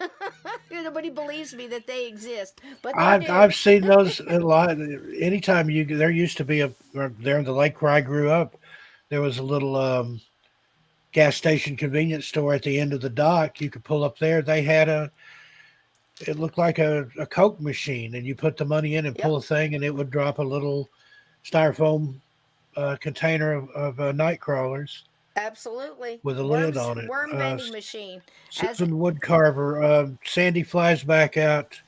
Nobody believes me that they exist, but they do. I've seen those a lot. Anytime there used to be there in the lake where I grew up, there was a little gas station convenience store at the end of the dock. You could pull up there. They had it looked like a Coke machine, and you put the money in and pull a thing, and it would drop a little styrofoam container of night crawlers. Absolutely. With a lid on it. Worm vending machine. Susan Woodcarver. Sandy flies back out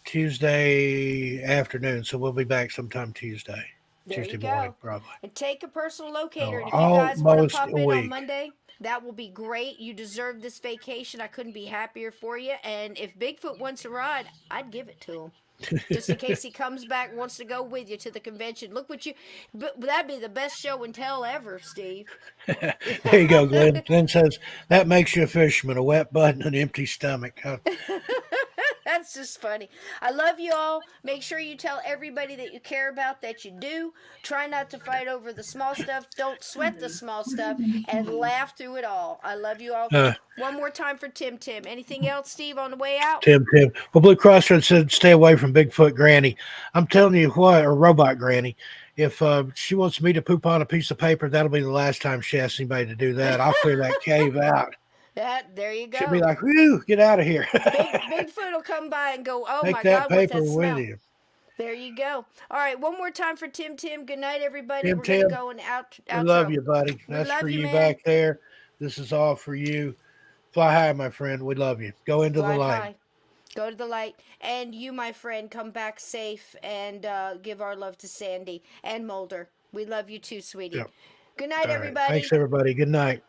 Tuesday afternoon, so we'll be back sometime Tuesday. There Tuesday you go. morning, probably. And take a personal locator. And if you guys want to Almost pop a in on week. Monday, that will be great. You deserve this vacation. I couldn't be happier for you. And if Bigfoot wants a ride, I'd give it to him. just in case he comes back and wants to go with you to the convention. Look what you, but that'd be the best show and tell ever, Steve. There you go, Glenn. Glenn says, that makes you a fisherman, a wet butt and an empty stomach. Huh? That's just funny. I love you all. Make sure you tell everybody that you care about that you do. Try not to fight over the small stuff. Don't sweat the small stuff, and laugh through it all. I love you all. One more time for Tim. Anything else, Steve, on the way out? Tim. Well, Blue Crossroads said stay away from Bigfoot Granny. I'm telling you what, or Robot Granny. If she wants me to poop on a piece of paper, that'll be the last time she asks anybody to do that. I'll clear that cave out. There you go. She'll be like, whew, get out of here. Bigfoot will come by and go, oh Take my that God, what's paper that smell? with you. There you go. All right, one more time for Tim. Good night, everybody. Tim, We're going to go and outro. I love you, buddy. That's for you back there. This is all for you. Fly high, my friend. We love you. Go into the light. High. Go to the light. And you, my friend, come back safe and give our love to Sandy and Mulder. We love you too, sweetie. Yep. Good night, All right. everybody. Thanks, everybody. Good night.